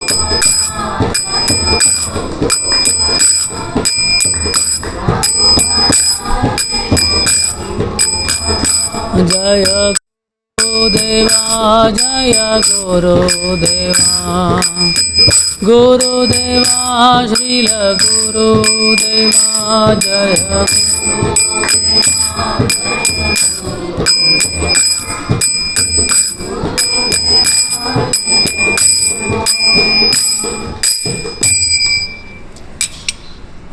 जय गुरुदेवा जय गुरुदेवा गुरुदेवा श्रील गुरुदेवा जय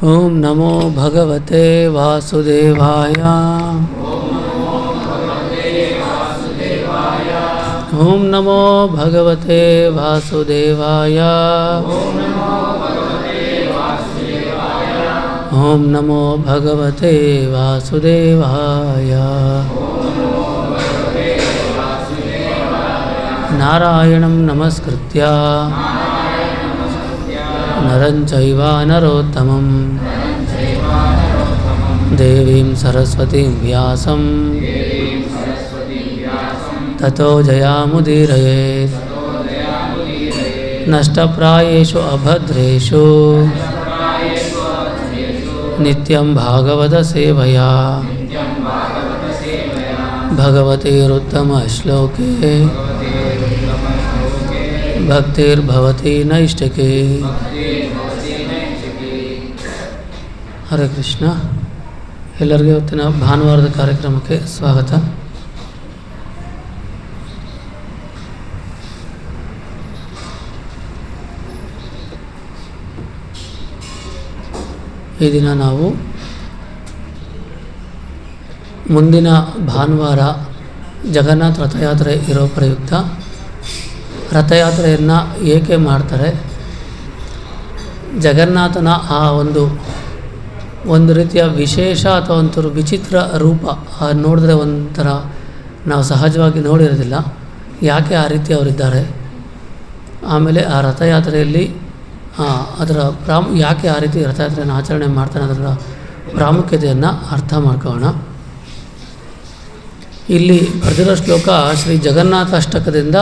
ओम नमो भगवते वासुदेवाय ओम नमो भगवते वासुदेवाय ओम नमो भगवते वासुदेवाय नारायणं नमस्कृत्य नरं चैव नरोत्तमं देवीं सरस्वतीं व्यासं ततो जयामुदीरयेत् नष्टप्रायेषु अभद्रेषु नित्यं भागवतसेवया भगवतेरुत्तमश्लोके भक्तिर्भवति नैष्टिके हरे कृष्ण ಎಲ್ಲರಿಗೂ ಇವತ್ತಿನ ಭಾನುವಾರದ ಕಾರ್ಯಕ್ರಮಕ್ಕೆ ಸ್ವಾಗತ. ಈ ದಿನ ನಾವು ಮುಂದಿನ ಭಾನುವಾರ ಜಗನ್ನಾಥ ರಥಯಾತ್ರೆ ಇರೋ ಪ್ರಯುಕ್ತ ರಥಯಾತ್ರೆಯನ್ನು ಏಕೆ ಮಾಡ್ತಾರೆ, ಜಗನ್ನಾಥನ ಆ ಒಂದು ರೀತಿಯ ವಿಶೇಷ ಅಥವಾ ಒಂಥರ ವಿಚಿತ್ರ ರೂಪ ನೋಡಿದ್ರೆ ಒಂಥರ ನಾವು ಸಹಜವಾಗಿ ನೋಡಿರೋದಿಲ್ಲ, ಯಾಕೆ ಆ ರೀತಿ ಅವರಿದ್ದಾರೆ, ಆಮೇಲೆ ಆ ರಥಯಾತ್ರೆಯಲ್ಲಿ ಅದರ ಯಾಕೆ ಆ ರೀತಿ ರಥಯಾತ್ರೆಯನ್ನು ಆಚರಣೆ ಮಾಡ್ತಾನೆ ಅದರ ಪ್ರಾಮುಖ್ಯತೆಯನ್ನು ಅರ್ಥ ಮಾಡ್ಕೊಳ್ಳೋಣ. ಇಲ್ಲಿ ಬರೆದಿರೋ ಶ್ಲೋಕ ಶ್ರೀ ಜಗನ್ನಾಥ ಅಷ್ಟಕದಿಂದ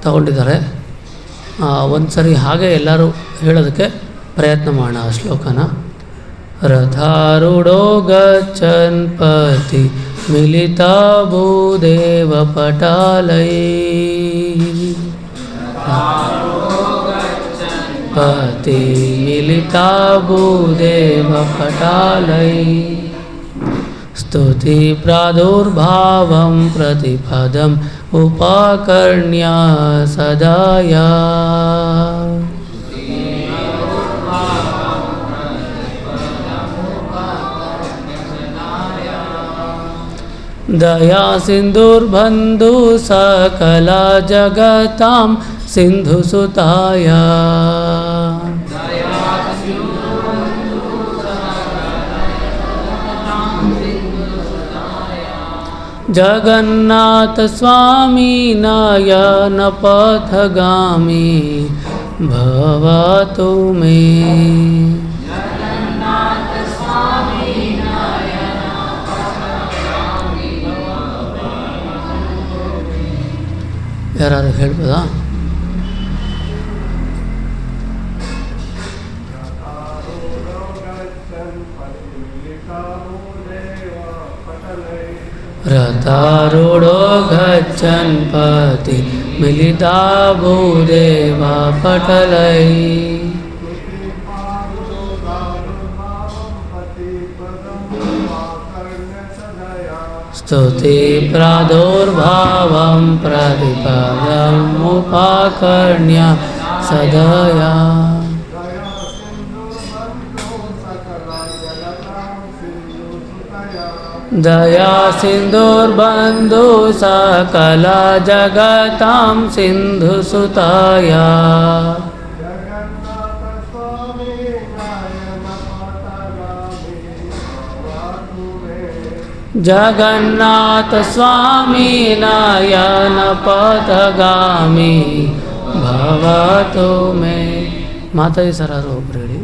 ತಗೊಂಡಿದ್ದಾರೆ. ಒಂದು ಸರಿ ಹಾಗೆ ಎಲ್ಲರೂ ಹೇಳೋದಕ್ಕೆ ಪ್ರಯತ್ನ ಮಾಡೋಣ ಆ ಶ್ಲೋಕನ. ರಥಾರೂಢೋ ಗಚ್ಚನ್ ಪತಿ ಮಿಲಿತಾ ಭೂದೇವ ಪಟಾಲೈ ಪತಿ ಮಿಲಿತಾ ಭೂದೇವ ಪಟಾಲೈ ಸ್ತುತಿ ಪ್ರಾದುರ್ಭಾವಂ ಪ್ರತಿಪದಂ ಉಪಾಕರ್ಣ್ಯ ಸದಾಯ दया सिंधुर्बंधु सकला जगतां सिंधुसुताय जगन्नाथ स्वामी नयन पथगामी भवतु मे ಯಾರಾದರೂ ಹೇಳ್ಬೋದಾ? ರಥಾರೂಢೋ ಗಚ್ಚನ್ ಪತಿ ಮಿಲಿತಾ ಭೂದೇವ ಪಟಲೈ ಸ್ತುತಿ ಪ್ರಾದುರ್ಭಾವಂ ಪ್ರತಿಪದಂ ಉಪಾಕರ್ಣ್ಯ ಸದಯ ದಯಾ ಸಿಂಧುರ್ಬಂಧು ಸಕಲ ಜಗತಾಂ ಸಿಂಧುಸುತಾಯ जगन्नाथ स्वामी नयन पथगामी भवतु मे माताजी सराರು ಒಬ್ರು ಹೇಳಿ.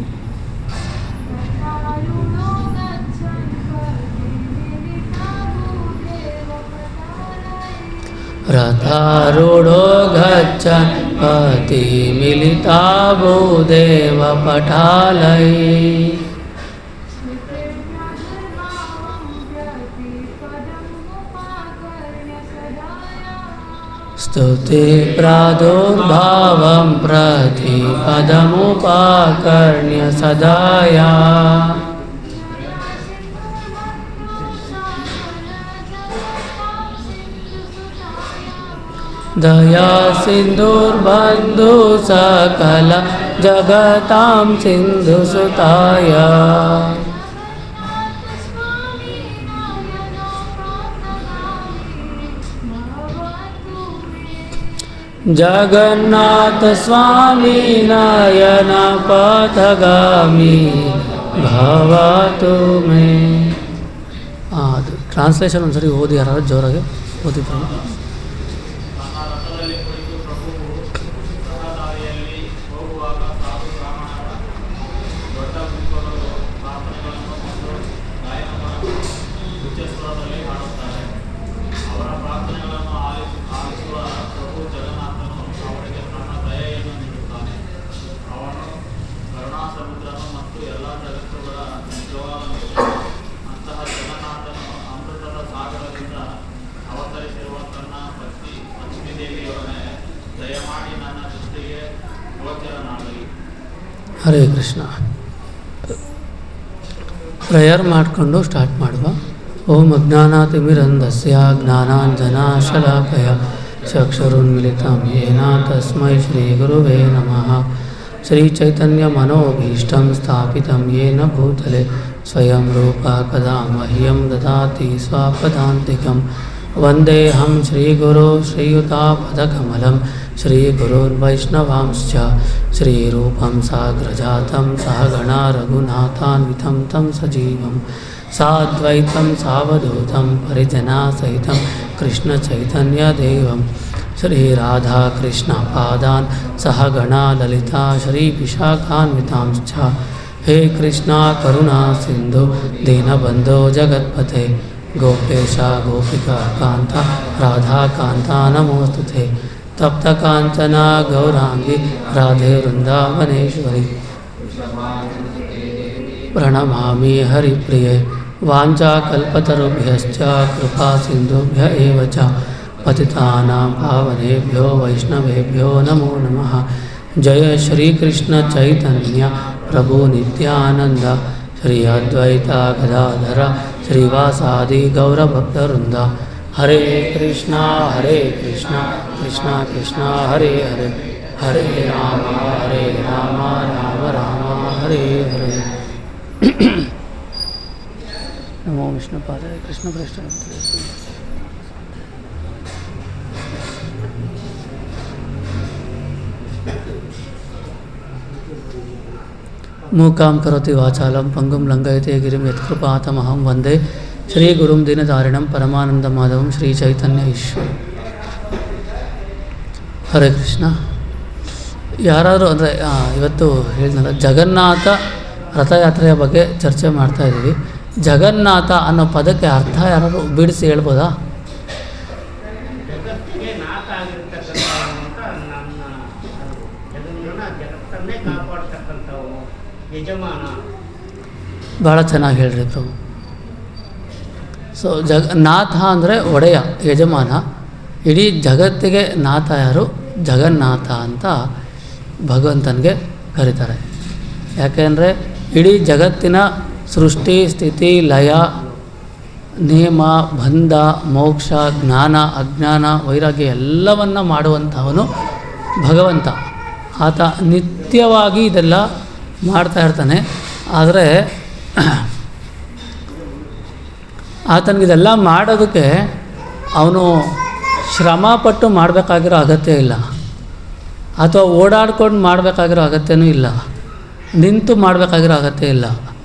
रथारूढो गच्छन् पतिमिलिता भूदेव पटालये स्तुति प्रादुर्भावं प्रतिपदमुपाकर्ण्य सदाया दया सिन्धुर्बन्धु सकल जगतां सिन्धुसुताय जगन्नाथ स्वामी नयन पथगामी भवतु मे ಅದು ಟ್ರಾನ್ಸ್ಲೇಷನ್ ಒಂದ್ಸರಿ ಓದಿ ಯಾರು ಜೋರಾಗಿ ಓದಿದ್ರು. ಹರೇ ಕೃಷ್ಣ. ಪ್ರೇಯರ್ ಮಾಡಿಕೊಂಡು ಸ್ಟಾರ್ಟ್ ಮಾಡುವ. ಓಂ ಅಜ್ಞಾನಾತಿಮಿರಂಧಸ್ಯ ಜ್ಞಾನಾಂಜನಾಶಲಾಕಯ ಚಕ್ಷುರುನ್ಮಿಲಿತಂ ಯೇನ ತಸ್ಮೈ ಶ್ರೀ ಗುರುವೇ ನಮಃ. ಶ್ರೀ ಚೈತನ್ಯ ಮನೋಭೀಷ್ಟಂ ಸ್ಥಾಪಿತಂ ಯೇನ ಭೂತಲೆ ಸ್ವಯಂ ರೂಪ ಕದಾ ಮಹ್ಯಂ ದದಾತಿ ಸ್ವಪದಾಂತಿಕಂ. ವಂದೇಹಂ ಶ್ರೀಗುರು ಶ್ರೀಯುತಾಪದಕಮಲಂ ಶ್ರೀಗುರುರ್ವೈಷ್ಣವಾಂಶ್ಚ ಶ್ರೀರೂಪಂ ಸಾಗ್ರಜಾತಂ ಸಹಗಣಾ ರಘುನಾಥಾನ್ವಿತಂ तं ಸಜೀವಂ ಸಾದ್ವೈತಂ ಸಾವಧೂತಂ ಪರಿಜನಾಸಹಿತಂ ಕೃಷ್ಣಚೈತನ್ಯದೇವಂ ಶ್ರೀರಾಧಾಕೃಷ್ಣಪಾದಾನ್ ಸಹಗಣಾ ಲಲಿತಾ ಶ್ರೀವಿಶಾಖಾನ್ವಿತಾಂಶ್ಚ. ಹೇ ಕೃಷ್ಣ ಕರುಣಾ ಸಿಂಧು ದೀನಬಂಧೋ ಜಗತ್ಪತೆ ಗೋಪೇಶ ಗೋಪಿಕಾ ಕಾಂತ ರಾಧಾಕಾಂತ ನಮೋಸ್ತುತೆ. ತಪ್ತ ಕಾಂಚನ ಗೌರಾಂಗಿ ರಾಧೆ ವೃಂದಾವನೇಶ್ವರಿ ಪ್ರಣಮಾಮಿ ಹರಿಪ್ರಿಯೆ. ವಾಂಛಾಕಲ್ಪತರುಭ್ಯಶ್ಚ ಕೃಪಾ ಸಿಂಧುಭ್ಯ ಏವ ಚ ಪತಿತಾನಾಂ ಪಾವನೇಭ್ಯೋ ವೈಷ್ಣವೇಭ್ಯೋ ನಮೋ ನಮಃ. ಜಯ ಶ್ರೀಕೃಷ್ಣ ಚೈತನ್ಯ ಪ್ರಭು ನಿತ್ಯಾನಂದ ಶ್ರೀ ಅದ್ವೈತ ಗದಾಧರ ಶ್ರೀವಾಸಾದಿ ಗೌರಭಕ್ತವೃಂದ. ಹರೇ ಕೃಷ್ಣ ಕೃಷ್ಣ ಕೃಷ್ಣ ಹರೇ ಹರೇ ಹರೇ ರಾಮ ರಾಮ ರಾಮ ಹರೇ ಹರೇ. ನಮೋ ವಿಷ್ಣುಪಾದಾಯ ಕೃಷ್ಣ ಪ್ರೇಷ್ಠ. ಮೂಕಾಂ ಕರೋತಿ ವಾಚಾಲಂ ಪಂಗುಂ ಲಂಘಯತೆ ಗಿರಿಂ ಯತ್ಕೃಪಾತಮಹಂ ವಂದೇ ಶ್ರೀ ಗುರುಂ ದೀನದಾರಿಣಂ ಪರಮಾನಂದ ಮಾಧವಂ ಶ್ರೀ ಚೈತನ್ಯ ಈಶ್ವರ. ಹರೇ ಕೃಷ್ಣ. ಯಾರಾದರೂ ಅಂದರೆ ಇವತ್ತು ಹೇಳಿದ್ನಲ್ಲ ಜಗನ್ನಾಥ ರಥಯಾತ್ರೆಯ ಬಗ್ಗೆ ಚರ್ಚೆ ಮಾಡ್ತಾಯಿದ್ದೀವಿ. ಜಗನ್ನಾಥ ಅನ್ನೋ ಪದಕ್ಕೆ ಅರ್ಥ ಯಾರಾದರೂ ಬಿಡಿಸಿ ಹೇಳ್ಬೋದಾ? ಭಾಳ ಚೆನ್ನಾಗಿ ಹೇಳ್ರಿ ಪ್ರಭು. ಸೊ ನಾಥ ಅಂದರೆ ಒಡೆಯ, ಯಜಮಾನ. ಇಡೀ ಜಗತ್ತಿಗೆ ನಾಥ ಯಾರು? ಜಗನ್ನಾಥ ಅಂತ ಭಗವಂತನಿಗೆ ಕರೀತಾರೆ. ಯಾಕೆಂದರೆ ಇಡೀ ಜಗತ್ತಿನ ಸೃಷ್ಟಿ ಸ್ಥಿತಿ ಲಯ ನೇಮ ಬಂಧ ಮೋಕ್ಷ ಜ್ಞಾನ ಅಜ್ಞಾನ ವೈರಾಗ್ಯ ಎಲ್ಲವನ್ನು ಮಾಡುವಂಥವನು ಭಗವಂತ. ಆತ ನಿತ್ಯವಾಗಿ ಇದೆಲ್ಲ ಮಾಡ್ತಾ ಇರ್ತಾನೆ. ಆದರೆ ಆತನಿಗಿದೆಲ್ಲ ಮಾಡೋದಕ್ಕೆ ಅವನು ಶ್ರಮಪಟ್ಟು ಮಾಡಬೇಕಾಗಿರೋ ಅಗತ್ಯ ಇಲ್ಲ, ಅಥವಾ ಓಡಾಡ್ಕೊಂಡು ಮಾಡಬೇಕಾಗಿರೋ ಅಗತ್ಯನೂ ಇಲ್ಲ, ನಿಂತು ಮಾಡಬೇಕಾಗಿರೋ ಅಗತ್ಯ ಇಲ್ಲ,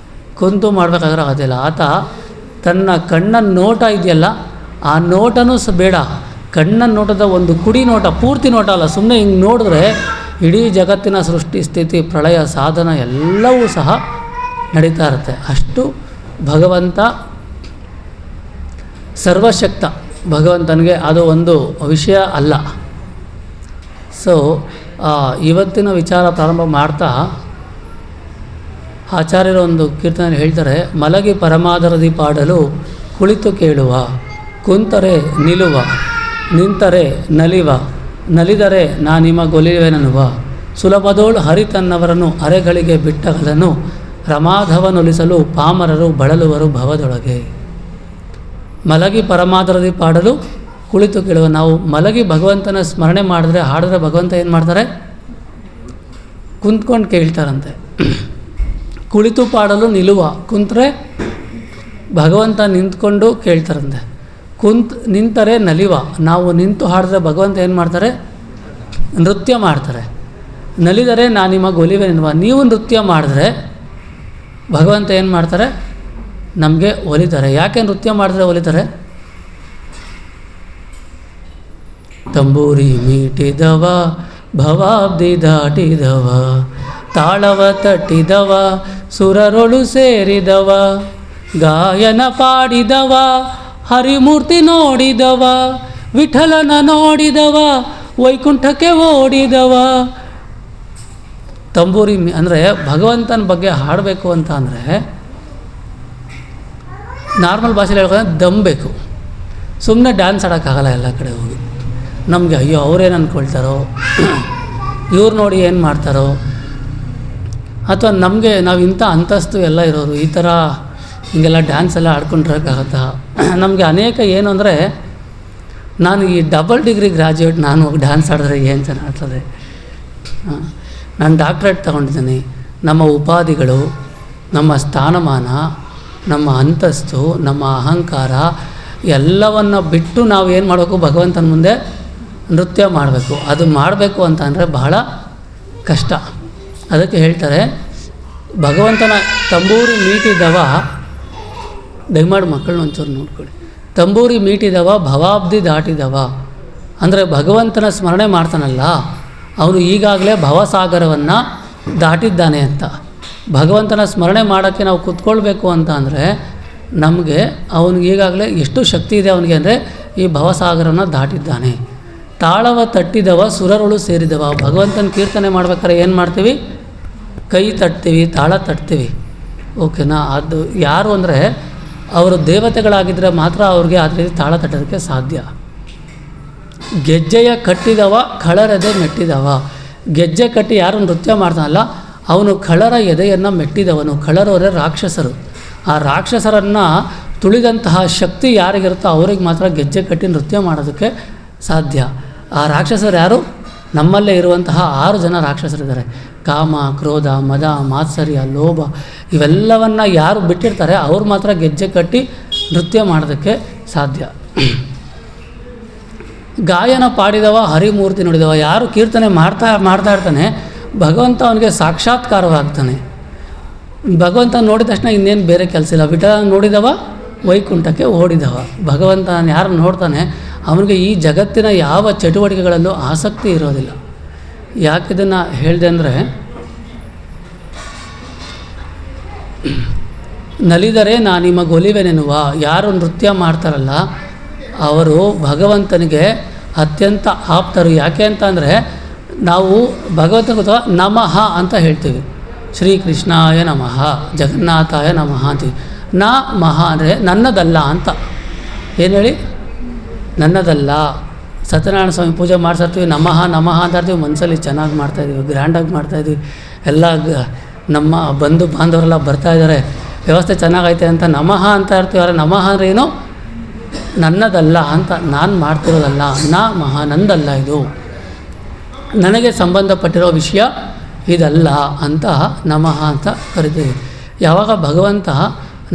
ಕುಂತು ಮಾಡಬೇಕಾಗಿರೋ ಅಗತ್ಯ ಇಲ್ಲ. ಆತ ತನ್ನ ಕಣ್ಣನ ನೋಟ ಇದೆಯಲ್ಲ, ಆ ನೋಟನೂ ಬೇಡ. ಕಣ್ಣನ ನೋಟದ ಒಂದು ಕುಡಿ ನೋಟ, ಪೂರ್ತಿ ನೋಟ ಅಲ್ಲ, ಸುಮ್ಮನೆ ಹಿಂಗೆ ನೋಡಿದ್ರೆ ಇಡೀ ಜಗತ್ತಿನ ಸೃಷ್ಟಿ ಸ್ಥಿತಿ ಪ್ರಳಯ ಸಾಧನ ಎಲ್ಲವೂ ಸಹ ನಡೀತಾ ಇರುತ್ತೆ. ಅಷ್ಟು ಭಗವಂತ ಸರ್ವಶಕ್ತ. ಭಗವಂತನಿಗೆ ಅದು ಒಂದು ವಿಷಯ ಅಲ್ಲ. ಸೊ ಇವತ್ತಿನ ವಿಚಾರ ಪ್ರಾರಂಭ ಮಾಡ್ತಾ ಆಚಾರ್ಯರು ಒಂದು ಕೀರ್ತನೆ ಹೇಳ್ತಾರೆ, ಮಲಗಿ ಪರಮಾದರದಿ ಪಾಡಲು ಕುಳಿತು ಕೇಳುವ, ಕುಂತರೆ ನಿಲ್ಲುವ, ನಿಂತರೆ ನಲಿವ, ನಲಿದರೆ ನಾನಿಮಗೊಲಿವೆನನುವ, ಸುಲಭದೋಳು ಹರಿತನ್ನವರನ್ನು ಅರೆಗಳಿಗೆ ಬಿಟ್ಟಗಲನು, ರಮಾಧವನೊಲಿಸಲು ಪಾಮರರು ಬಳಲುವರು ಭವದೊಳಗೆ. ಮಲಗಿ ಪರಮಾದರದಿ ಪಾಡಲು ಕುಳಿತು ಕೇಳುವ. ನಾವು ಮಲಗಿ ಭಗವಂತನ ಸ್ಮರಣೆ ಮಾಡಿದ್ರೆ, ಹಾಡಿದ್ರೆ ಭಗವಂತ ಏನು ಮಾಡ್ತಾರೆ? ಕುಂತ್ಕೊಂಡು ಕೇಳ್ತಾರಂತೆ. ಕುಳಿತು ಪಾಡಲು ನಿಲ್ಲುವ, ಕುಂತರೆ ಭಗವಂತ ನಿಂತ್ಕೊಂಡು ಕೇಳ್ತಾರಂತೆ. ನಿಂತರೆ ನಲಿವ, ನಾವು ನಿಂತು ಹಾಡಿದ್ರೆ ಭಗವಂತ ಏನು ಮಾಡ್ತಾರೆ? ನೃತ್ಯ ಮಾಡ್ತಾರೆ. ನಲಿದರೆ ನಾನಿಮಗೆ ಒಲಿವೆನೆನ್ನುವ, ನೀವು ನೃತ್ಯ ಮಾಡಿದ್ರೆ ಭಗವಂತ ಏನು ಮಾಡ್ತಾರೆ? ನಮಗೆ ಒಲಿತಾರೆ. ಯಾಕೆ ನೃತ್ಯ ಮಾಡಿದ್ರೆ ಒಲಿತಾರೆ? ತಂಬೂರಿ ಮೀಟಿದವ ಭವಾಬ್ದಿ ದಾಟಿದವ, ತಾಳವ ತಟ್ಟಿದವ ಸುರರೊಳು ಸೇರಿದವ, ಗಾಯನ ಪಾಡಿದವ ಹರಿಮೂರ್ತಿ ನೋಡಿದವ, ವಿಠಲನ ನೋಡಿದವ ವೈಕುಂಠಕ್ಕೆ ಓಡಿದವ. ತಂಬೂರಿ ಅಂದರೆ ಭಗವಂತನ ಬಗ್ಗೆ ಹಾಡಬೇಕು ಅಂತ ಅಂದರೆ ನಾರ್ಮಲ್ ಭಾಷೆಯಲ್ಲಿ ಹೇಳ್ಕೊಂಡ್ರೆ ದಮ್ ಬೇಕು. ಸುಮ್ಮನೆ ಡ್ಯಾನ್ಸ್ ಆಡೋಕ್ಕಾಗಲ್ಲ ಎಲ್ಲ ಕಡೆ ಹೋಗಿ. ನಮಗೆ ಅಯ್ಯೋ ಅವ್ರೇನು ಅಂದ್ಕೊಳ್ತಾರೋ, ಇವ್ರು ನೋಡಿ ಏನು ಮಾಡ್ತಾರೋ, ಅಥವಾ ನಮಗೆ ನಾವು ಇಂಥ ಅಂತಸ್ತು ಎಲ್ಲ ಇರೋರು ಈ ಥರ ಹಿಂಗೆಲ್ಲ ಡ್ಯಾನ್ಸ್ ಎಲ್ಲ ಆಡ್ಕೊಂಡಿರೋಕ್ಕಾಗತ್ತಾ? ನಮಗೆ ಅನೇಕ ಏನು ಅಂದರೆ, ನಾನು ಈ ಡಬಲ್ ಡಿಗ್ರಿ ಗ್ರ್ಯಾಜುಯೇಟ್, ನಾನು ಹೋಗಿ ಡ್ಯಾನ್ಸ್ ಆಡಿದ್ರೆ ಏನು ಚೆನ್ನಾಗ್ತದೆ. ನಾನು ಡಾಕ್ಟ್ರೇಟ್ ತೊಗೊಂಡಿದ್ದೀನಿ. ನಮ್ಮ ಉಪಾಧಿಗಳು, ನಮ್ಮ ಸ್ಥಾನಮಾನ, ನಮ್ಮ ಅಂತಸ್ತು, ನಮ್ಮ ಅಹಂಕಾರ ಎಲ್ಲವನ್ನು ಬಿಟ್ಟು ನಾವು ಏನು ಮಾಡಬೇಕು? ಭಗವಂತನ ಮುಂದೆ ನೃತ್ಯ ಮಾಡಬೇಕು. ಅದು ಮಾಡಬೇಕು ಅಂತ ಅಂದರೆ ಬಹಳ ಕಷ್ಟ. ಅದಕ್ಕೆ ಹೇಳ್ತಾರೆ, ಭಗವಂತನ ತಂಬೂರಿ ಮೀಟಿದವ, ದಯಮಾಡಿ ಮಕ್ಕಳನ್ನ ಒಂಚೂರು ನೋಡ್ಕೊಳ್ಳಿ, ತಂಬೂರಿ ಮೀಟಿದವ ಭವಾಬ್ದಿ ದಾಟಿದವ ಅಂದರೆ ಭಗವಂತನ ಸ್ಮರಣೆ ಮಾಡ್ತಾನಲ್ಲ, ಅವನು ಈಗಾಗಲೇ ಭವಸಾಗರವನ್ನು ದಾಟಿದ್ದಾನೆ ಅಂತ. ಭಗವಂತನ ಸ್ಮರಣೆ ಮಾಡೋಕ್ಕೆ ನಾವು ಕೂತ್ಕೊಳ್ಬೇಕು ಅಂತ ಅಂದರೆ ನಮಗೆ ಅವನಿಗೆ ಈಗಾಗಲೇ ಎಷ್ಟು ಶಕ್ತಿ ಇದೆ ಅವನಿಗೆ ಅಂದರೆ ಈ ಭವಸಾಗರವನ್ನು ದಾಟಿದ್ದಾನೆ. ತಾಳವ ತಟ್ಟಿದವ ಸುರರೊಳು ಸೇರಿದವ. ಭಗವಂತನ ಕೀರ್ತನೆ ಮಾಡ್ಬೇಕಾದ್ರೆ ಏನು ಮಾಡ್ತೀವಿ? ಕೈ ತಟ್ತೀವಿ, ತಾಳ ತಟ್ತೀವಿ. ಓಕೆನಾ? ಅದು ಯಾರು ಅಂದರೆ ಅವರು ದೇವತೆಗಳಾಗಿದ್ದರೆ ಮಾತ್ರ ಅವ್ರಿಗೆ ಆ ರೀತಿ ತಾಳ ತಟ್ಟೋದಕ್ಕೆ ಸಾಧ್ಯ. ಗೆಜ್ಜೆಯ ಕಟ್ಟಿದವ ಖಳರದೆ ಮೆಟ್ಟಿದವ. ಗೆಜ್ಜೆ ಕಟ್ಟಿ ಯಾರು ನೃತ್ಯ ಮಾಡ್ತಾನಲ್ಲ ಅವನು ಖಳರ ಎದೆಯನ್ನು ಮೆಟ್ಟಿದವನು. ಖಳರವರೇ ರಾಕ್ಷಸರು. ಆ ರಾಕ್ಷಸರನ್ನು ತುಳಿದಂತಹ ಶಕ್ತಿ ಯಾರಿಗಿರುತ್ತೋ ಅವ್ರಿಗೆ ಮಾತ್ರ ಗೆಜ್ಜೆ ಕಟ್ಟಿ ನೃತ್ಯ ಮಾಡೋದಕ್ಕೆ ಸಾಧ್ಯ. ಆ ರಾಕ್ಷಸರು ಯಾರು? ನಮ್ಮಲ್ಲೇ ಇರುವಂತಹ 6 ಜನ ರಾಕ್ಷಸರಿದ್ದಾರೆ. ಕಾಮ, ಕ್ರೋಧ, ಮದ, ಮಾತ್ಸರ್ಯ, ಲೋಭ ಇವೆಲ್ಲವನ್ನು ಯಾರು ಬಿಟ್ಟಿರ್ತಾರೆ ಅವ್ರು ಮಾತ್ರ ಗೆಜ್ಜೆ ಕಟ್ಟಿ ನೃತ್ಯ ಮಾಡೋದಕ್ಕೆ ಸಾಧ್ಯ. ಗಾಯನ ಪಾಡಿದವ ಹರಿಮೂರ್ತಿ ನೋಡಿದವ. ಯಾರು ಕೀರ್ತನೆ ಮಾಡ್ತಾ ಇರ್ತಾನೆ ಭಗವಂತ ಅವನಿಗೆ ಸಾಕ್ಷಾತ್ಕಾರವಾಗ್ತಾನೆ. ಭಗವಂತ ನೋಡಿದ ತಕ್ಷಣ ಇನ್ನೇನು ಬೇರೆ ಕೆಲಸ ಇಲ್ಲ. ವಿಠಲ ನೋಡಿದವ ವೈಕುಂಠಕ್ಕೆ ಓಡಿದವ. ಭಗವಂತ ಯಾರು ನೋಡ್ತಾನೆ ಅವನಿಗೆ ಈ ಜಗತ್ತಿನ ಯಾವ ಚಟುವಟಿಕೆಗಳಲ್ಲೂ ಆಸಕ್ತಿ ಇರೋದಿಲ್ಲ. ಯಾಕಿದನ್ನು ಹೇಳಿದೆ ಅಂದರೆ, ನಲಿದರೆ ನಾನಿಮಗೊಲಿವೆನೆನ್ನುವ. ಯಾರು ನೃತ್ಯ ಮಾಡ್ತಾರಲ್ಲ ಅವರು ಭಗವಂತನಿಗೆ ಅತ್ಯಂತ ಆಪ್ತರು. ಯಾಕೆ ಅಂತ ಅಂದರೆ ನಾವು ಭಗವಂತನ ಗೊತ್ತಾ ನಮಃ ಅಂತ ಹೇಳ್ತೀವಿ. ಶ್ರೀಕೃಷ್ಣಾಯ ನಮಃ, ಜಗನ್ನಾಥಾಯ ನಮಃ ಅಂತೀವಿ. ನಮಃ ಅಂದರೆ ನನ್ನದಲ್ಲ ಅಂತ. ಏನು ಹೇಳಿ? ನನ್ನದಲ್ಲ. ಸತ್ಯನಾರಾಯಣ ಸ್ವಾಮಿ ಪೂಜೆ ಮಾಡ್ಸಿರ್ತೀವಿ, ನಮಃ ನಮಃ ಅಂತ ಇರ್ತೀವಿ. ಮನಸ್ಸಲ್ಲಿ ಚೆನ್ನಾಗಿ ಮಾಡ್ತಾಯಿದ್ದೀವಿ, ಗ್ರ್ಯಾಂಡಾಗಿ ಮಾಡ್ತಾಯಿದ್ವಿ. ಎಲ್ಲ ನಮ್ಮ ಬಂಧು ಬಾಂಧವರೆಲ್ಲ ಬರ್ತಾಯಿದ್ದಾರೆ, ವ್ಯವಸ್ಥೆ ಚೆನ್ನಾಗೈತೆ ಅಂತ ನಮಃ ಅಂತ ಇರ್ತೀವಿ. ಆದರೆ ನಮಃ ಅಂದರೆ ಏನು? ನನ್ನದಲ್ಲ ಅಂತ, ನಾನು ಮಾಡ್ತಿರೋದಲ್ಲ. ನಮಃ ನಂದಲ್ಲ, ಇದು ನನಗೆ ಸಂಬಂಧಪಟ್ಟಿರೋ ವಿಷಯ ಇದಲ್ಲ ಅಂತ ನಮಃ ಅಂತ ಕರಿತೀವಿ. ಯಾವಾಗ ಭಗವಂತ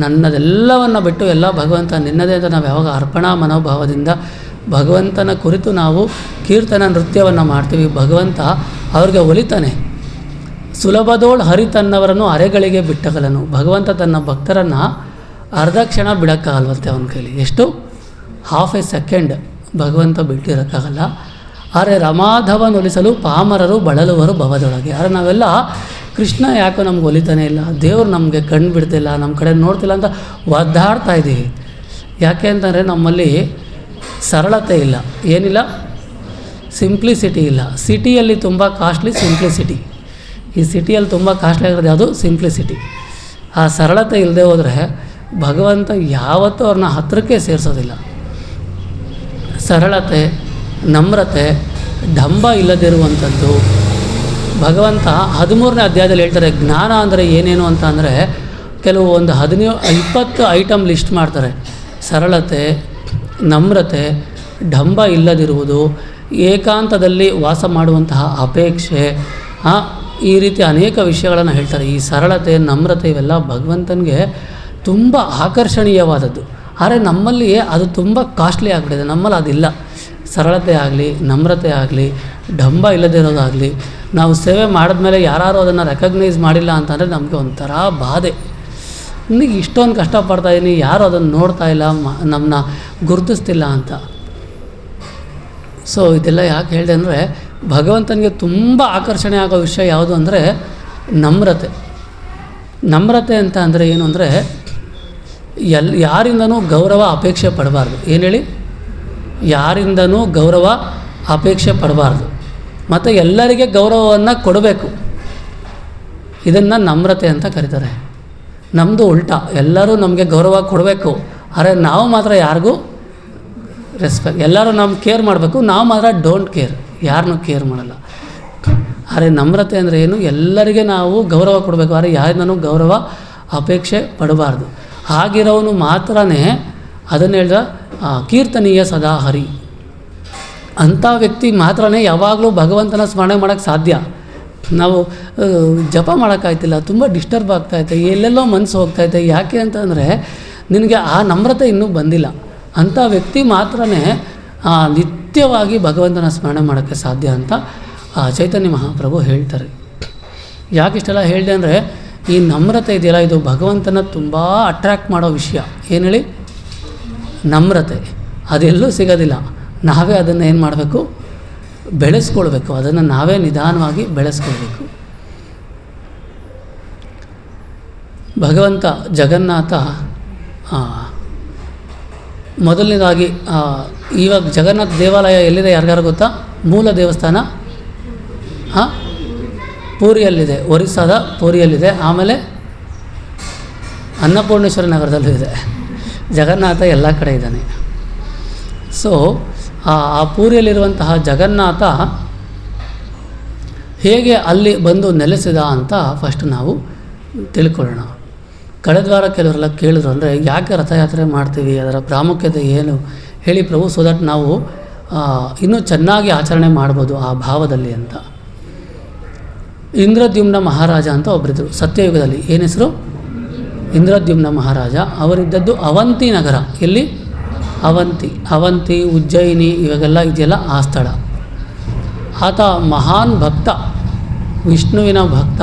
ನನ್ನದೆಲ್ಲವನ್ನು ಬಿಟ್ಟು ಎಲ್ಲ ಭಗವಂತ ನಿನ್ನದೇ ಅಂತ ನಾವು ಯಾವಾಗ ಅರ್ಪಣಾ ಮನೋಭಾವದಿಂದ ಭಗವಂತನ ಕುರಿತು ನಾವು ಕೀರ್ತನ ನೃತ್ಯವನ್ನು ಮಾಡ್ತೀವಿ, ಭಗವಂತ ಅವ್ರಿಗೆ ಒಲಿತಾನೆ. ಸುಲಭದೋಳು ಹರಿತನ್ನವರನ್ನು ಅರೆಗಳಿಗೆ ಬಿಟ್ಟಗಲನು. ಭಗವಂತ ತನ್ನ ಭಕ್ತರನ್ನು ಅರ್ಧ ಕ್ಷಣ ಬಿಡೋಕ್ಕಾಗಲ್ವಂತೆ ಅವನ ಕೈಲಿ. ಎಷ್ಟು? ಹಾಫ್ ಎ ಸೆಕೆಂಡ್ ಭಗವಂತ ಬಿಟ್ಟಿರೋಕ್ಕಾಗಲ್ಲ. ಆದರೆ ರಮಾಧವನೊಲಿಸಲು ಪಾಮರರು ಬಳಲುವರು ಭವದೊಳಗೆ. ಆದರೆ ನಾವೆಲ್ಲ ಕೃಷ್ಣ ಯಾಕೋ ನಮ್ಗೆ ಒಲಿತಾನೆ ಇಲ್ಲ, ದೇವರು ನಮಗೆ ಕಣ್ಣು ಬಿಡ್ತಿಲ್ಲ, ನಮ್ಮ ಕಡೆ ನೋಡ್ತಿಲ್ಲ ಅಂತ ಒದ್ದಾಡ್ತಾ ಇದ್ದೀವಿ. ಯಾಕೆ ಅಂತಂದರೆ ನಮ್ಮಲ್ಲಿ ಸರಳತೆ ಇಲ್ಲ, ಏನಿಲ್ಲ, ಸಿಂಪ್ಲಿಸಿಟಿ ಇಲ್ಲ. ಸಿಟಿಯಲ್ಲಿ ತುಂಬ ಕಾಸ್ಟ್ಲಿ ಸಿಂಪ್ಲಿಸಿಟಿ. ಈ ಸಿಟಿಯಲ್ಲಿ ತುಂಬ ಕಾಸ್ಟ್ಲಿ ಆಗಿರೋದು ಯಾವುದು? ಸಿಂಪ್ಲಿಸಿಟಿ. ಆ ಸರಳತೆ ಇಲ್ಲದೆ ಹೋದರೆ ಭಗವಂತ ಯಾವತ್ತೂ ಅವ್ರನ್ನ ಹತ್ತಿರಕ್ಕೆ ಸೇರಿಸೋದಿಲ್ಲ. ಸರಳತೆ, ನಮ್ರತೆ, ಢಂಬ ಇಲ್ಲದಿರುವಂಥದ್ದು. ಭಗವಂತ 13ನೇ ಅಧ್ಯಾಯದಲ್ಲಿ ಹೇಳ್ತಾರೆ ಜ್ಞಾನ ಅಂದರೆ ಏನೇನು ಅಂತ. ಅಂದರೆ ಕೆಲವು ಒಂದು 20 ಐಟಮ್ ಲಿಸ್ಟ್ ಮಾಡ್ತಾರೆ. ಸರಳತೆ, ನಮ್ರತೆ, ಢಂಬ ಇಲ್ಲದಿರುವುದು, ಏಕಾಂತದಲ್ಲಿ ವಾಸ ಮಾಡುವಂತಹ ಅಪೇಕ್ಷೆ, ಈ ರೀತಿ ಅನೇಕ ವಿಷಯಗಳನ್ನು ಹೇಳ್ತಾರೆ. ಈ ಸರಳತೆ, ನಮ್ರತೆ ಇವೆಲ್ಲ ಭಗವಂತನಿಗೆ ತುಂಬ ಆಕರ್ಷಣೀಯವಾದದ್ದು. ಆದರೆ ನಮ್ಮಲ್ಲಿ ಅದು ತುಂಬ ಕಾಸ್ಟ್ಲಿ ಆಗಿಬಿಟ್ಟಿದೆ. ನಮ್ಮಲ್ಲಿ ಅದಿಲ್ಲ. ಸರಳತೆ ಆಗಲಿ, ನಮ್ರತೆ ಆಗಲಿ, ಢಂಬ ಇಲ್ಲದಿರೋದಾಗಲಿ. ನಾವು ಸೇವೆ ಮಾಡಿದ್ಮೇಲೆ ಯಾರು ಅದನ್ನು ರೆಕಗ್ನೈಸ್ ಮಾಡಿಲ್ಲ ಅಂತಂದರೆ ನಮಗೆ ಒಂಥರ ಬಾಧೆ. ನನಗೆ ಇಷ್ಟೊಂದು ಕಷ್ಟಪಡ್ತಾಯಿದ್ದೀನಿ, ಯಾರು ಅದನ್ನು ನೋಡ್ತಾ ಇಲ್ಲ, ನಮ್ಮನ್ನ ಗುರುತಿಸ್ತಿಲ್ಲ ಅಂತ. ಸೊ ಇದೆಲ್ಲ ಯಾಕೆ ಹೇಳಿದೆ ಅಂದರೆ ಭಗವಂತನಿಗೆ ತುಂಬ ಆಕರ್ಷಣೆ ಆಗೋ ವಿಷಯ ಯಾವುದು ಅಂದರೆ ನಮ್ರತೆ. ನಮ್ರತೆ ಅಂತ ಅಂದರೆ ಏನು ಅಂದರೆ ಯಾರಿಂದನೂ ಗೌರವ ಅಪೇಕ್ಷೆ ಪಡಬಾರ್ದು. ಏನು ಹೇಳಿ? ಯಾರಿಂದನೂ ಗೌರವ ಅಪೇಕ್ಷೆ ಪಡಬಾರ್ದು. ಮತ್ತು ಎಲ್ಲರಿಗೆ ಗೌರವವನ್ನು ಕೊಡಬೇಕು. ಇದನ್ನು ನಮ್ರತೆ ಅಂತ ಕರೀತಾರೆ. ನಮ್ಮದು ಉಲ್ಟಾ, ಎಲ್ಲರೂ ನಮಗೆ ಗೌರವ ಕೊಡಬೇಕು, ಆದರೆ ನಾವು ಮಾತ್ರ ಯಾರಿಗೂ ರೆಸ್ಪೆಕ್ಟ್, ಎಲ್ಲರೂ ನಮ್ಮ ಕೇರ್ ಮಾಡಬೇಕು, ನಾವು ಮಾತ್ರ ಡೋಂಟ್ ಕೇರ್, ಯಾರನ್ನೂ ಕೇರ್ ಮಾಡಲ್ಲ. ಆದರೆ ನಮ್ರತೆ ಅಂದರೆ ಏನು? ಎಲ್ಲರಿಗೆ ನಾವು ಗೌರವ ಕೊಡಬೇಕು, ಆದರೆ ಯಾರಿಂದನೂ ಗೌರವ ಅಪೇಕ್ಷೆ ಪಡಬಾರ್ದು. ಹಾಗಿರೋನು ಮಾತ್ರ ಅದನ್ನು ಹೇಳಿದ ಕೀರ್ತನೀಯ ಸದಾ ಹರಿ. ಅಂಥ ವ್ಯಕ್ತಿ ಮಾತ್ರ ಯಾವಾಗಲೂ ಭಗವಂತನ ಸ್ಮರಣೆ ಮಾಡೋಕ್ಕೆ ಸಾಧ್ಯ. ನಾವು ಜಪ ಮಾಡೋಕ್ಕಾಯ್ತಿಲ್ಲ, ತುಂಬ ಡಿಸ್ಟರ್ಬ್ ಆಗ್ತಾಯಿದೆ, ಎಲ್ಲೆಲ್ಲೋ ಮನಸ್ಸು ಹೋಗ್ತಾಯಿದೆ. ಯಾಕೆ ಅಂತಂದರೆ ನಿನಗೆ ಆ ನಮ್ರತೆ ಇನ್ನೂ ಬಂದಿಲ್ಲ. ಅಂಥ ವ್ಯಕ್ತಿ ಮಾತ್ರ ನಿತ್ಯವಾಗಿ ಭಗವಂತನ ಸ್ಮರಣೆ ಮಾಡೋಕ್ಕೆ ಸಾಧ್ಯ ಅಂತ ಚೈತನ್ಯ ಮಹಾಪ್ರಭು ಹೇಳ್ತಾರೆ. ಯಾಕಿಷ್ಟೆಲ್ಲ ಹೇಳಿದೆ ಅಂದರೆ ಈ ನಮ್ರತೆ ಇದೆಯಲ್ಲ, ಇದು ಭಗವಂತನ ತುಂಬ ಅಟ್ರ್ಯಾಕ್ಟ್ ಮಾಡೋ ವಿಷಯ. ಏನು ಹೇಳಿ? ನಮ್ರತೆ. ಅದೆಲ್ಲೂ ಸಿಗೋದಿಲ್ಲ. ನಾವೇ ಅದನ್ನು ಏನು ಮಾಡಬೇಕು? ಬೆಳೆಸ್ಕೊಳ್ಬೇಕು. ಅದನ್ನು ನಾವೇ ನಿಧಾನವಾಗಿ ಬೆಳೆಸ್ಕೊಳ್ಬೇಕು. ಭಗವಂತ ಜಗನ್ನಾಥ ಮೊದಲನೇದಾಗಿ ಇವಾಗ ಜಗನ್ನಾಥ ದೇವಾಲಯ ಎಲ್ಲಿದೆ ಯಾರಿಗಾರು ಗೊತ್ತಾ? ಮೂಲ ದೇವಸ್ಥಾನ ಪೂರಿಯಲ್ಲಿದೆ, ಒರಿಸ್ಸಾದ ಪೂರಿಯಲ್ಲಿದೆ. ಆಮೇಲೆ ಅನ್ನಪೂರ್ಣೇಶ್ವರ ನಗರದಲ್ಲಿದೆ. ಜಗನ್ನಾಥ ಎಲ್ಲ ಕಡೆ ಇದ್ದಾನೆ. ಸೊ ಆ ಪೂರಿಯಲ್ಲಿರುವಂತಹ ಜಗನ್ನಾಥ ಹೇಗೆ ಅಲ್ಲಿ ಬಂದು ನೆಲೆಸಿದ ಅಂತ ಫಸ್ಟ್ ನಾವು ತಿಳ್ಕೊಳ್ಳೋಣ. ಕಳೆದ ವಾರ ಕೆಲವರೆಲ್ಲ ಕೇಳಿದ್ರು, ಅಂದರೆ ಯಾಕೆ ರಥಯಾತ್ರೆ ಮಾಡ್ತೀವಿ, ಅದರ ಪ್ರಾಮುಖ್ಯತೆ ಏನು ಹೇಳಿ ಪ್ರಭು, ಸೊ ದಟ್ ನಾವು ಇನ್ನೂ ಚೆನ್ನಾಗಿ ಆಚರಣೆ ಮಾಡ್ಬೋದು ಆ ಭಾವದಲ್ಲಿ ಅಂತ. ಇಂದ್ರದ್ಯುಮ್ನ ಮಹಾರಾಜ ಅಂತ ಒಬ್ಬರಿದ್ದರು ಸತ್ಯಯುಗದಲ್ಲಿ. ಏನು ಹೆಸರು? ಇಂದ್ರದ್ಯುಮ್ನ ಮಹಾರಾಜ. ಅವರಿದ್ದದ್ದು ಅವಂತಿ ನಗರ. ಎಲ್ಲಿ? ಅವಂತಿ, ಉಜ್ಜಯಿನಿ ಇವಾಗೆಲ್ಲ ಇದೆಯಲ್ಲ ಆ ಸ್ಥಳ. ಆತ ಮಹಾನ್ ಭಕ್ತ, ವಿಷ್ಣುವಿನ ಭಕ್ತ.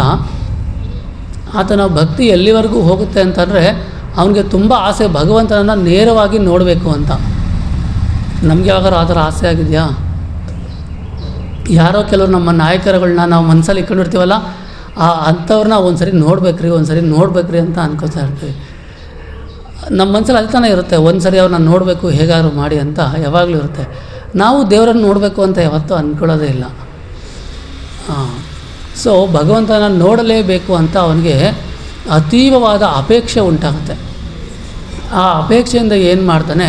ಆತನ ಭಕ್ತಿ ಎಲ್ಲಿವರೆಗೂ ಹೋಗುತ್ತೆ ಅಂತಂದರೆ ಅವನಿಗೆ ತುಂಬ ಆಸೆ ಭಗವಂತನನ್ನು ನೇರವಾಗಿ ನೋಡಬೇಕು ಅಂತ. ನಮಗೆ ಯಾವಾಗಾರು ಆ ಥರ ಆಸೆ ಆಗಿದೆಯಾ? ಯಾರೋ ಕೆಲವರು ನಮ್ಮ ನಾಯಕರುಗಳನ್ನ ನಾವು ಮನಸ್ಸಲ್ಲಿ ಇಟ್ಕೊಂಡಿರ್ತೀವಲ್ಲ, ಅಂಥವ್ರನ್ನ ಒಂದು ನೋಡ್ಬೇಕ್ರಿ ಅಂತ ಅನ್ಕೋತಾ ಇರ್ತೀವಿ. ನಮ್ಮ ಮನಸ್ಸಲ್ಲಿ ಅದು ತಾನೇ ಇರುತ್ತೆ, ಒಂದು ಸರಿ ಅವ್ರನ್ನ ನೋಡಬೇಕು ಹೇಗಾದ್ರು ಮಾಡಿ ಅಂತ ಯಾವಾಗಲೂ ಇರುತ್ತೆ. ನಾವು ದೇವರನ್ನು ನೋಡಬೇಕು ಅಂತ ಯಾವತ್ತೂ ಅಂದ್ಕೊಳ್ಳೋದೇ ಇಲ್ಲ. ಸೊ ಭಗವಂತನ ನೋಡಲೇಬೇಕು ಅಂತ ಅವನಿಗೆ ಅತೀವವಾದ ಅಪೇಕ್ಷೆ ಉಂಟಾಗುತ್ತೆ. ಆ ಅಪೇಕ್ಷೆಯಿಂದ ಏನು ಮಾಡ್ತಾನೆ,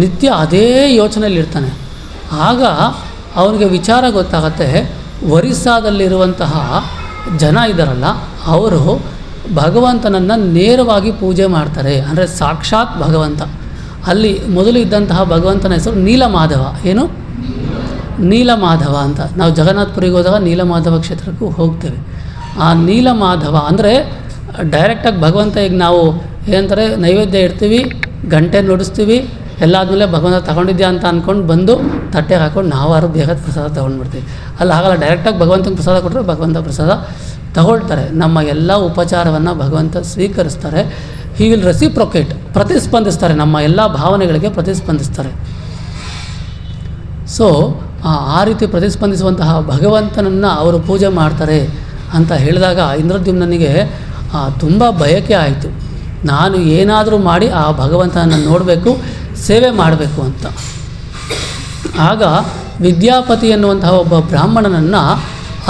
ನಿತ್ಯ ಅದೇ ಯೋಚನೆಯಲ್ಲಿರ್ತಾನೆ. ಆಗ ಅವನಿಗೆ ವಿಚಾರ ಗೊತ್ತಾಗತ್ತೆ, ಒರಿಸ್ಸಾದಲ್ಲಿರುವಂತಹ ಜನ ಇದ್ದಾರಲ್ಲ ಅವರು ಭಗವಂತನನ್ನು ನೇರವಾಗಿ ಪೂಜೆ ಮಾಡ್ತಾರೆ. ಅಂದರೆ ಸಾಕ್ಷಾತ್ ಭಗವಂತ. ಅಲ್ಲಿ ಮೊದಲು ಇದ್ದಂತಹ ಭಗವಂತನ ಹೆಸರು ನೀಲಮಾಧವ. ಏನು? ನೀಲಮಾಧವ ಅಂತ. ನಾವು ಜಗನ್ನಾಥಪುರಿಗೆ ಹೋದಾಗ ನೀಲಮಾಧವ ಕ್ಷೇತ್ರಕ್ಕೂ ಹೋಗ್ತೇವೆ. ಆ ನೀಲಮಾಧವ ಅಂದರೆ ಡೈರೆಕ್ಟಾಗಿ ಭಗವಂತ, ಈಗ ನಾವು ಏನಂತಾರೆ ನೈವೇದ್ಯ ಇಡ್ತೀವಿ, ಗಂಟೆ ನುಡಿಸ್ತೀವಿ, ಎಲ್ಲ ಆದಮೇಲೆ ಭಗವಂತ ತಗೊಂಡಿದ್ಯಾ ಅಂತ ಅಂದ್ಕೊಂಡು ಬಂದು ತಟ್ಟೆಗೆ ಹಾಕ್ಕೊಂಡು ನಾವಾರು ಬೇಗ ಪ್ರಸಾದ ತೊಗೊಂಡ್ಬಿಡ್ತೀವಿ. ಅಲ್ಲಿ ಹಾಗಲ್ಲ, ಡೈರೆಕ್ಟಾಗಿ ಭಗವಂತನ ಪ್ರಸಾದ ಕೊಟ್ಟರೆ ಭಗವಂತ ಪ್ರಸಾದ ತಗೊಳ್ತಾರೆ. ನಮ್ಮ ಎಲ್ಲ ಉಪಚಾರವನ್ನು ಭಗವಂತ ಸ್ವೀಕರಿಸ್ತಾರೆ. ಹಿ ವಿಲ್ ರೆಸಿಪ್ರೊಕೇಟ್, ಪ್ರತಿಸ್ಪಂದಿಸ್ತಾರೆ, ನಮ್ಮ ಎಲ್ಲ ಭಾವನೆಗಳಿಗೆ ಪ್ರತಿಸ್ಪಂದಿಸ್ತಾರೆ. ಸೊ ಆ ರೀತಿ ಪ್ರತಿಸ್ಪಂದಿಸುವಂತಹ ಭಗವಂತನನ್ನು ಅವರು ಪೂಜೆ ಮಾಡ್ತಾರೆ ಅಂತ ಹೇಳಿದಾಗ ಇಂದ್ರದ್ಯುಮ್ನನಿಗೆ ತುಂಬ ಬಯಕೆ ಆಯಿತು. ನಾನು ಏನಾದರೂ ಮಾಡಿ ಆ ಭಗವಂತನನ್ನು ನೋಡಬೇಕು, ಸೇವೆ ಮಾಡಬೇಕು ಅಂತ. ಆಗ ವಿದ್ಯಾಪತಿ ಎನ್ನುವಂತಹ ಒಬ್ಬ ಬ್ರಾಹ್ಮಣನನ್ನು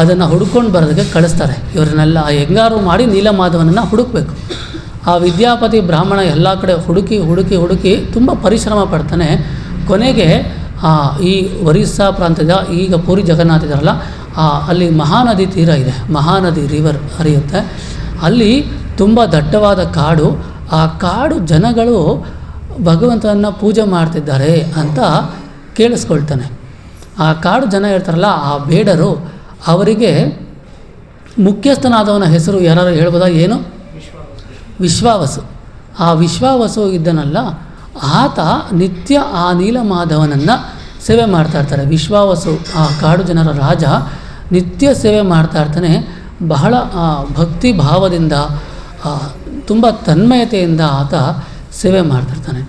ಅದನ್ನು ಹುಡ್ಕೊಂಡು ಬರೋದಕ್ಕೆ ಕಳಿಸ್ತಾರೆ. ಇವರನ್ನೆಲ್ಲ ಹೆಂಗಾರು ಮಾಡಿ ನೀಲಮಾಧವನನ್ನು ಹುಡುಕಬೇಕು. ಆ ವಿದ್ಯಾಪತಿ ಬ್ರಾಹ್ಮಣ ಎಲ್ಲ ಕಡೆ ಹುಡುಕಿ ತುಂಬ ಪರಿಶ್ರಮ ಪಡ್ತಾನೆ. ಕೊನೆಗೆ ಈ ಒರಿಸ್ಸಾ ಪ್ರಾಂತ್ಯದ ಈಗ ಪೂರಿ ಜಗನ್ನಾಥ ಇದ್ದಾರಲ್ಲ, ಅಲ್ಲಿ ಮಹಾನದಿ ತೀರ ಇದೆ, ಮಹಾನದಿ ರಿವರ್ ಹರಿಯುತ್ತೆ. ಅಲ್ಲಿ ತುಂಬ ದಟ್ಟವಾದ ಕಾಡು. ಆ ಕಾಡು ಜನಗಳು ಭಗವಂತನನ್ನು ಪೂಜೆ ಮಾಡ್ತಿದ್ದಾರೆ ಅಂತ ಕೇಳಿಸ್ಕೊಳ್ತಾನೆ. ಆ ಕಾಡು ಜನ ಇರ್ತಾರಲ್ಲ, ಆ ಬೇಡರು, ಅವರಿಗೆ ಮುಖ್ಯಸ್ಥನಾದವನ ಹೆಸರು ಯಾರು ಹೇಳ್ಬೋದಾ? ಏನು? ವಿಶ್ವಾವಸು. ಆ ವಿಶ್ವಾವಸು ಇದ್ದನಲ್ಲ, ಆತ ನಿತ್ಯ ಆ ನೀಲಮಾಧವನನ್ನು ಸೇವೆ ಮಾಡ್ತಾಯಿರ್ತಾರೆ. ವಿಶ್ವಾವಸು ಆ ಕಾಡು ಜನರ ರಾಜ ನಿತ್ಯ ಸೇವೆ ಮಾಡ್ತಾಯಿರ್ತಾನೆ. ಬಹಳ ಭಕ್ತಿ ಭಾವದಿಂದ ತುಂಬ ತನ್ಮಯತೆಯಿಂದ ಆತ ಸೇವೆ ಮಾಡ್ತಿರ್ತಾನೆ.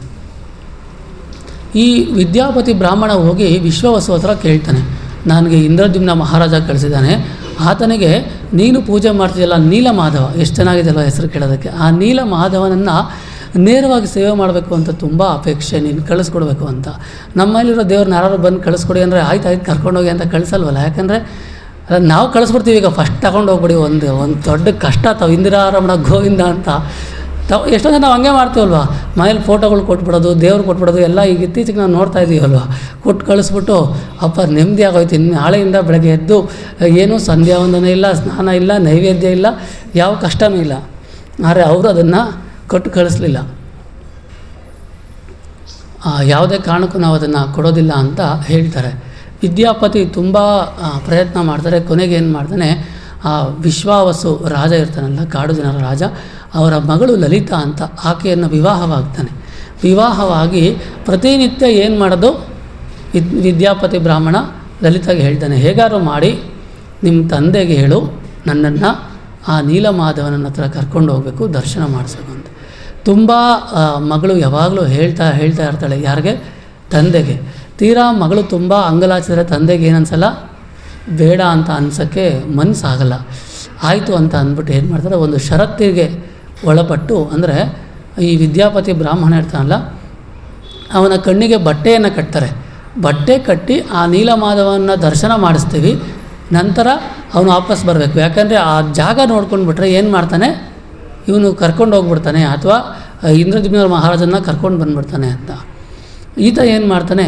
ಈ ವಿದ್ಯಾಪತಿ ಬ್ರಾಹ್ಮಣ ಹೋಗಿ ವಿಶ್ವವಸು ಹತ್ರ ಕೇಳ್ತಾನೆ, ನನಗೆ ಇಂದ್ರದ್ಯುಮ್ನ ಮಹಾರಾಜ ಕಳಿಸಿದ್ದಾನೆ, ಆತನಿಗೆ ನೀನು ಪೂಜೆ ಮಾಡ್ತಿದ್ದಲ್ಲ ನೀಲಮಾಧವ, ಎಷ್ಟು ಚೆನ್ನಾಗಿದೆಯಲ್ಲ ಹೆಸರು ಕೇಳೋದಕ್ಕೆ, ಆ ನೀಲಮಾಧವನನ್ನು ನೇರವಾಗಿ ಸೇವೆ ಮಾಡಬೇಕು ಅಂತ ತುಂಬ ಅಪೇಕ್ಷೆ, ನೀನು ಕಳಿಸ್ಕೊಡ್ಬೇಕು ಅಂತ. ನಮ್ಮಲ್ಲಿರೋ ದೇವ್ರನ್ನ ಯಾರು ಬಂದು ಕಳಿಸ್ಕೊಡಿ ಅಂದರೆ ಆಯ್ತು ಕರ್ಕೊಂಡೋಗಿ ಅಂತ ಕಳಿಸಲ್ವಲ್ಲ. ಯಾಕಂದರೆ ನಾವು ಕಳಿಸ್ಬಿಡ್ತೀವಿ. ಈಗ ಫಸ್ಟ್ ತಗೊಂಡು ಹೋಗ್ಬಿಡಿ, ಒಂದು ದೊಡ್ಡ ಕಷ್ಟ ಇಂದಿರಾರಮಣ ಗೋವಿಂದ ಅಂತ ಎಷ್ಟೋ ಜನ ನಾವು ಹಂಗೆ ಮಾಡ್ತೀವಲ್ವ, ಮನೇಲಿ ಫೋಟೋಗಳು ಕೊಟ್ಬಿಡೋದು, ದೇವ್ರು ಕೊಟ್ಬಿಡೋದು ಎಲ್ಲ ಈಗ ಇತ್ತೀಚೆಗೆ ನಾವು ನೋಡ್ತಾ ಇದ್ದೀವಲ್ವ. ಕೊಟ್ಟು ಕಳಿಸ್ಬಿಟ್ಟು ಅಪ್ಪ ನೆಮ್ಮದಿ ಆಗೋಯ್ತು, ಇನ್ನು ನಾಳೆಯಿಂದ ಬೆಳಗ್ಗೆ ಎದ್ದು ಏನೂ ಸಂಧ್ಯಾ ವಂದನೆ ಇಲ್ಲ, ಸ್ನಾನ ಇಲ್ಲ, ನೈವೇದ್ಯ ಇಲ್ಲ, ಯಾವ ಕಷ್ಟವೂ ಇಲ್ಲ. ಆದರೆ ಅವರು ಅದನ್ನು ಕೊಟ್ಟು ಕಳಿಸ್ಲಿಲ್ಲ. ಯಾವುದೇ ಕಾರಣಕ್ಕೂ ನಾವು ಅದನ್ನು ಕೊಡೋದಿಲ್ಲ ಅಂತ ಹೇಳ್ತಾರೆ. ವಿದ್ಯಾಪತಿ ತುಂಬ ಪ್ರಯತ್ನ ಮಾಡ್ತಾರೆ. ಕೊನೆಗೆ ಏನು ಮಾಡ್ತಾನೆ, ಆ ವಿಶ್ವಾವಸು ರಾಜ ಇರ್ತಾನಲ್ಲ, ಕಾಡು ಜನರ ರಾಜ, ಅವರ ಮಗಳು ಲಲಿತಾ ಅಂತ ಆಕೆಯನ್ನು ವಿವಾಹವಾಗ್ತಾನೆ. ವಿವಾಹವಾಗಿ ಪ್ರತಿನಿತ್ಯ ಏನು ಮಾಡೋದು, ವಿದ್ಯಾಪತಿ ಬ್ರಾಹ್ಮಣ ಲಲಿತಾಗೆ ಹೇಳ್ತಾನೆ, ಹೇಗಾರು ಮಾಡಿ ನಿಮ್ಮ ತಂದೆಗೆ ಹೇಳು ನನ್ನನ್ನು ಆ ನೀಲಮಾಧವನ ಹತ್ರ ಕರ್ಕೊಂಡು ಹೋಗಬೇಕು, ದರ್ಶನ ಮಾಡಿಸ್ಬೇಕು ಅಂತ. ತುಂಬ ಮಗಳು ಯಾವಾಗಲೂ ಹೇಳ್ತಾ ಇರ್ತಾಳೆ. ಯಾರಿಗೆ? ತಂದೆಗೆ. ತೀರಾ ಮಗಳು ತುಂಬ ಅಂಗಲಾಚಿದ್ರೆ ತಂದೆಗೆ ಏನನ್ಸಲ್ಲ, ಬೇಡ ಅಂತ ಅನ್ಸೋಕ್ಕೆ ಮನಸ್ಸಾಗಲ್ಲ. ಆಯಿತು ಅಂತ ಅಂದ್ಬಿಟ್ಟು ಏನು ಮಾಡ್ತಾರೆ, ಒಂದು ಷರತ್ತಿಗೆ ಒಳಪಟ್ಟು, ಅಂದರೆ ಈ ವಿದ್ಯಾಪತಿ ಬ್ರಾಹ್ಮಣ ಇರ್ತಾನಲ್ಲ, ಅವನ ಕಣ್ಣಿಗೆ ಬಟ್ಟೆಯನ್ನು ಕಟ್ತಾರೆ. ಬಟ್ಟೆ ಕಟ್ಟಿ ಆ ನೀಲಮಾಧವನ ದರ್ಶನ ಮಾಡಿಸ್ತೀವಿ, ನಂತರ ಅವನು ವಾಪಸ್ ಬರಬೇಕು. ಯಾಕಂದರೆ ಆ ಜಾಗ ನೋಡ್ಕೊಂಡು ಬಿಟ್ರೆ ಏನು ಮಾಡ್ತಾನೆ, ಇವನು ಕರ್ಕೊಂಡು ಹೋಗ್ಬಿಡ್ತಾನೆ, ಅಥವಾ ಇಂದ್ರದ್ಯುಮ್ನ ಮಹಾರಾಜನ ಕರ್ಕೊಂಡು ಬಂದುಬಿಡ್ತಾನೆ ಅಂತ. ಈತ ಏನು ಮಾಡ್ತಾನೆ,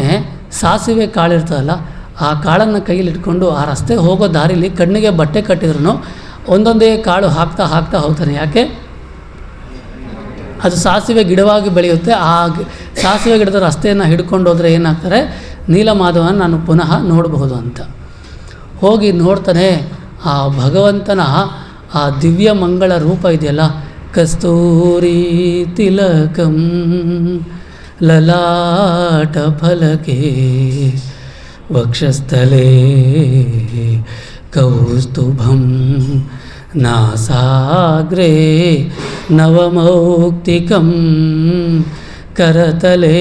ಸಾಸಿವೆ ಕಾಳಿರ್ತದಲ್ಲ, ಆ ಕಾಳನ್ನು ಕೈಯಲ್ಲಿ ಇಟ್ಕೊಂಡು ಆ ರಸ್ತೆ ಹೋಗೋ ದಾರಿಲಿ ಕಣ್ಣಿಗೆ ಬಟ್ಟೆ ಕಟ್ಟಿದ್ರು ಒಂದೊಂದೇ ಕಾಳು ಹಾಕ್ತಾ ಹೋಗ್ತಾನೆ. ಯಾಕೆ? ಅದು ಸಾಸಿವೆ ಗಿಡವಾಗಿ ಬೆಳೆಯುತ್ತೆ. ಆ ಸಾಸಿವೆ ಗಿಡದ ರಸ್ತೆಯನ್ನು ಹಿಡ್ಕೊಂಡು ಹೋದರೆ ಏನಾಗ್ತಾರೆ, ನೀಲಮಾಧವನ ನಾನು ಪುನಃ ನೋಡಬಹುದು ಅಂತ. ಹೋಗಿ ನೋಡ್ತಾನೆ, ಆ ಭಗವಂತನ ಆ ದಿವ್ಯ ಮಂಗಳ ರೂಪ ಇದೆಯಲ್ಲ, ಕಸ್ತೂರಿ ತಿಲಕಂ ಲಲಾಟ ಫಲಕೆ ವಕ್ಷಸ್ಥಲೇ ಕೌಸ್ತುಭಂ ನಾಸಾಗ್ರೇ ನವಮೌಕ್ತಿಕಂ ಕರತಲೇ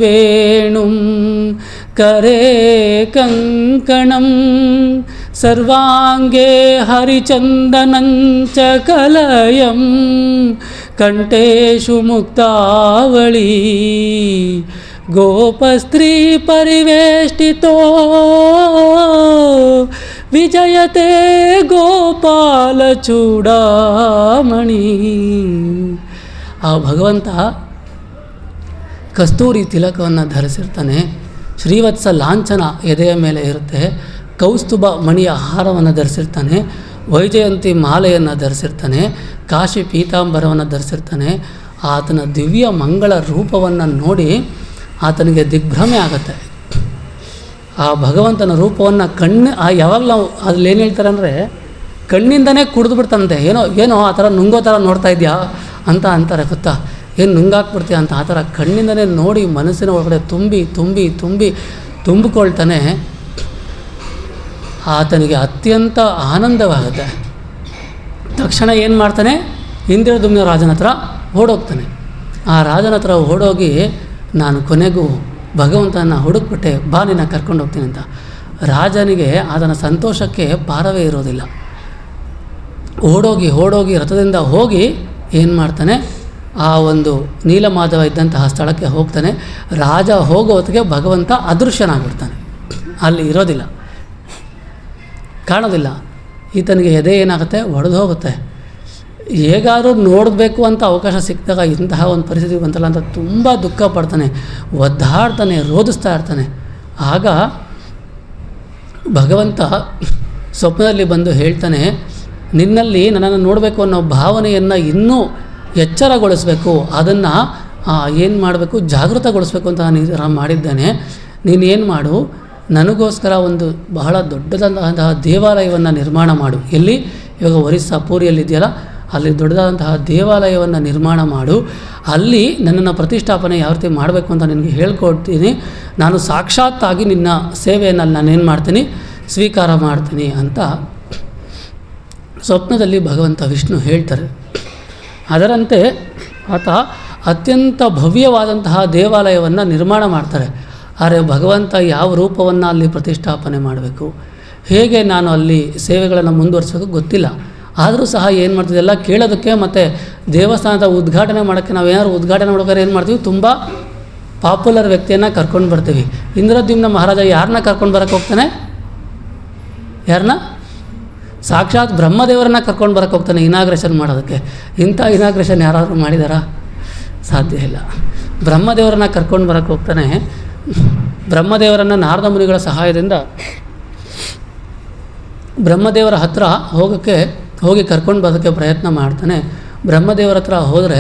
ವೇಣುಂ ಕರೇ ಕಂಕಣಂ ಸರ್ವಾಂಗೇ ಹರಿಚಂದನಂಚ ಕಲಯಂ ಕಂಠೇಶು ಮುಕ್ತಾವಳಿ ಗೋಪಸ್ತ್ರೀ ಪರಿವೇಷ್ಟಿತೋ ವಿಜಯತೆ ಗೋಪಾಲ ಚೂಡಾಮಣಿ. ಆ ಭಗವಂತ ಕಸ್ತೂರಿ ತಿಲಕವನ್ನು ಧರಿಸಿರ್ತಾನೆ. ಶ್ರೀವತ್ಸ ಲಾಂಛನ ಎದೆಯ ಮೇಲೆ ಇರುತ್ತೆ. ಕೌಸ್ತುಭ ಮಣಿಯ ಹಾರವನ್ನು ಧರಿಸಿರ್ತಾನೆ. ವೈಜಯಂತಿ ಮಾಲೆಯನ್ನು ಧರಿಸಿರ್ತಾನೆ. ಕಾಶಿ ಪೀತಾಂಬರವನ್ನು ಧರಿಸಿರ್ತಾನೆ. ಆತನ ದಿವ್ಯ ಮಂಗಳ ರೂಪವನ್ನು ನೋಡಿ ಆತನಿಗೆ ದಿಗ್ಭ್ರಮೆ ಆಗುತ್ತೆ. ಆ ಭಗವಂತನ ರೂಪವನ್ನು ಯಾವಾಗಲೂ ನಾವು ಅದ್ರಲ್ಲಿ ಏನು ಹೇಳ್ತಾರೆ ಅಂದರೆ, ಕಣ್ಣಿಂದನೇ ಕುಡಿದು ಬಿಡ್ತಾನಂತೆ. ಏನೋ ಆ ಥರ ನುಂಗೋ ಥರ ನೋಡ್ತಾ ಇದೆಯಾ ಅಂತ ಅಂತಾರೆ, ಗೊತ್ತಾ? ಏನು ನುಂಗಾಕ್ಬಿಡ್ತೀಯ ಅಂತ. ಆ ಥರ ಕಣ್ಣಿಂದನೇ ನೋಡಿ ಮನಸ್ಸಿನ ಒಳಗಡೆ ತುಂಬಿಕೊಳ್ತಾನೆ. ಆತನಿಗೆ ಅತ್ಯಂತ ಆನಂದವಾಗುತ್ತೆ. ತಕ್ಷಣ ಏನು ಮಾಡ್ತಾನೆ, ಇಂದ್ರದ್ಯುಮ್ನ ರಾಜನ ಹತ್ರ ಓಡೋಗ್ತಾನೆ. ಆ ರಾಜನ ಹತ್ರ ಓಡೋಗಿ, ನಾನು ಕೊನೆಗೂ ಭಗವಂತನ ಹುಡುಕ್ಬಿಟ್ಟೆ, ಬಾ ನಿನ್ನ ಕರ್ಕೊಂಡು ಹೋಗ್ತೀನಿ ಅಂತ. ರಾಜನಿಗೆ ಆತನ ಸಂತೋಷಕ್ಕೆ ಪಾರವೇ ಇರೋದಿಲ್ಲ. ಓಡೋಗಿ ರಥದಿಂದ ಹೋಗಿ ಏನು ಮಾಡ್ತಾನೆ, ಆ ಒಂದು ನೀಲಮಾಧವ ಇದ್ದಂತಹ ಸ್ಥಳಕ್ಕೆ ಹೋಗ್ತಾನೆ. ರಾಜ ಹೋಗೋ ಹೊತ್ತಿಗೆ ಭಗವಂತ ಅದೃಶ್ಯನಾಗ್ಬಿಡ್ತಾನೆ, ಅಲ್ಲಿ ಇರೋದಿಲ್ಲ, ಕಾಣೋದಿಲ್ಲ. ಈತನಿಗೆ ಎದೆ ಏನಾಗುತ್ತೆ, ಒಡೆದು ಹೋಗುತ್ತೆ. ಹೇಗಾದರೂ ನೋಡಬೇಕು ಅಂತ ಅವಕಾಶ ಸಿಕ್ಕಿದಾಗ ಇಂತಹ ಒಂದು ಪರಿಸ್ಥಿತಿ ಬಂತಲ್ಲ ಅಂತ ತುಂಬ ದುಃಖ ಪಡ್ತಾನೆ, ಒದ್ದಾಡ್ತಾನೆ, ರೋಧಿಸ್ತಾ ಇರ್ತಾನೆ. ಆಗ ಭಗವಂತ ಸ್ವಪ್ನದಲ್ಲಿ ಬಂದು ಹೇಳ್ತಾನೆ, ನಿನ್ನಲ್ಲಿ ನನ್ನನ್ನು ನೋಡಬೇಕು ಅನ್ನೋ ಭಾವನೆಯನ್ನು ಇನ್ನೂ ಎಚ್ಚರಗೊಳಿಸಬೇಕು, ಅದನ್ನು ಏನು ಮಾಡಬೇಕು, ಜಾಗೃತಗೊಳಿಸ್ಬೇಕು ಅಂತ ನಾನು ಮಾಡಿದ್ದೇನೆ. ನೀನೇನು ಮಾಡು, ನನಗೋಸ್ಕರ ಒಂದು ಬಹಳ ದೊಡ್ಡದಾದಂತಹ ದೇವಾಲಯವನ್ನು ನಿರ್ಮಾಣ ಮಾಡು. ಎಲ್ಲಿ? ಇವಾಗ ಒರಿಸ್ಸಾ ಪೂರಿಯಲ್ಲಿದೆಯಲ್ಲ, ಅಲ್ಲಿ ದೊಡ್ಡದಾದಂತಹ ದೇವಾಲಯವನ್ನು ನಿರ್ಮಾಣ ಮಾಡು. ಅಲ್ಲಿ ನನ್ನನ್ನು ಪ್ರತಿಷ್ಠಾಪನೆ ಯಾವ ರೀತಿ ಮಾಡಬೇಕು ಅಂತ ನಿನಗೆ ಹೇಳ್ಕೊಡ್ತೀನಿ. ನಾನು ಸಾಕ್ಷಾತ್ತಾಗಿ ನಿನ್ನ ಸೇವೆಯನ್ನು ನಾನೇನು ಮಾಡ್ತೀನಿ, ಸ್ವೀಕಾರ ಮಾಡ್ತೀನಿ ಅಂತ ಸ್ವಪ್ನದಲ್ಲಿ ಭಗವಂತ ವಿಷ್ಣು ಹೇಳ್ತಾರೆ. ಅದರಂತೆ ಆತ ಅತ್ಯಂತ ಭವ್ಯವಾದಂತಹ ದೇವಾಲಯವನ್ನು ನಿರ್ಮಾಣ ಮಾಡ್ತಾರೆ. ಆದರೆ ಭಗವಂತ ಯಾವ ರೂಪವನ್ನು ಅಲ್ಲಿ ಪ್ರತಿಷ್ಠಾಪನೆ ಮಾಡಬೇಕು, ಹೇಗೆ ನಾನು ಅಲ್ಲಿ ಸೇವೆಗಳನ್ನು ಮುಂದುವರಿಸೋಕೆ ಗೊತ್ತಿಲ್ಲ. ಆದರೂ ಸಹ ಏನು ಮಾಡ್ತೀವಿ, ಎಲ್ಲ ಕೇಳೋದಕ್ಕೆ ಮತ್ತು ದೇವಸ್ಥಾನದ ಉದ್ಘಾಟನೆ ಮಾಡೋಕ್ಕೆ ನಾವೇನಾದ್ರು ಉದ್ಘಾಟನೆ ಮಾಡೋಕೆ ಏನು ಮಾಡ್ತೀವಿ, ತುಂಬ ಪಾಪ್ಯುಲರ್ ವ್ಯಕ್ತಿಯನ್ನು ಕರ್ಕೊಂಡು ಬರ್ತೀವಿ. ಇಂದ್ರದ್ಯುಮ್ನ ಮಹಾರಾಜ ಯಾರನ್ನ ಕರ್ಕೊಂಡು ಬರೋಕ್ಕೆ ಹೋಗ್ತಾನೆ, ಯಾರನ್ನ? ಸಾಕ್ಷಾತ್ ಬ್ರಹ್ಮದೇವರನ್ನ ಕರ್ಕೊಂಡು ಬರೋಕ್ಕೆ ಹೋಗ್ತಾನೆ ಇನಾಗ್ರೇಷನ್ ಮಾಡೋದಕ್ಕೆ. ಇಂಥ ಇನಾಗ್ರೇಷನ್ ಯಾರಾದರೂ ಮಾಡಿದಾರಾ? ಸಾಧ್ಯ ಇಲ್ಲ. ಬ್ರಹ್ಮದೇವರನ್ನ ಕರ್ಕೊಂಡು ಬರೋಕ್ಕೆ ಹೋಗ್ತಾನೆ. ಬ್ರಹ್ಮದೇವರನ್ನು ನಾರದ ಮುನಿಗಳ ಸಹಾಯದಿಂದ ಬ್ರಹ್ಮದೇವರ ಹತ್ರ ಹೋಗಿ ಕರ್ಕೊಂಡು ಬರೋದಕ್ಕೆ ಪ್ರಯತ್ನ ಮಾಡ್ತಾನೆ. ಬ್ರಹ್ಮದೇವರ ಹತ್ರ ಹೋದರೆ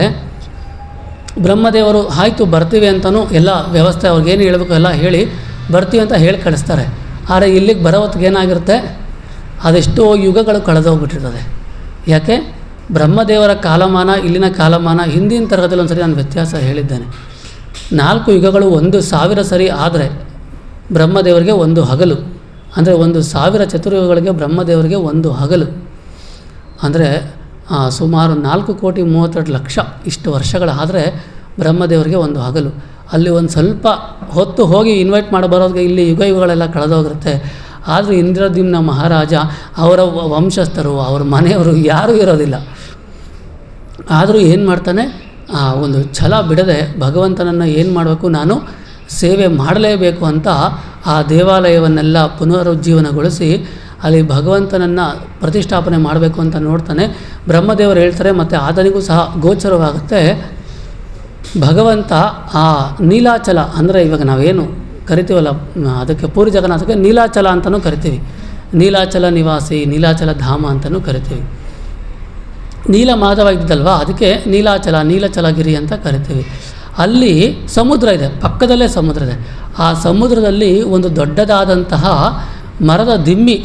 ಬ್ರಹ್ಮದೇವರು ಆಯಿತು ಬರ್ತೀವಿ ಅಂತಲೂ ಎಲ್ಲ ವ್ಯವಸ್ಥೆ ಅವ್ರಿಗೇನು ಹೇಳಬೇಕು ಎಲ್ಲ ಹೇಳಿ ಬರ್ತೀವಿ ಅಂತ ಹೇಳಿ ಕಳಿಸ್ತಾರೆ. ಆದರೆ ಇಲ್ಲಿಗೆ ಬರೋ ಹೊತ್ತಿಗೆ ಏನಾಗಿರುತ್ತೆ, ಅದೆಷ್ಟೋ ಯುಗಗಳು ಕಳೆದೋಗ್ಬಿಟ್ಟಿರ್ತದೆ. ಯಾಕೆ? ಬ್ರಹ್ಮದೇವರ ಕಾಲಮಾನ ಇಲ್ಲಿನ ಕಾಲಮಾನ ಹಿಂದಿನ ತರಗತಿಯಲ್ಲಿ ಒಂದು ಸರಿ ನಾನು ವ್ಯತ್ಯಾಸ ಹೇಳಿದ್ದೇನೆ. 4 ಯುಗಗಳು 1,000 ಸರಿ ಆದರೆ ಬ್ರಹ್ಮದೇವರಿಗೆ ಒಂದು ಹಗಲು, ಅಂದರೆ 1,000 ಚತುರ್ಯುಗಗಳಿಗೆ ಬ್ರಹ್ಮದೇವರಿಗೆ ಒಂದು ಹಗಲು, ಅಂದರೆ ಸುಮಾರು 4,32,00,000 ಇಷ್ಟು ವರ್ಷಗಳಾದರೆ ಬ್ರಹ್ಮದೇವರಿಗೆ ಒಂದು ಹಗಲು. ಅಲ್ಲಿ ಒಂದು ಸ್ವಲ್ಪ ಹೊತ್ತು ಹೋಗಿ ಇನ್ವೈಟ್ ಮಾಡಿ ಬರೋದಕ್ಕೆ ಇಲ್ಲಿ ಯುಗಗಳೆಲ್ಲ ಕಳೆದೋಗಿರುತ್ತೆ. ಆದರೂ ಇಂದ್ರದ್ಯುಮ್ನ ಮಹಾರಾಜ, ಅವರ ವಂಶಸ್ಥರು, ಅವರ ಮನೆಯವರು ಯಾರೂ ಇರೋದಿಲ್ಲ. ಆದರೂ ಏನು ಮಾಡ್ತಾನೆ, ಒಂದು ಛಲ ಬಿಡದೆ ಭಗವಂತನನ್ನು ಏನು ಮಾಡಬೇಕು, ನಾನು ಸೇವೆ ಮಾಡಲೇಬೇಕು ಅಂತ ಆ ದೇವಾಲಯವನ್ನೆಲ್ಲ ಪುನರುಜ್ಜೀವನಗೊಳಿಸಿ ಅಲ್ಲಿ ಭಗವಂತನನ್ನು ಪ್ರತಿಷ್ಠಾಪನೆ ಮಾಡಬೇಕು ಅಂತ ನೋಡ್ತಾನೆ. ಬ್ರಹ್ಮದೇವರು ಹೇಳ್ತಾರೆ, ಮತ್ತು ಆತನಿಗೂ ಸಹ ಗೋಚರವಾಗುತ್ತೆ ಭಗವಂತ ಆ ನೀಲಾಚಲ, ಅಂದರೆ ಇವಾಗ ನಾವೇನು ಕರಿತೀವಲ್ಲ, ಅದಕ್ಕೆ ಪೂರಿ ಜಗನ್ನಾಥಕ್ಕೆ ನೀಲಾಚಲ ಅಂತಲೂ ಕರಿತೀವಿ, ನೀಲಾಚಲ ನಿವಾಸಿ, ನೀಲಾಚಲ ಧಾಮ ಅಂತಲೂ ಕರಿತೀವಿ. ನೀಲ ಮಾಧವ ಇದ್ದಲ್ವ, ಅದಕ್ಕೆ ನೀಲಾಚಲ, ನೀಲಚಲಗಿರಿ ಅಂತ ಕರಿತೀವಿ. ಅಲ್ಲಿ ಸಮುದ್ರ ಇದೆ, ಪಕ್ಕದಲ್ಲೇ ಸಮುದ್ರ ಇದೆ. ಆ ಸಮುದ್ರದಲ್ಲಿ ಒಂದು ದೊಡ್ಡದಾದಂತಹ ಮರದ ದಿಮ್ಮಿ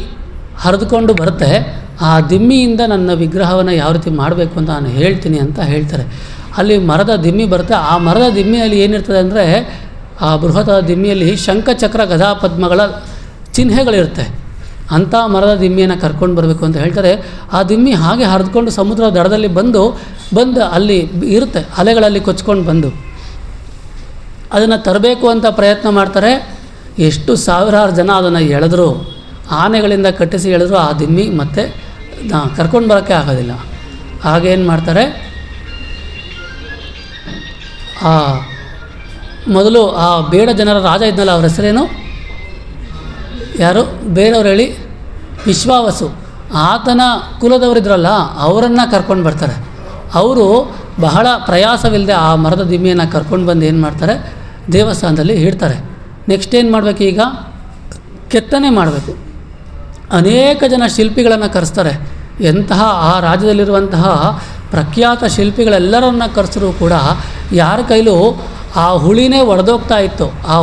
ಹರಿದುಕೊಂಡು ಬರುತ್ತೆ. ಆ ದಿಮ್ಮಿಯಿಂದ ನನ್ನ ವಿಗ್ರಹವನ್ನು ಯಾವ ರೀತಿ ಮಾಡಬೇಕು ಅಂತ ನಾನು ಹೇಳ್ತೀನಿ ಅಂತ ಹೇಳ್ತಾರೆ. ಅಲ್ಲಿ ಮರದ ದಿಮ್ಮಿ ಬರುತ್ತೆ. ಆ ಮರದ ದಿಮ್ಮಿಯಲ್ಲಿ ಏನಿರ್ತದೆ ಅಂದರೆ, ಆ ಬೃಹತ್ ದಿಮ್ಮಿಯಲ್ಲಿ ಶಂಖಚಕ್ರ ಗದಾ ಪದ್ಮಗಳ ಚಿಹ್ನೆಗಳಿರುತ್ತೆ. ಅಂಥ ಮರದ ದಿಮ್ಮಿಯನ್ನು ಕರ್ಕೊಂಡು ಬರಬೇಕು ಅಂತ ಹೇಳ್ತಾರೆ. ಆ ದಿಮ್ಮಿ ಹಾಗೆ ಹರಿದುಕೊಂಡು ಸಮುದ್ರ ದಡದಲ್ಲಿ ಬಂದು ಅಲ್ಲಿ ಇರುತ್ತೆ, ಅಲೆಗಳಲ್ಲಿ ಕೊಚ್ಕೊಂಡು ಬಂದು ಅದನ್ನು ತರಬೇಕು ಅಂತ ಪ್ರಯತ್ನ ಮಾಡ್ತಾರೆ. ಎಷ್ಟು ಸಾವಿರಾರು ಜನ ಅದನ್ನು ಎಳೆದ್ರು, ಆನೆಗಳಿಂದ ಕಟ್ಟಿಸಿ ಎಳೆದ್ರು, ಆ ದಿಮ್ಮಿ ಮತ್ತೆ ಕರ್ಕೊಂಡು ಬರೋಕ್ಕೆ ಆಗೋದಿಲ್ಲ. ಆಗೇನು ಮಾಡ್ತಾರೆ, ಮೊದಲು ಆ ಬೇಡ ಜನರ ರಾಜ ಇದ್ನಲ್ಲ, ಅವ್ರ ಹೆಸರೇನು, ಯಾರು ಬೇರೆಯವ್ರು ಹೇಳಿ, ವಿಶ್ವಾವಸು, ಆತನ ಕುಲದವರಿದ್ರಲ್ಲ ಅವರನ್ನು ಕರ್ಕೊಂಡು ಬರ್ತಾರೆ. ಅವರು ಬಹಳ ಪ್ರಯಾಸವಿಲ್ಲದೆ ಆ ಮರದ ದಿಮ್ಮಿಯನ್ನು ಕರ್ಕೊಂಡು ಬಂದು ಏನು ಮಾಡ್ತಾರೆ, ದೇವಸ್ಥಾನದಲ್ಲಿ ಇಡ್ತಾರೆ. ನೆಕ್ಸ್ಟ್ ಏನು ಮಾಡಬೇಕು, ಈಗ ಕೆತ್ತನೆ ಮಾಡಬೇಕು. ಅನೇಕ ಜನ ಶಿಲ್ಪಿಗಳನ್ನು ಕರೆಸ್ತಾರೆ. ಎಂತಹ ಆ ರಾಜ್ಯದಲ್ಲಿರುವಂತಹ ಪ್ರಖ್ಯಾತ ಶಿಲ್ಪಿಗಳೆಲ್ಲರನ್ನ ಕರೆಸಿದ್ರು ಕೂಡ ಯಾರ ಕೈಲೂ ಆ ಹುಳಿನೇ ಒಡೆದೋಗ್ತಾ ಇತ್ತು. ಆ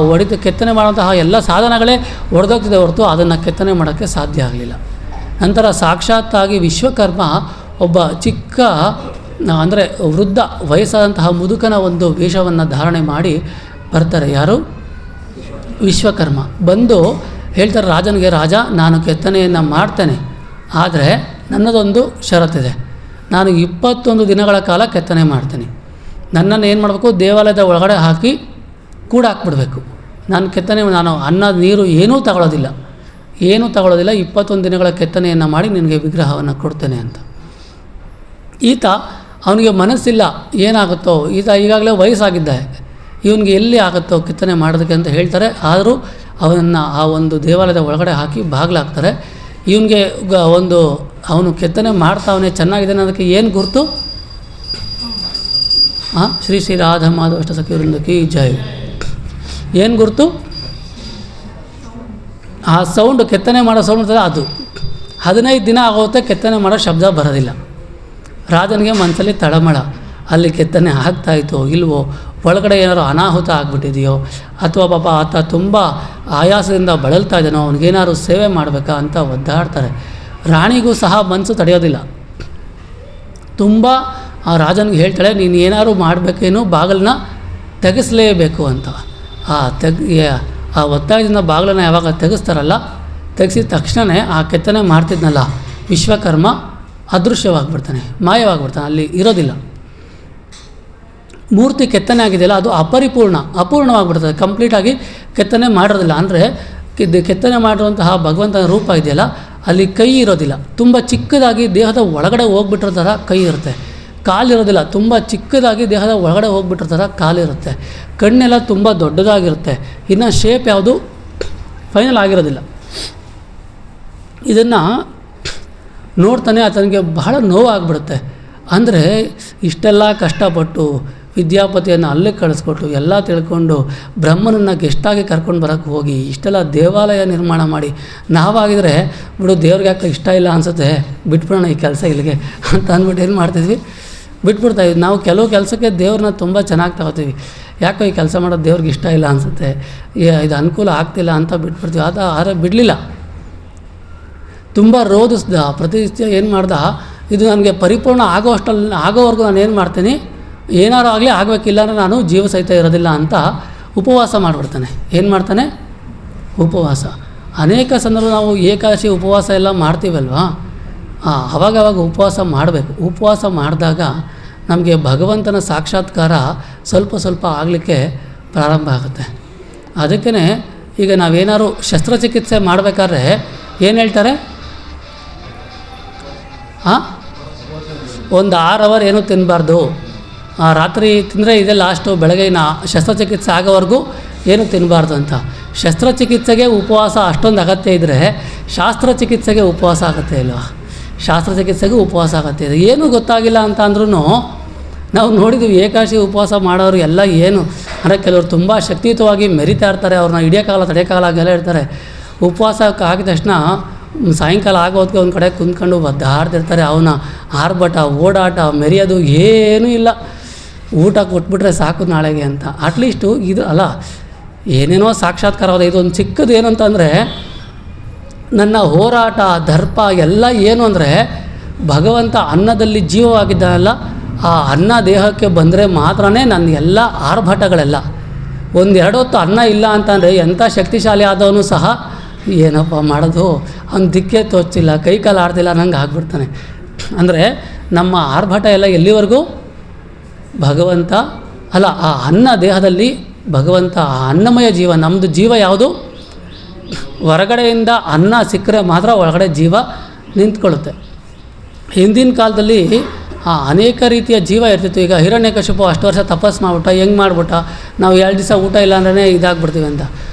ಕೆತ್ತನೆ ಮಾಡುವಂತಹ ಎಲ್ಲ ಸಾಧನಗಳೇ ಒಡೆದೋಗ್ತಿದೆ ಹೊರತು ಅದನ್ನು ಕೆತ್ತನೆ ಮಾಡೋಕ್ಕೆ ಸಾಧ್ಯ ಆಗಲಿಲ್ಲ. ನಂತರ ಸಾಕ್ಷಾತ್ತಾಗಿ ವಿಶ್ವಕರ್ಮ ಒಬ್ಬ ಚಿಕ್ಕ, ಅಂದರೆ ವೃದ್ಧ ವಯಸ್ಸಾದಂತಹ ಮುದುಕನ ಒಂದು ವೇಷವನ್ನು ಧಾರಣೆ ಮಾಡಿ ಬರ್ತಾರೆ. ಯಾರು? ವಿಶ್ವಕರ್ಮ. ಬಂದು ಹೇಳ್ತಾರೆ ರಾಜನಿಗೆ, ರಾಜ ನಾನು ಕೆತ್ತನೆಯನ್ನು ಮಾಡ್ತೇನೆ, ಆದರೆ ನನ್ನದೊಂದು ಷರತ್ತಿದೆ. ನಾನು 21 ದಿನಗಳ ಕಾಲ ಕೆತ್ತನೆ ಮಾಡ್ತೀನಿ. ನನ್ನನ್ನು ಏನು ಮಾಡಬೇಕು, ದೇವಾಲಯದ ಒಳಗಡೆ ಹಾಕಿ ಕೂಡಾಕ್ಬಿಡ್ಬೇಕು. ನಾನು ಕೆತ್ತನೆ, ನಾನು ಅನ್ನ ನೀರು ಏನೂ ತಗೊಳ್ಳೋದಿಲ್ಲ, 21 ದಿನಗಳ ಕೆತ್ತನೆಯನ್ನು ಮಾಡಿ ನಿನಗೆ ವಿಗ್ರಹವನ್ನು ಕೊಡ್ತೇನೆ ಅಂತ. ಈತ ಅವನಿಗೆ ಮನಸ್ಸಿಲ್ಲ, ಏನಾಗುತ್ತೋ ಈಗಾಗಲೇ ವಯಸ್ಸಾಗಿದ್ದೆ, ಇವನಿಗೆ ಎಲ್ಲಿ ಆಗುತ್ತೋ ಕೆತ್ತನೆ ಮಾಡೋದಕ್ಕೆ ಅಂತ ಹೇಳ್ತಾರೆ. ಆದರೂ ಅವನನ್ನು ಆ ಒಂದು ದೇವಾಲಯದ ಒಳಗಡೆ ಹಾಕಿ ಬಾಗಿಲಾಕ್ತಾರೆ. ಇವನಿಗೆ ಅವನು ಕೆತ್ತನೆ ಮಾಡ್ತಾವನೆ, ಚೆನ್ನಾಗಿದೆ ಅನ್ನೋದಕ್ಕೆ ಏನು ಗುರುತು? ಶ್ರೀ ಶ್ರೀ ರಾಧಾ ಮಾಧವ ಅಷ್ಟ ಸಖಿವೃಂದಕ್ಕೆ ಜೈ. ಏನು ಗುರುತು? ಆ ಸೌಂಡು, ಕೆತ್ತನೆ ಮಾಡೋ ಸೌಂಡ್ ಇರ್ತದೆ ಅದು. 15 ದಿನ ಆಗುತ್ತೆ ಕೆತ್ತನೆ ಮಾಡೋ ಶಬ್ದ ಬರೋದಿಲ್ಲ. ರಾಜನಿಗೆ ಮನಸ್ಸಲ್ಲಿ ತಳಮಳ, ಅಲ್ಲಿ ಕೆತ್ತನೆ ಆಗ್ತಾಯಿತೋ ಇಲ್ವೋ, ಒಳಗಡೆ ಏನಾದ್ರು ಅನಾಹುತ ಆಗಿಬಿಟ್ಟಿದೆಯೋ, ಅಥವಾ ಪಾಪ ಆತ ತುಂಬ ಆಯಾಸದಿಂದ ಬಳಲ್ತಾ ಇದ್ದಾನೋ, ಅವ್ನಿಗೇನಾದ್ರು ಸೇವೆ ಮಾಡಬೇಕಾ ಅಂತ ಒದ್ದಾಡ್ತಾರೆ. ರಾಣಿಗೂ ಸಹ ಮನಸ್ಸು ತಡೆಯೋದಿಲ್ಲ. ತುಂಬ ಆ ರಾಜನಿಗೆ ಹೇಳ್ತಾಳೆ, ನೀನು ಏನಾದ್ರು ಮಾಡಬೇಕೇನು, ಬಾಗಿಲನ್ನ ತೆಗೆಸಲೇಬೇಕು ಅಂತ. ಆ ಒತ್ತಾಯದಿಂದ ಬಾಗಿಲನ್ನು ಯಾವಾಗ ತೆಗೆಸ್ತಾರಲ್ಲ, ತೆಗೆಸಿದ ತಕ್ಷಣವೇ ಆ ಕೆತ್ತನೆ ಮಾಡ್ತಿದ್ನಲ್ಲ ವಿಶ್ವಕರ್ಮ ಅದೃಶ್ಯವಾಗಿಬಿಡ್ತಾನೆ, ಮಾಯವಾಗಿಬಿಡ್ತಾನೆ, ಅಲ್ಲಿ ಇರೋದಿಲ್ಲ. ಮೂರ್ತಿ ಕೆತ್ತನೆ ಆಗಿದೆಯಲ್ಲ ಅದು ಅಪೂರ್ಣವಾಗಿಬಿಡ್ತದೆ, ಕಂಪ್ಲೀಟಾಗಿ ಕೆತ್ತನೆ ಮಾಡಿರೋದಿಲ್ಲ. ಅಂದರೆ ಕೆತ್ತನೆ ಮಾಡಿರುವಂತಹ ಭಗವಂತನ ರೂಪ ಇದೆಯಲ್ಲ, ಅಲ್ಲಿ ಕೈ ಇರೋದಿಲ್ಲ, ತುಂಬ ಚಿಕ್ಕದಾಗಿ ದೇಹದ ಒಳಗಡೆ ಹೋಗ್ಬಿಟ್ಟಿರೋ ಥರ ಕೈ ಇರುತ್ತೆ. ಕಾಲಿರೋದಿಲ್ಲ, ತುಂಬ ಚಿಕ್ಕದಾಗಿ ದೇಹದ ಒಳಗಡೆ ಹೋಗ್ಬಿಟ್ಟಿರೋ ಥರ ಕಾಲಿರುತ್ತೆ. ಕಣ್ಣೆಲ್ಲ ತುಂಬ ದೊಡ್ಡದಾಗಿರುತ್ತೆ. ಇನ್ನು ಶೇಪ್ ಯಾವುದು ಫೈನಲ್ ಆಗಿರೋದಿಲ್ಲ. ಇದನ್ನು ನೋಡ್ತಾನೆ ಆತನಿಗೆ ಬಹಳ ನೋವಾಗ್ಬಿಡುತ್ತೆ. ಅಂದರೆ ಇಷ್ಟೆಲ್ಲ ಕಷ್ಟಪಟ್ಟು ವಿದ್ಯಾಪತಿಯನ್ನು ಅಲ್ಲೇ ಕಳಿಸ್ಕೊಟ್ಟು ಎಲ್ಲ ತಿಳ್ಕೊಂಡು ಬ್ರಹ್ಮನನ್ನು ಗೆಸ್ಟಾಗಿ ಕರ್ಕೊಂಡು ಬರೋಕ್ಕೆ ಹೋಗಿ ಇಷ್ಟೆಲ್ಲ ದೇವಾಲಯ ನಿರ್ಮಾಣ ಮಾಡಿ, ನಾವಾಗಿದ್ದರೆ ಬಿಡು ದೇವ್ರಿಗೆ ಯಾಕೆ ಇಷ್ಟ ಇಲ್ಲ ಅನಿಸುತ್ತೆ, ಬಿಟ್ಬಿಡೋಣ ಈ ಕೆಲಸ ಇಲ್ಲಿಗೆ ಅಂತ ಅಂದ್ಬಿಟ್ಟು ಏನು ಮಾಡ್ತಿದ್ವಿ, ಬಿಟ್ಬಿಡ್ತಾಯಿದ್ವಿ. ನಾವು ಕೆಲವು ಕೆಲಸಕ್ಕೆ ದೇವ್ರನ್ನ ತುಂಬ ಚೆನ್ನಾಗಿ ತಗೋತೀವಿ, ಯಾಕೋ ಈ ಕೆಲಸ ಮಾಡೋದು ದೇವ್ರಿಗೆ ಇಷ್ಟ ಇಲ್ಲ ಅನಿಸುತ್ತೆ, ಇದು ಅನುಕೂಲ ಆಗ್ತಿಲ್ಲ ಅಂತ ಬಿಟ್ಬಿಡ್ತೀವಿ. ಆದರೆ ಬಿಡಲಿಲ್ಲ, ತುಂಬ ರೋಧಿಸ್ದ, ಪ್ರತಿನಿತ್ಯ ಏನು ಮಾಡ್ದ, ಇದು ನನಗೆ ಪರಿಪೂರ್ಣ ಆಗೋವರೆಗೂ ನಾನು ಏನು ಮಾಡ್ತೀನಿ, ಏನಾರು ಆಗಲಿ ಆಗಬೇಕಿಲ್ಲ ಅಂದರೆ ನಾನು ಜೀವ ಸಹಿತ ಇರೋದಿಲ್ಲ ಅಂತ ಉಪವಾಸ ಮಾಡಿಬಿಡ್ತಾನೆ. ಏನು ಮಾಡ್ತಾನೆ? ಉಪವಾಸ. ಅನೇಕ ಸಂದರ್ಭ ನಾವು ಏಕಾದಶಿ ಉಪವಾಸ ಎಲ್ಲ ಮಾಡ್ತೀವಲ್ವಾ, ಅವಾಗವಾಗ ಉಪವಾಸ ಮಾಡಬೇಕು. ಉಪವಾಸ ಮಾಡಿದಾಗ ನಮಗೆ ಭಗವಂತನ ಸಾಕ್ಷಾತ್ಕಾರ ಸ್ವಲ್ಪ ಆಗಲಿಕ್ಕೆ ಪ್ರಾರಂಭ ಆಗುತ್ತೆ. ಅದಕ್ಕೇ ಈಗ ನಾವೇನಾದ್ರು ಶಸ್ತ್ರಚಿಕಿತ್ಸೆ ಮಾಡಬೇಕಾದ್ರೆ ಏನು ಹೇಳ್ತಾರೆ, ಒಂದು 6 ಅವರ್ ಏನೂ ತಿನ್ನಬಾರ್ದು, ರಾತ್ರಿ ತಿಂದರೆ ಇದೆ ಲಾಸ್ಟು, ಬೆಳಗ್ಗಿನ ಶಸ್ತ್ರಚಿಕಿತ್ಸೆ ಆಗೋವರೆಗೂ ಏನು ತಿನ್ನಬಾರ್ದು ಅಂತ. ಶಸ್ತ್ರಚಿಕಿತ್ಸೆಗೆ ಉಪವಾಸ ಅಷ್ಟೊಂದು ಅಗತ್ಯ ಇದ್ದರೆ ಶಾಸ್ತ್ರಚಿಕಿತ್ಸೆಗೆ ಉಪವಾಸ ಆಗುತ್ತೆ ಇಲ್ವಾ? ಶಾಸ್ತ್ರಚಿಕಿತ್ಸೆಗೂ ಉಪವಾಸ ಆಗುತ್ತೆ. ಇದು ಏನೂ ಗೊತ್ತಾಗಿಲ್ಲ ಅಂತ ಅಂದ್ರೂ ನಾವು ನೋಡಿದ್ದೀವಿ, ಏಕಾದಶಿ ಉಪವಾಸ ಮಾಡೋರು ಎಲ್ಲ ಏನು ಅಂದರೆ ಕೆಲವರು ತುಂಬ ಶಕ್ತಿಯುತವಾಗಿ ಮೆರಿತಾ ಇರ್ತಾರೆ, ಅವ್ರನ್ನ ಹಿಡಿಯೋಕ್ಕಾಗಲ್ಲ ತಡೆಯೋಕ್ಕಾಗಲ್ಲ ಹಾಗೆಲ್ಲ ಇರ್ತಾರೆ. ಉಪವಾಸಕ್ಕೆ ಆಗಿದ ತಕ್ಷಣ ಸಾಯಂಕಾಲ ಆಗೋದಕ್ಕೆ ಒಂದು ಕಡೆ ಕುಂತ್ಕೊಂಡು ಒದ್ದಾಡ್ತಿರ್ತಾರೆ. ಅವನ ಆರ್ಭಟ, ಓಡಾಟ, ಮೆರೆಯೋದು ಏನೂ ಇಲ್ಲ, ಊಟ ಕೊಟ್ಬಿಟ್ರೆ ಸಾಕು ನಾಳೆಗೆ ಅಂತ. ಅಟ್ಲೀಸ್ಟು ಇದು ಅಲ್ಲ, ಏನೇನೋ ಸಾಕ್ಷಾತ್ಕಾರವಾದ ಇದೊಂದು ಚಿಕ್ಕದು ಏನಂತಂದರೆ, ನನ್ನ ಹೋರಾಟ ದರ್ಪ ಎಲ್ಲ ಏನು ಅಂದರೆ, ಭಗವಂತ ಅನ್ನದಲ್ಲಿ ಜೀವವಾಗಿದ್ದಾನಲ್ಲ, ಆ ಅನ್ನ ದೇಹಕ್ಕೆ ಬಂದರೆ ಮಾತ್ರನೇ ನನ್ನ ಎಲ್ಲ ಆರ್ಭಟಗಳೆಲ್ಲ. 1-2 ಹೊತ್ತು ಅನ್ನ ಇಲ್ಲ ಅಂತಂದರೆ ಎಂಥ ಶಕ್ತಿಶಾಲಿ ಆದವನು ಸಹ ಏನಪ್ಪ ಮಾಡೋದು, ಅವ್ನು ದಿಕ್ಕೇ ತೋಚಿಲ್ಲ, ಕೈಕಾಲು ಆಡ್ತಿಲ್ಲ ನಂಗೆ ಆಗ್ಬಿಡ್ತಾನೆ. ಅಂದರೆ ನಮ್ಮ ಆರ್ಭಟ ಎಲ್ಲ ಎಲ್ಲಿವರೆಗೂ? ಭಗವಂತ ಅಲ್ಲ, ಆ ಅನ್ನ ದೇಹದಲ್ಲಿ ಭಗವಂತ, ಆ ಅನ್ನಮಯ ಜೀವ. ನಮ್ಮದು ಜೀವ ಯಾವುದು? ಹೊರಗಡೆಯಿಂದ ಅನ್ನ ಸಿಕ್ಕರೆ ಮಾತ್ರ ಒಳಗಡೆ ಜೀವ ನಿಂತ್ಕೊಳ್ಳುತ್ತೆ. ಹಿಂದಿನ ಕಾಲದಲ್ಲಿ ಅನೇಕ ರೀತಿಯ ಜೀವ ಇರ್ತಿತ್ತು. ಈಗ ಹಿರಣ್ಯಕಶಿಪು 10 ವರ್ಷ ತಪಸ್ಸು ಮಾಡಿಬಿಟ್ಟ, ಹೆಂಗೆ ಮಾಡಿಬಿಟ್ಟ, ನಾವು 2 ದಿವಸ ಊಟ ಇಲ್ಲ ಅಂದ್ರೆ ಇದಾಗ್ಬಿಡ್ತೀವಿ ಅಂತ.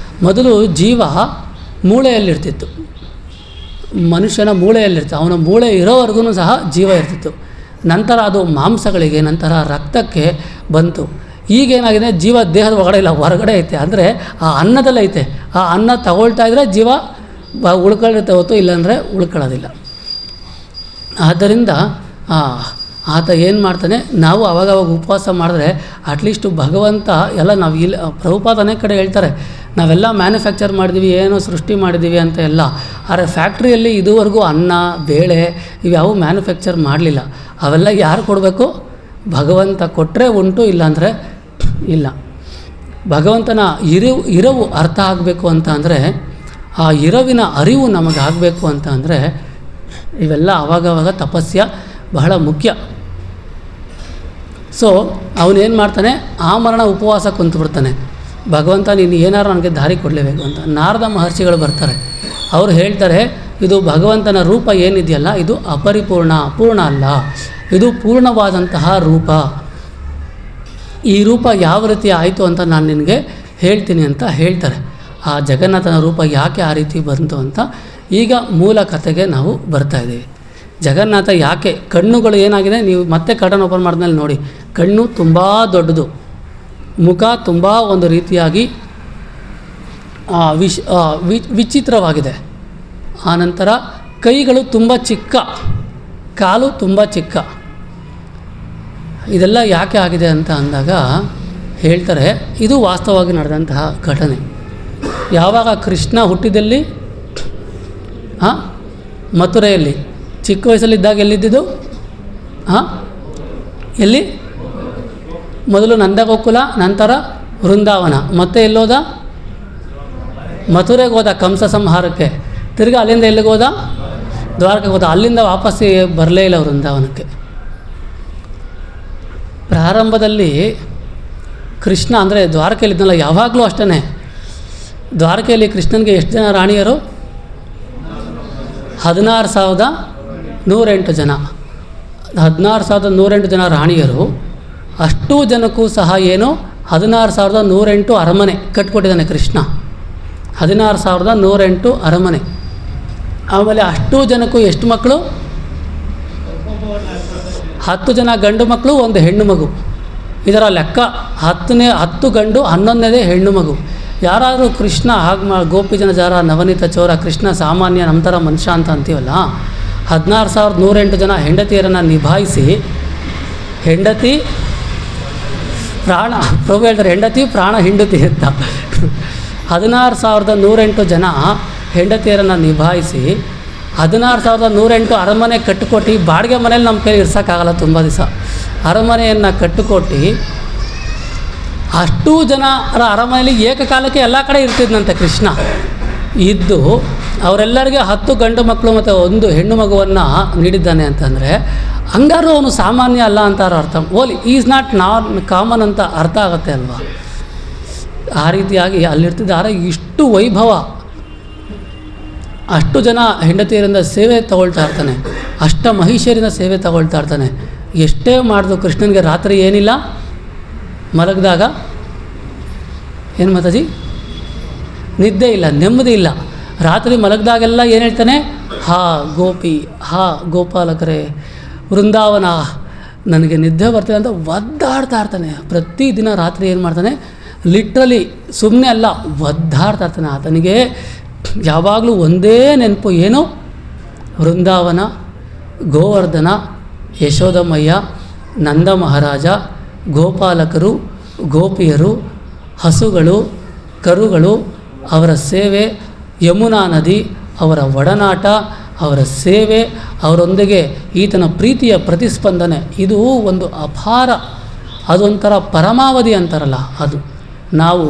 ಮೊದಲು ಜೀವ ಮೂಳೆಯಲ್ಲಿರ್ತಿತ್ತು, ಮನುಷ್ಯನ ಮೂಳೆಯಲ್ಲಿರ್ತಿತ್ತು, ಅವನ ಮೂಳೆ ಇರೋವರೆಗೂ ಸಹ ಜೀವ ಇರ್ತಿತ್ತು. ನಂತರ ಅದು ಮಾಂಸಗಳಿಗೆ, ನಂತರ ರಕ್ತಕ್ಕೆ ಬಂತು. ಈಗೇನಾಗಿದೆ, ಜೀವ ದೇಹದ ಒಳಗಡೆ ಇಲ್ಲ, ಹೊರಗಡೆ ಐತೆ. ಅಂದರೆ ಆ ಅನ್ನದಲ್ಲೇ ಐತೆ. ಆ ಅನ್ನ ತಗೊಳ್ತಾ ಇದ್ದರೆ ಜೀವ ಉಳ್ಕೊಳ್ಳುತ್ತೆ ಹೊತ್ತು, ಇಲ್ಲಾಂದರೆ ಉಳ್ಕೊಳ್ಳೋದಿಲ್ಲ. ಆದ್ದರಿಂದ ಆತ ಏನು ಮಾಡ್ತಾನೆ, ನಾವು ಅವಾಗವಾಗ ಉಪವಾಸ ಮಾಡಿದ್ರೆ ಅಟ್ಲೀಸ್ಟು ಭಗವಂತ ಎಲ್ಲ ನಾವು ಇಲ್ಲಿ ಪ್ರಭುಪಾದ ಅನೇಕ ಕಡೆ ಹೇಳ್ತಾರೆ, ನಾವೆಲ್ಲ ಮ್ಯಾನುಫ್ಯಾಕ್ಚರ್ ಮಾಡಿದ್ದೀವಿ, ಏನೋ ಸೃಷ್ಟಿ ಮಾಡಿದ್ದೀವಿ ಅಂತ ಎಲ್ಲ. ಆದರೆ ಫ್ಯಾಕ್ಟ್ರಿಯಲ್ಲಿ ಇದುವರೆಗೂ ಅನ್ನ, ಬೇಳೆ ಇವ್ಯಾವು ಮ್ಯಾನುಫ್ಯಾಕ್ಚರ್ ಮಾಡಲಿಲ್ಲ. ಅವೆಲ್ಲ ಯಾರು ಕೊಡಬೇಕು? ಭಗವಂತ ಕೊಟ್ಟರೆ ಉಂಟು, ಇಲ್ಲಾಂದರೆ ಇಲ್ಲ. ಭಗವಂತನ ಇರವು ಅರ್ಥ ಆಗಬೇಕು ಅಂತ ಅಂದರೆ, ಆ ಇರವಿನ ಅರಿವು ನಮಗಾಗಬೇಕು ಅಂತ ಅಂದರೆ ಇವೆಲ್ಲ ಆವಾಗವಾಗ ತಪಸ್ಯ ಬಹಳ ಮುಖ್ಯ. ಸೊ ಅವನೇನು ಮಾಡ್ತಾನೆ, ಆಮರಣ ಉಪವಾಸ ಕುಂತುಬಿಡ್ತಾನೆ. ಭಗವಂತ ನೀನು ಏನಾರು ನನಗೆ ದಾರಿ ಕೊಡಲೇಬೇಕು ಅಂತ. ನಾರದ ಮಹರ್ಷಿಗಳು ಬರ್ತಾರೆ, ಅವರು ಹೇಳ್ತಾರೆ, ಇದು ಭಗವಂತನ ರೂಪ ಏನಿದೆಯಲ್ಲ ಇದು ಅಪರಿಪೂರ್ಣ, ಅಪೂರ್ಣ ಅಲ್ಲ. ಇದು ಪೂರ್ಣವಾದಂತಹ ರೂಪ. ಈ ರೂಪ ಯಾವ ರೀತಿ ಆಯಿತು ಅಂತ ನಾನು ನಿನಗೆ ಹೇಳ್ತೀನಿ ಅಂತ ಹೇಳ್ತಾರೆ. ಆ ಜಗನ್ನಾಥನ ರೂಪ ಯಾಕೆ ಆ ರೀತಿ ಬಂತು ಅಂತ ಈಗ ಮೂಲ ಕಥೆಗೆ ನಾವು ಬರ್ತಾಯಿದ್ದೀವಿ. ಜಗನ್ನಾಥ ಯಾಕೆ ಕಣ್ಣುಗಳು ಏನಾಗಿದೆ, ನೀವು ಮತ್ತೆ ಕರ್ಟನ್ ಓಪನ್ ಮಾಡಿದ್ಮೇಲೆ ನೋಡಿ, ಕಣ್ಣು ತುಂಬ ದೊಡ್ಡದು, ಮುಖ ತುಂಬ ಒಂದು ರೀತಿಯಾಗಿ ವಿಚಿತ್ರವಾಗಿದೆ. ಆನಂತರ ಕೈಗಳು ತುಂಬ ಚಿಕ್ಕ, ಕಾಲು ತುಂಬ ಚಿಕ್ಕ. ಇದೆಲ್ಲ ಯಾಕೆ ಆಗಿದೆ ಅಂತ ಅಂದಾಗ ಹೇಳ್ತಾರೆ, ಇದು ವಾಸ್ತವವಾಗಿ ನಡೆದಂತಹ ಘಟನೆ. ಯಾವಾಗ ಕೃಷ್ಣ ಹುಟ್ಟಿದಲ್ಲಿ ಮಥುರೆಯಲ್ಲಿ, ಚಿಕ್ಕ ವಯಸ್ಸಲ್ಲಿದ್ದಾಗ ಎಲ್ಲಿದ್ದಿದ್ದು? ಎಲ್ಲಿ? ಮೊದಲು ನಂದಗೋಕುಲ, ನಂತರ ವೃಂದಾವನ, ಮತ್ತೆ ಎಲ್ಲೋದ? ಮಥುರೆಗೆ ಹೋದ ಕಂಸ ಸಂಹಾರಕ್ಕೆ. ತಿರ್ಗಿ ಅಲ್ಲಿಂದ ಎಲ್ಲಿಗೆ ಹೋದ? ದ್ವಾರಕೆಗೆ ಹೋದ. ಅಲ್ಲಿಂದ ವಾಪಸ್ಸು ಬರಲೇ ಇಲ್ಲ ವೃಂದಾವನಕ್ಕೆ. ಪ್ರಾರಂಭದಲ್ಲಿ ಕೃಷ್ಣ ಅಂದರೆ ದ್ವಾರಕೆಯಲ್ಲಿದ್ದಲ್ಲ, ಯಾವಾಗಲೂ ಅಷ್ಟೇ. ದ್ವಾರಕೆಯಲ್ಲಿ ಕೃಷ್ಣನಿಗೆ ಎಷ್ಟು ಜನ ರಾಣಿಯರು? 16,108 ಜನ. 16,108 ಜನ ರಾಣಿಯರು. ಅಷ್ಟೂ ಜನಕ್ಕೂ ಸಹ ಏನು 16,108 ಅರಮನೆ ಕಟ್ಕೊಟ್ಟಿದ್ದಾನೆ ಕೃಷ್ಣ. 16,108 ಅರಮನೆ. ಆಮೇಲೆ ಅಷ್ಟೂ ಜನಕ್ಕೂ ಎಷ್ಟು ಮಕ್ಕಳು? 10 ಜನ ಗಂಡು ಮಕ್ಕಳು, 1 ಹೆಣ್ಣು ಮಗು. ಇದರ ಲೆಕ್ಕ 10 ಗಂಡು, 11ನೇ ಹೆಣ್ಣು ಮಗು. ಯಾರಾದರೂ ಕೃಷ್ಣ ಹಾಗೆ ಗೋಪಿ ಜನ ಜಾರ, ನವನೀತ ಚೋರ, ಕೃಷ್ಣ ಸಾಮಾನ್ಯ ನಮ್ಮ ಥರ ಮನುಷ್ಯ ಅಂತ ಅಂತೀವಲ್ಲ, 16,108 ಜನ ಹೆಂಡತಿಯರನ್ನು ನಿಭಾಯಿಸಿ, ಹೆಂಡತಿ ಪ್ರಾಣ, ಪ್ರಭು ಹೇಳ್ತಾರೆ ಹೆಂಡತಿ ಪ್ರಾಣ ಹಿಂಡತಿ ಅಂತ. 16,108 ಜನ ಹೆಂಡತಿಯರನ್ನು ನಿಭಾಯಿಸಿ 16,108 ಅರಮನೆ ಕಟ್ಟಿಕೊಟ್ಟು, ಬಾಡಿಗೆ ಮನೇಲಿ ನಮ್ಮ ಕೈಲಿ ಇರ್ಸೋಕ್ಕಾಗಲ್ಲ ತುಂಬ ದಿವಸ, ಅರಮನೆಯನ್ನು ಕಟ್ಟಿಕೊಟ್ಟು ಅಷ್ಟೂ ಜನರ ಅರಮನೆಯಲ್ಲಿ ಏಕಕಾಲಕ್ಕೆ ಎಲ್ಲ ಕಡೆ ಇರ್ತಿದ್ದಂತೆ ಕೃಷ್ಣ. ಇದ್ದು ಅವರೆಲ್ಲರಿಗೆ 10 ಗಂಡು ಮಕ್ಕಳು ಮತ್ತು 1 ಹೆಣ್ಣು ಮಗುವನ್ನು ನೀಡಿದ್ದಾನೆ ಅಂತಂದರೆ ಹಂಗಾರು ಅವನು ಸಾಮಾನ್ಯ ಅಲ್ಲ ಅಂತಾರೋ ಅರ್ಥ. ಓಲಿ ಈಸ್ ನಾಟ್ ಕಾಮನ್ ಅಂತ ಅರ್ಥ ಆಗುತ್ತೆ ಅಲ್ವಾ. ಆ ರೀತಿಯಾಗಿ ಅಲ್ಲಿರ್ತಿದ್ದಾರೆ. ಇಷ್ಟು ವೈಭವ, ಅಷ್ಟು ಜನ ಹೆಂಡತಿಯರಿಂದ ಸೇವೆ ತಗೊಳ್ತಾ ಇರ್ತಾನೆ, ಅಷ್ಟ ಮಹಿಷರಿಂದ ಸೇವೆ ತಗೊಳ್ತಾ ಇರ್ತಾನೆ. ಎಷ್ಟೇ ಮಾಡಿದ್ರು ಕೃಷ್ಣನಿಗೆ ರಾತ್ರಿ ಏನಿಲ್ಲ, ಮಲಗಿದಾಗ ಏನು ಮಾತಾಜಿ, ನಿದ್ದೆ ಇಲ್ಲ, ನೆಮ್ಮದಿ ಇಲ್ಲ. ರಾತ್ರಿ ಮಲಗಿದಾಗೆಲ್ಲ ಏನು ಹೇಳ್ತಾನೆ? ಹಾ ಗೋಪಿ, ಹಾ ಗೋಪಾಲಕರೇ, ವೃಂದಾವನ, ನನಗೆ ನಿದ್ದೆ ಬರ್ತಿದೆ ಅಂತ ಒದ್ದಾಡ್ತಾ ಇರ್ತಾನೆ. ಪ್ರತಿದಿನ ರಾತ್ರಿ ಏನು ಮಾಡ್ತಾನೆ? ಲಿಟ್ರಲಿ ಸುಮ್ಮನೆ ಅಲ್ಲ, ಒದ್ದಾಡ್ತಾ ಇರ್ತಾನೆ. ಆತನಿಗೆ ಯಾವಾಗಲೂ ಒಂದೇ ನೆನಪು, ಏನು? ವೃಂದಾವನ, ಗೋವರ್ಧನ, ಯಶೋದಮಯ್ಯ, ನಂದ ಮಹಾರಾಜ, ಗೋಪಾಲಕರು, ಗೋಪಿಯರು, ಹಸುಗಳು, ಕರುಗಳು, ಅವರ ಸೇವೆ, ಯಮುನಾ ನದಿ, ಅವರ ಒಡನಾಟ, ಅವರ ಸೇವೆ, ಅವರೊಂದಿಗೆ ಈತನ ಪ್ರೀತಿಯ ಪ್ರತಿಸ್ಪಂದನೆ, ಇದು ಒಂದು ಅಪಾರ, ಅದೊಂಥರ ಪರಮಾವಧಿ ಅಂತಾರಲ್ಲ ಅದು. ನಾವು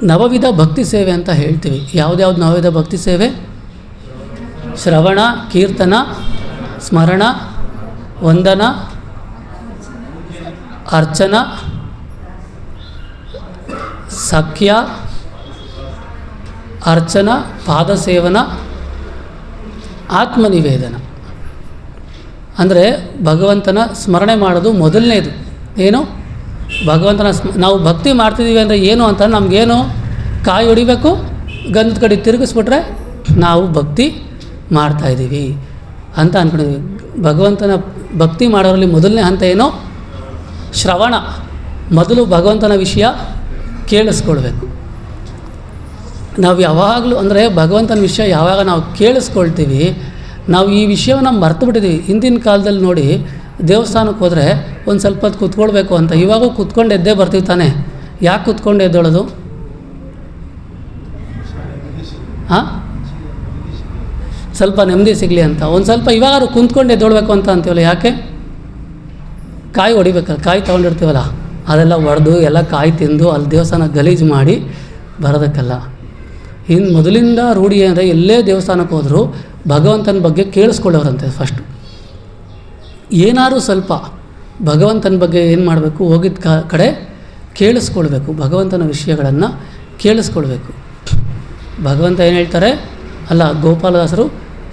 ನವವಿಧ ಭಕ್ತಿ ಸೇವೆ ಅಂತ ಹೇಳ್ತೀವಿ. ಯಾವುದ್ಯಾವ್ದು ನವವಿಧ ಭಕ್ತಿ ಸೇವೆ? ಶ್ರವಣ, ಕೀರ್ತನ, ಸ್ಮರಣ, ವಂದನ, ಅರ್ಚನ, ಸಖ್ಯ, ಅರ್ಚನ, ಪಾದಸೇವನ, ಆತ್ಮನಿವೇದನ. ಅಂದರೆ ಭಗವಂತನ ಸ್ಮರಣೆ ಮಾಡೋದು ಮೊದಲನೇದು. ಏನು? ಭಗವಂತನ ನಾವು ಭಕ್ತಿ ಮಾಡ್ತಿದ್ದೀವಿ ಅಂದರೆ ಏನು ಅಂತ, ನಮಗೇನು ಕಾಯಿ ಹೊಡಿಬೇಕು, ಗಂಧದ ಕಡೆ ತಿರುಗಿಸ್ಬಿಟ್ರೆ ನಾವು ಭಕ್ತಿ ಮಾಡ್ತಾಯಿದ್ದೀವಿ ಅಂತ ಅಂದ್ಕೊಂಡಿದ್ದೀವಿ. ಭಗವಂತನ ಭಕ್ತಿ ಮಾಡೋರಲ್ಲಿ ಮೊದಲನೇ ಹಂತ ಏನು? ಶ್ರವಣ. ಮೊದಲು ಭಗವಂತನ ವಿಷಯ ಕೇಳಿಸ್ಕೊಳ್ಬೇಕು. ನಾವು ಯಾವಾಗಲೂ ಅಂದರೆ ಭಗವಂತನ ವಿಷಯ ಯಾವಾಗ ನಾವು ಕೇಳಿಸ್ಕೊಳ್ತೀವಿ, ನಾವು ಈ ವಿಷಯವನ್ನು ಮರ್ತು ಬಿಟ್ಟಿದ್ದೀವಿ. ಹಿಂದಿನ ಕಾಲದಲ್ಲಿ ನೋಡಿ, ದೇವಸ್ಥಾನಕ್ಕೆ ಹೋದರೆ ಒಂದು ಸ್ವಲ್ಪ ಹೊತ್ತು ಕೂತ್ಕೊಳ್ಬೇಕು ಅಂತ, ಇವಾಗೂ ಕೂತ್ಕೊಂಡು ಎದ್ದೇ ಬರ್ತೀವಿ ತಾನೆ. ಯಾಕೆ ಕೂತ್ಕೊಂಡು ಎದ್ದೇಳೋದು? ಹಾಂ, ಸ್ವಲ್ಪ ನೆಮ್ಮದಿ ಸಿಗಲಿ ಅಂತ. ಒಂದು ಸ್ವಲ್ಪ ಇವಾಗಾದ್ರು ಕುಂತ್ಕೊಂಡು ಎದ್ದೇಳಬೇಕು ಅಂತ ಅಂತೀವಲ್ಲ, ಯಾಕೆ? ಕಾಯಿ ಹೊಡಿಬೇಕಲ್ಲ, ಕಾಯಿ ತೊಗೊಂಡಿರ್ತೀವಲ್ಲ, ಅದೆಲ್ಲ ಹೊಡೆದು ಎಲ್ಲ ಕಾಯಿ ತಿಂದು ಅಲ್ಲಿ ದೇವಸ್ಥಾನ ಗಲೀಜು ಮಾಡಿ ಬರೋದಕ್ಕಲ್ಲ. ಇನ್ನು ಮೊದಲಿಂದ ರೂಢಿ ಅಂದರೆ ಎಲ್ಲೇ ದೇವಸ್ಥಾನಕ್ಕೆ ಹೋದರೂ ಭಗವಂತನ ಬಗ್ಗೆ ಕೇಳಿಸ್ಕೊಳ್ಳೋರಂತೆ. ಫಸ್ಟು ಏನಾದರೂ ಸ್ವಲ್ಪ ಭಗವಂತನ ಬಗ್ಗೆ ಏನು ಮಾಡಬೇಕು? ಹೋಗಿದ್ದ ಕಡೆ ಕೇಳಿಸ್ಕೊಳ್ಬೇಕು, ಭಗವಂತನ ವಿಷಯಗಳನ್ನು ಕೇಳಿಸ್ಕೊಳ್ಬೇಕು. ಭಗವಂತ ಏನು ಹೇಳ್ತಾರೆ? ಅಲ್ಲ, ಗೋಪಾಲದಾಸರು,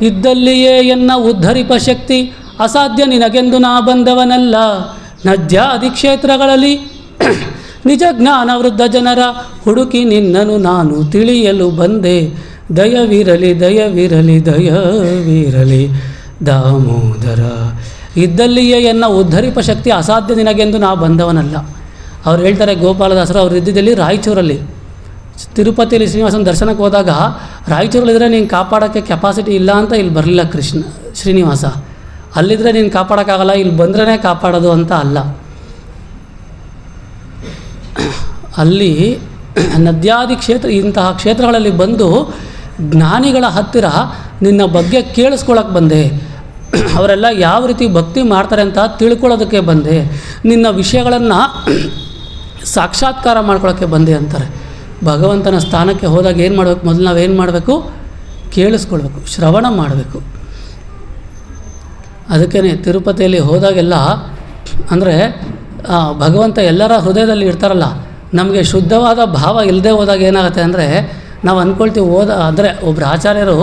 ಇದ್ದಲ್ಲಿಯೇ ಎನ್ನ ಉದ್ಧರಿಪ ಶಕ್ತಿ ಅಸಾಧ್ಯ ನಿನಗೆಂದು ನಾ ಬಂದವನಲ್ಲ. ನದ್ಯಾದಿ ಕ್ಷೇತ್ರಗಳಲ್ಲಿ ನಿಜ ಜ್ಞಾನ ವೃದ್ಧ ಜನರ ಹುಡುಕಿ ನಿನ್ನನು ನಾನು ತಿಳಿಯಲು ಬಂದೆ. ದಯವಿರಲಿ ದಯವಿರಲಿ ದಯವಿರಲಿ ದಾಮೋದರ. ಇದ್ದಲ್ಲಿಯೇ ಎನ್ನ ಉದ್ಧರಿಪ ಶಕ್ತಿ ಅಸಾಧ್ಯ ನಿನಗೆಂದು ನಾ ಬಂದವನಲ್ಲ. ಅವ್ರು ಹೇಳ್ತಾರೆ ಗೋಪಾಲದಾಸರು, ಅವ್ರು ಇದ್ದಿದ್ದಲ್ಲಿ ರಾಯಚೂರಲ್ಲಿ. ತಿರುಪತಿಯಲ್ಲಿ ಶ್ರೀನಿವಾಸನ ದರ್ಶನಕ್ಕೆ ಹೋದಾಗ ರಾಯಚೂರಲ್ಲಿದ್ದರೆ ನೀನು ಕಾಪಾಡೋಕ್ಕೆ ಕೆಪಾಸಿಟಿ ಇಲ್ಲ ಅಂತ ಇಲ್ಲಿ ಬರಲಿಲ್ಲ ಶ್ರೀನಿವಾಸ. ಅಲ್ಲಿದ್ದರೆ ನೀನು ಕಾಪಾಡೋಕ್ಕಾಗಲ್ಲ, ಇಲ್ಲಿ ಬಂದ್ರೇ ಕಾಪಾಡೋದು ಅಂತ ಅಲ್ಲ. ಅಲ್ಲಿ ನದ್ಯಾದಿ ಇಂತಹ ಕ್ಷೇತ್ರಗಳಲ್ಲಿ ಬಂದು ಜ್ಞಾನಿಗಳ ಹತ್ತಿರ ನಿನ್ನ ಬಗ್ಗೆ ಕೇಳಿಸ್ಕೊಳ್ಳೋಕೆ ಬಂದೆ. ಅವರೆಲ್ಲ ಯಾವ ರೀತಿ ಭಕ್ತಿ ಮಾಡ್ತಾರೆ ಅಂತ ತಿಳ್ಕೊಳ್ಳೋದಕ್ಕೆ ಬಂದೆ. ನಿನ್ನ ವಿಷಯಗಳನ್ನು ಸಾಕ್ಷಾತ್ಕಾರ ಮಾಡ್ಕೊಳ್ಳೋಕ್ಕೆ ಬಂದೆ ಅಂತಾರೆ. ಭಗವಂತನ ಸ್ಥಾನಕ್ಕೆ ಹೋದಾಗ ಏನು ಮಾಡಬೇಕು? ಮೊದಲು ನಾವೇನು ಮಾಡಬೇಕು? ಕೇಳಿಸ್ಕೊಳ್ಬೇಕು, ಶ್ರವಣ ಮಾಡಬೇಕು. ಅದಕ್ಕೇ ತಿರುಪತಿಯಲ್ಲಿ ಹೋದಾಗೆಲ್ಲ ಅಂದರೆ ಭಗವಂತ ಎಲ್ಲರ ಹೃದಯದಲ್ಲಿ ಇರ್ತಾರಲ್ಲ. ನಮಗೆ ಶುದ್ಧವಾದ ಭಾವ ಇಲ್ಲದೆ ಹೋದಾಗ ಏನಾಗುತ್ತೆ ಅಂದರೆ ನಾವು ಅಂದ್ಕೊಳ್ತೀವಿ ಅಂದರೆ ಒಬ್ಬರು ಆಚಾರ್ಯರು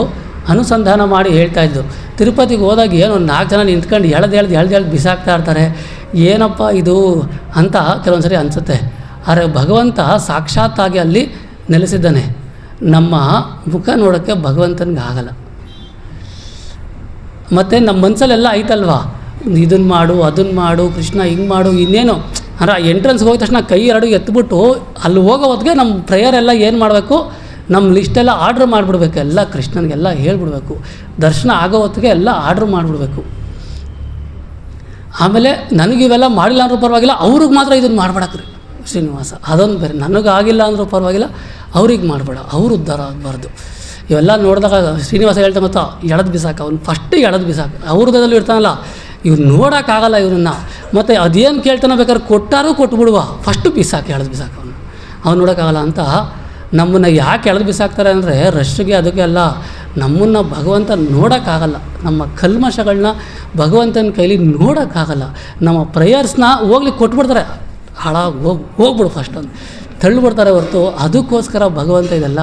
ಅನುಸಂಧಾನ ಮಾಡಿ ಹೇಳ್ತಾಯಿದ್ರು, ತಿರುಪತಿಗೆ ಹೋದಾಗ ಏನು ಒಂದು 4 ಜನ ನಿಂತ್ಕೊಂಡು ಎಳ್ದು ಬಿಸಾಕ್ತಾ ಇರ್ತಾರೆ, ಏನಪ್ಪ ಇದು ಅಂತ ಕೆಲವೊಂದು ಸರಿ ಅನಿಸುತ್ತೆ. ಆದರೆ ಭಗವಂತ ಸಾಕ್ಷಾತ್ತಾಗಿ ಅಲ್ಲಿ ನೆಲೆಸಿದ್ದಾನೆ. ನಮ್ಮ ಮುಖ ನೋಡೋಕ್ಕೆ ಭಗವಂತನಿಗೆ ಆಗಲ್ಲ. ಮತ್ತು ನಮ್ಮ ಮನಸ್ಸಲ್ಲೆಲ್ಲ ಐತಲ್ವಾ, ಇದನ್ನು ಮಾಡು ಅದನ್ನು ಮಾಡು ಕೃಷ್ಣ ಹಿಂಗೆ ಮಾಡು ಇನ್ನೇನು ಅಂದರೆ ಎಂಟ್ರೆನ್ಸ್ಗೆ ಹೋಗಿದ ತಕ್ಷಣ ಕೈ 2 ಎತ್ಬಿಟ್ಟು ಅಲ್ಲಿ ಹೋಗೋ ಹೊತ್ತಿಗೆ ನಮ್ಮ ಪ್ರೇಯರೆಲ್ಲ ಏನು ಮಾಡಬೇಕು? ನಮ್ಮ ಲಿಸ್ಟೆಲ್ಲ ಆರ್ಡ್ರ್ ಮಾಡಿಬಿಡ್ಬೇಕು. ಎಲ್ಲ ಕೃಷ್ಣನಿಗೆಲ್ಲ ಹೇಳ್ಬಿಡ್ಬೇಕು. ದರ್ಶನ ಆಗೋ ಹೊತ್ತಿಗೆ ಎಲ್ಲ ಆರ್ಡ್ರ್ ಮಾಡಿಬಿಡ್ಬೇಕು. ಆಮೇಲೆ ನನಗಿವೆಲ್ಲ ಮಾಡಿಲ್ಲ ಅಂದ್ರೂ ಪರವಾಗಿಲ್ಲ, ಅವ್ರಿಗೆ ಮಾತ್ರ ಇದನ್ನು ಮಾಡಬೇಡಕ್ರಿ ಶ್ರೀನಿವಾಸ. ಅದೊಂದು ಬೇರೆ, ನನಗಾಗಿಲ್ಲ ಅಂದರೂ ಪರವಾಗಿಲ್ಲ, ಅವ್ರಿಗೆ ಮಾಡಬೇಡ, ಅವ್ರು ಉದ್ಧಾರ ಆಗಬಾರ್ದು. ಇವೆಲ್ಲ ನೋಡಿದಾಗ ಶ್ರೀನಿವಾಸ ಹೇಳ್ತಾ ಮತ್ತು ಎಳೆದು ಬಿಸಾಕ, ಅವ್ನು ಫಸ್ಟ್ ಎಳೆದು ಬಿಸಾಕ. ಅವ್ರದಲ್ಲಿ ಇರ್ತಾನಲ್ಲ, ಇವ್ರು ನೋಡೋಕ್ಕಾಗಲ್ಲ ಇವ್ರನ್ನ. ಮತ್ತು ಅದೇನು ಕೇಳ್ತಾನೆ ಬೇಕಾದ್ರೆ ಕೊಟ್ಟಾರೂ ಕೊಟ್ಬಿಡುವ, ಫಸ್ಟು ಬಿಸಾಕಿ ಎಳೆದು ಬಿಸಾಕ ಅವ್ನು ನೋಡೋಕ್ಕಾಗಲ್ಲ ಅಂತ. ನಮ್ಮನ್ನು ಯಾಕೆ ಎಳೆದು ಬಿಸಾಕ್ತಾರೆ ಅಂದರೆ ರಶ್ಗೆ ಅದಕ್ಕೆ ಅಲ್ಲ, ನಮ್ಮನ್ನು ಭಗವಂತ ನೋಡೋಕ್ಕಾಗಲ್ಲ. ನಮ್ಮ ಕಲ್ಮಶಗಳನ್ನ ಭಗವಂತನ ಕೈಲಿ ನೋಡೋಕ್ಕಾಗಲ್ಲ. ನಮ್ಮ ಪ್ರೇಯರ್ಸ್ನ ಹೋಗ್ಲಿ ಕೊಟ್ಬಿಡ್ತಾರೆ, ಹಾಳಾಗಿ ಹೋಗ್ಬಿಡು ಫಸ್ಟ್ ಅಂತ ತಳ್ಳಿಬಿಡ್ತಾರೆ ಹೊರತು ಅದಕ್ಕೋಸ್ಕರ ಭಗವಂತ ಇದೆಲ್ಲ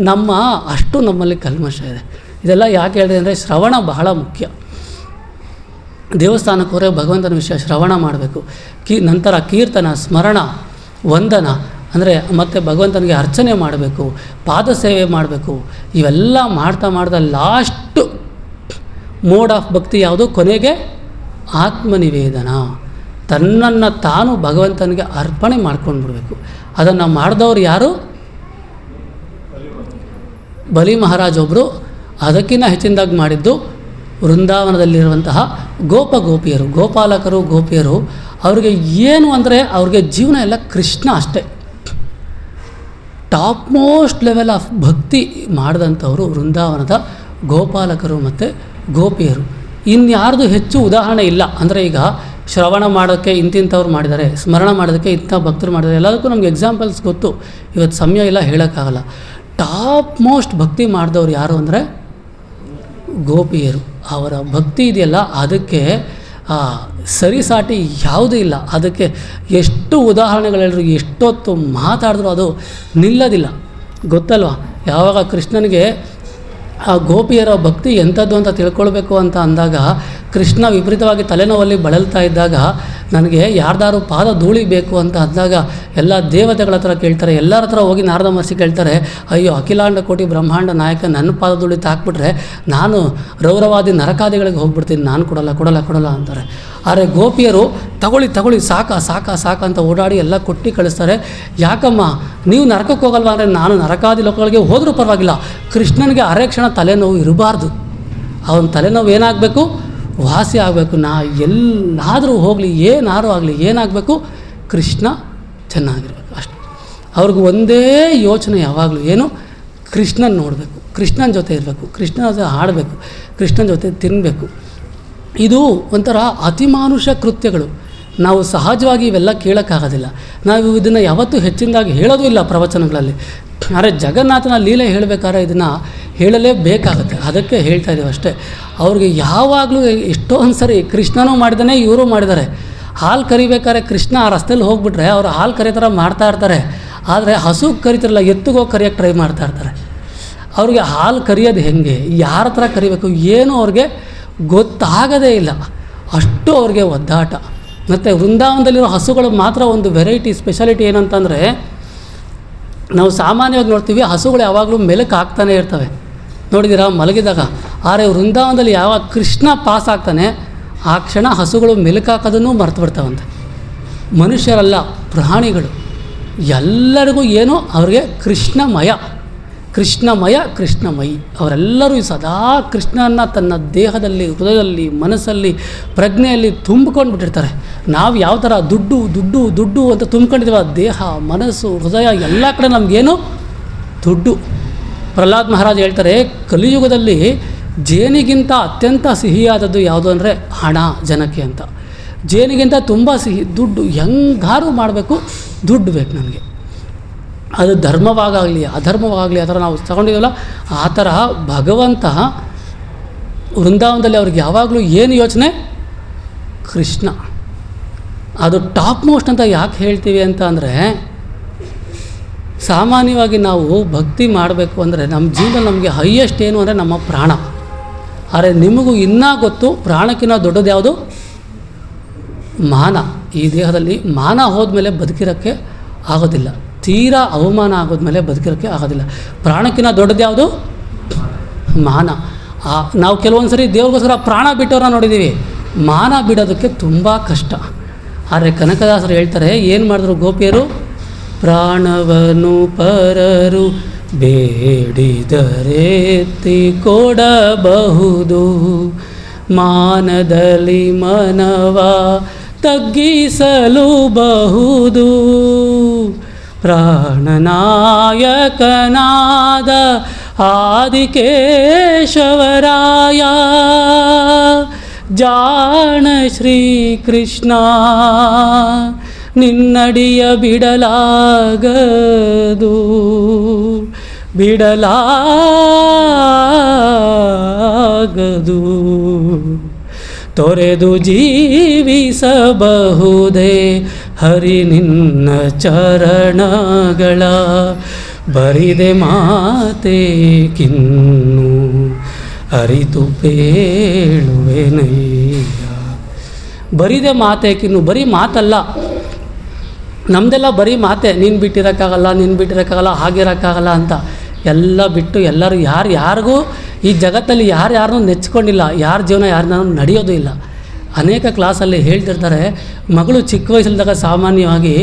ನಮ್ಮ ಅಷ್ಟು ನಮ್ಮಲ್ಲಿ ಕಲ್ಮಶ ಇದೆ. ಇದೆಲ್ಲ ಯಾಕೆ ಹೇಳಿದೆ ಅಂದರೆ ಶ್ರವಣ ಬಹಳ ಮುಖ್ಯ. ದೇವಸ್ಥಾನಕ್ಕೆ ಹೋದರೆ ಭಗವಂತನ ವಿಷಯ ಶ್ರವಣ ಮಾಡಬೇಕು. ನಂತರ ಕೀರ್ತನ, ಸ್ಮರಣ, ವಂದನ ಅಂದರೆ ಮತ್ತು ಭಗವಂತನಿಗೆ ಅರ್ಚನೆ ಮಾಡಬೇಕು, ಪಾದ ಸೇವೆ ಮಾಡಬೇಕು. ಇವೆಲ್ಲ ಮಾಡ್ತಾ ಲಾಸ್ಟ್ ಮೋಡ್ ಆಫ್ ಭಕ್ತಿ ಯಾವುದು? ಕೊನೆಗೆ ಆತ್ಮನಿವೇದನ, ತನ್ನನ್ನು ತಾನು ಭಗವಂತನಿಗೆ ಅರ್ಪಣೆ ಮಾಡ್ಕೊಂಡು ಬಿಡಬೇಕು. ಅದನ್ನು ಮಾಡಿದವರು ಯಾರು? ಬಲಿ ಮಹಾರಾಜ್ ಒಬ್ಬರು. ಅದಕ್ಕಿಂತ ಹೆಚ್ಚಿನದಾಗಿ ಮಾಡಿದ್ದು ವೃಂದಾವನದಲ್ಲಿರುವಂತಹ ಗೋಪಿಯರು, ಗೋಪಾಲಕರು, ಗೋಪಿಯರು. ಅವ್ರಿಗೆ ಏನು ಅಂದರೆ ಅವ್ರಿಗೆ ಜೀವನ ಎಲ್ಲ ಕೃಷ್ಣ ಅಷ್ಟೇ. ಟಾಪ್ ಮೋಸ್ಟ್ ಲೆವೆಲ್ ಆಫ್ ಭಕ್ತಿ ಮಾಡಿದಂಥವರು ವೃಂದಾವನದ ಗೋಪಾಲಕರು ಮತ್ತು ಗೋಪಿಯರು. ಇನ್ಯಾರ್ದು ಹೆಚ್ಚು ಉದಾಹರಣೆ ಇಲ್ಲ. ಅಂದರೆ ಈಗ ಶ್ರವಣ ಮಾಡೋಕ್ಕೆ ಇಂತಿಂಥವ್ರು ಮಾಡಿದ್ದಾರೆ, ಸ್ಮರಣ ಮಾಡೋದಕ್ಕೆ ಇಂಥ ಭಕ್ತರು ಮಾಡಿದ್ದಾರೆ, ಎಲ್ಲದಕ್ಕೂ ನಮ್ಗೆ ಎಕ್ಸಾಂಪಲ್ಸ್ ಗೊತ್ತು. ಇವತ್ತು ಸಮಯ ಇಲ್ಲ ಹೇಳೋಕ್ಕಾಗಲ್ಲ. ಟಾಪ್ ಮೋಸ್ಟ್ ಭಕ್ತಿ ಮಾಡಿದವ್ರು ಯಾರು ಅಂದರೆ ಗೋಪಿಯರು. ಅವರ ಭಕ್ತಿ ಇದೆಯಲ್ಲ ಅದಕ್ಕೆ ಸರಿಸಾಟಿ ಯಾವುದೂ ಇಲ್ಲ. ಅದಕ್ಕೆ ಎಷ್ಟು ಉದಾಹರಣೆಗಳೆಲ್ಲರೂ ಎಷ್ಟೊತ್ತು ಮಾತಾಡಿದ್ರು ಅದು ನಿಲ್ಲೋದಿಲ್ಲ. ಗೊತ್ತಲ್ವ, ಯಾವಾಗ ಕೃಷ್ಣನಿಗೆ ಆ ಗೋಪಿಯರ ಭಕ್ತಿ ಎಂಥದ್ದು ಅಂತ ತಿಳ್ಕೊಳ್ಬೇಕು ಅಂತ ಅಂದಾಗ, ಕೃಷ್ಣ ವಿಪರೀತವಾಗಿ ತಲೆನೋವಲ್ಲಿ ಬಳಲ್ತಾ ಇದ್ದಾಗ ನನಗೆ ಯಾರ್ದಾರು ಪಾದ ಧೂಳಿ ಬೇಕು ಅಂತ ಅಂದಾಗ ಎಲ್ಲ ದೇವತೆಗಳ ಹತ್ರ ಕೇಳ್ತಾರೆ, ಎಲ್ಲರ ಹತ್ರ ಹೋಗಿ ನಾರದ ಮಹರ್ಷಿ ಕೇಳ್ತಾರೆ, ಅಯ್ಯೋ ಅಖಿಲಾಂಡ ಕೋಟಿ ಬ್ರಹ್ಮಾಂಡ ನಾಯಕ ನನ್ನ ಪಾದ ಧೂಳಿ ತಾಕ್ಬಿಟ್ರೆ ನಾನು ರೌರವಾದಿ ನರಕಾದಿಗಳಿಗೆ ಹೋಗ್ಬಿಡ್ತೀನಿ, ನಾನು ಕೊಡಲ್ಲ ಅಂತಾರೆ. ಆದರೆ ಗೋಪಿಯರು ತಗೊಳ್ಳಿ ಸಾಕ ಅಂತ ಓಡಾಡಿ ಎಲ್ಲ ಕೊಟ್ಟು ಕಳಿಸ್ತಾರೆ. ಯಾಕಮ್ಮ ನೀವು ನರಕಕ್ಕೆ ಹೋಗಲ್ವಾ ಅಂದರೆ ನಾನು ನರಕಾದಿ ಲೋಕಗಳಿಗೆ ಹೋದರೂ ಪರವಾಗಿಲ್ಲ, ಕೃಷ್ಣನಿಗೆ ಅರೆ ಕ್ಷಣ ತಲೆನೋವು ಇರಬಾರ್ದು. ಅವನ ತಲೆನೋವು ಏನಾಗಬೇಕು? ವಾಸಿ ಆಗಬೇಕು. ಎಲ್ಲಾದರೂ ಹೋಗಲಿ, ಏನಾದರೂ ಆಗಲಿ, ಏನಾಗಬೇಕು? ಕೃಷ್ಣ ಚೆನ್ನಾಗಿರ್ಬೇಕು ಅಷ್ಟೆ. ಅವ್ರಿಗೆ ಒಂದೇ ಯೋಚನೆ ಯಾವಾಗಲೂ ಏನು? ಕೃಷ್ಣನ ನೋಡಬೇಕು, ಕೃಷ್ಣನ ಜೊತೆ ಇರಬೇಕು, ಕೃಷ್ಣನ ಜೊತೆ ಆಡಬೇಕು, ಕೃಷ್ಣನ ಜೊತೆ ತಿನ್ನಬೇಕು. ಇದು ಒಂಥರ ಅತಿಮಾನುಷ ಕೃತ್ಯಗಳು. ನಾವು ಸಹಜವಾಗಿ ಇವೆಲ್ಲ ಕೇಳೋಕ್ಕಾಗೋದಿಲ್ಲ. ನಾವು ಇದನ್ನು ಯಾವತ್ತೂ ಹೆಚ್ಚಿನದಾಗಿ ಹೇಳೋದು ಇಲ್ಲ ಪ್ರವಚನಗಳಲ್ಲಿ. ಆದರೆ ಜಗನ್ನಾಥನ ಲೀಲೆ ಹೇಳಬೇಕಾದ್ರೆ ಇದನ್ನು ಹೇಳಲೇಬೇಕಾಗತ್ತೆ. ಅದಕ್ಕೆ ಹೇಳ್ತಾ ಇದ್ದೀವಿ ಅಷ್ಟೇ. ಅವ್ರಿಗೆ ಯಾವಾಗಲೂ ಎಷ್ಟೊಂದು ಸರಿ ಕೃಷ್ಣನೂ ಮಾಡಿದ್ದಾನೆ, ಇವರು ಮಾಡಿದ್ದಾರೆ. ಹಾಲು ಕರಿಬೇಕಾದ್ರೆ ಕೃಷ್ಣ ಆ ರಸ್ತೆಯಲ್ಲಿ ಹೋಗ್ಬಿಟ್ರೆ ಅವರು ಹಾಲು ಕರಿಯೋ ಥರ ಮಾಡ್ತಾ ಇರ್ತಾರೆ. ಆದರೆ ಹಸು ಕರಿತಿರಲ್ಲ, ಎತ್ತಿಗೋಗಿ ಕರಿಯೋಕ್ಕೆ ಟ್ರೈ ಮಾಡ್ತಾ ಇರ್ತಾರೆ. ಅವ್ರಿಗೆ ಹಾಲು ಕರಿಯೋದು ಹೆಂಗೆ, ಯಾರ ಹತ್ರ ಕರಿಬೇಕು, ಏನೂ ಅವ್ರಿಗೆ ಗೊತ್ತಾಗದೇ ಇಲ್ಲ, ಅಷ್ಟು ಅವ್ರಿಗೆ ಒದ್ದಾಟ. ಮತ್ತು ವೃಂದಾವನದಲ್ಲಿರೋ ಹಸುಗಳು ಮಾತ್ರ ಒಂದು ವೆರೈಟಿ ಸ್ಪೆಷಾಲಿಟಿ ಏನಂತಂದರೆ, ನಾವು ಸಾಮಾನ್ಯವಾಗಿ ನೋಡ್ತೀವಿ ಹಸುಗಳು ಯಾವಾಗಲೂ ಮೆಲುಕು ಹಾಕ್ತಾನೆ ಇರ್ತವೆ, ನೋಡಿದ್ದೀರಾ ಮಲಗಿದಾಗ. ಆದರೆ ವೃಂದಾವನದಲ್ಲಿ ಯಾವಾಗ ಕೃಷ್ಣ ಪಾಸ್ ಆಗ್ತಾನೆ ಆ ಕ್ಷಣ ಹಸುಗಳು ಮೆಲುಕು ಹಾಕೋದನ್ನು ಮರ್ತು ಬಿಡ್ತಾವಂತೆ. ಮನುಷ್ಯರಲ್ಲ, ಪ್ರಾಣಿಗಳು ಎಲ್ಲರಿಗೂ ಏನು ಅವ್ರಿಗೆ ಕೃಷ್ಣಮಯ ಕೃಷ್ಣಮಯಿ, ಅವರೆಲ್ಲರೂ ಸದಾ ಕೃಷ್ಣನ ತನ್ನ ದೇಹದಲ್ಲಿ, ಹೃದಯದಲ್ಲಿ, ಮನಸ್ಸಲ್ಲಿ, ಪ್ರಜ್ಞೆಯಲ್ಲಿ ತುಂಬಿಕೊಂಡು ಬಿಟ್ಟಿರ್ತಾರೆ. ನಾವು ಯಾವ ಥರ ದುಡ್ಡು ಅಂತ ತುಂಬ್ಕೊಂಡಿದ್ದೀವ, ದೇಹ, ಮನಸ್ಸು, ಹೃದಯ ಎಲ್ಲ ಕಡೆ ನಮಗೇನು ದುಡ್ಡು. ಪ್ರಹ್ಲಾದ್ ಮಹಾರಾಜ್ ಹೇಳ್ತಾರೆ, ಕಲಿಯುಗದಲ್ಲಿ ಜೇನಿಗಿಂತ ಅತ್ಯಂತ ಸಿಹಿಯಾದದ್ದು ಯಾವುದು ಅಂದರೆ ಹಣ ಜನಕ್ಕೆ ಅಂತ. ಜೇನಿಗಿಂತ ತುಂಬ ಸಿಹಿ ದುಡ್ಡು. ಹೆಂಗಾರು ಮಾಡಬೇಕು, ದುಡ್ಡು ಬೇಕು ನನಗೆ. ಅದು ಧರ್ಮವಾಗಲಿ ಅಧರ್ಮವಾಗಲಿ ಆ ಥರ ನಾವು ತಗೊಂಡಿದ್ದೀವಲ್ಲ, ಆ ಥರ ಭಗವಂತ ವೃಂದಾವನದಲ್ಲಿ ಅವ್ರಿಗೆ ಯಾವಾಗಲೂ ಏನು ಯೋಚನೆ, ಕೃಷ್ಣ. ಅದು ಟಾಪ್ ಮೋಸ್ಟ್ ಅಂತ ಯಾಕೆ ಹೇಳ್ತೀವಿ ಅಂತ ಅಂದರೆ, ಸಾಮಾನ್ಯವಾಗಿ ನಾವು ಭಕ್ತಿ ಮಾಡಬೇಕು ಅಂದರೆ ನಮ್ಮ ಜೀವನ ನಮಗೆ ಹೈಯೆಸ್ಟ್ ಏನು ಅಂದರೆ ನಮ್ಮ ಪ್ರಾಣ. ಆದರೆ ನಿಮಗೂ ಇನ್ನೂ ಗೊತ್ತು, ಪ್ರಾಣಕ್ಕಿಂತ ದೊಡ್ಡದು ಯಾವುದು? ಮಾನ. ಈ ದೇಹದಲ್ಲಿ ಮಾನ ಹೋದ್ಮೇಲೆ ಬದುಕಿರೋಕ್ಕೆ ಆಗೋದಿಲ್ಲ, ತೀರಾ ಅವಮಾನ ಆಗೋದ್ಮೇಲೆ ಬದುಕಿರೋಕ್ಕೆ ಆಗೋದಿಲ್ಲ. ಪ್ರಾಣಕ್ಕಿಂತ ದೊಡ್ಡದು ಯಾವುದು? ಮಾನ. ನಾವು ಕೆಲವೊಂದು ಸರಿ ದೇವ್ರಿಗೋಸ್ಕರ ಪ್ರಾಣ ಬಿಟ್ಟವ್ರನ್ನ ನೋಡಿದ್ದೀವಿ, ಮಾನ ಬಿಡೋದಕ್ಕೆ ತುಂಬ ಕಷ್ಟ. ಆದರೆ ಕನಕದಾಸರು ಹೇಳ್ತಾರೆ, ಏನು ಮಾಡಿದ್ರು ಗೋಪಿಯರು? ಪ್ರಾಣವನ್ನು ಪರರು ಬೇಡಿದರೆತ್ತಿ ಕೊಡಬಹುದು, ಮಾನದಲ್ಲಿ ಮನವ ತಗ್ಗಿಸಲು ಬಹುದು. ಪ್ರಾಣನಾಯಕನಾದ ಆದಿಕೇಶವರಾಯ ಜಾಣ ಶ್ರೀಕೃಷ್ಣ, ನಿನ್ನಡಿಯ ಬಿಡಲಾಗದು, ತೊರೆದು ಜೀವಿಸಬಹುದೇ ಹರಿ ನಿನ್ನ ಚರಣಗಳ, ಬರಿದೆ ಮಾತೆ ಕಿನ್ನು ಅರಿತು ಪೇಳುವೆನಯ್ಯ. ಬರಿದೆ ಮಾತೆ ಕಿನ್ನು, ಬರೀ ಮಾತಲ್ಲ ನಮ್ಮದೆಲ್ಲ, ಬರೀ ಮಾತೆ. ನೀನು ಬಿಟ್ಟಿರೋಕ್ಕಾಗಲ್ಲ ಹಾಗಿರೋಕ್ಕಾಗಲ್ಲ ಅಂತ ಎಲ್ಲ ಬಿಟ್ಟು ಎಲ್ಲರೂ ಯಾರಿಗೂ ಈ ಜಗತ್ತಲ್ಲಿ ಯಾರನ್ನೂ ನೆಚ್ಕೊಂಡಿಲ್ಲ, ಯಾರ ಜೀವನ ಯಾರನ್ನೂ ನಡೆಯೋದು ಇಲ್ಲ. ಅನೇಕ ಕ್ಲಾಸಲ್ಲಿ ಹೇಳ್ತಿರ್ತಾರೆ, ಮಗಳು ಚಿಕ್ಕ ವಯಸ್ಸಲ್ಲಿದ್ದಾಗ ಸಾಮಾನ್ಯವಾಗಿ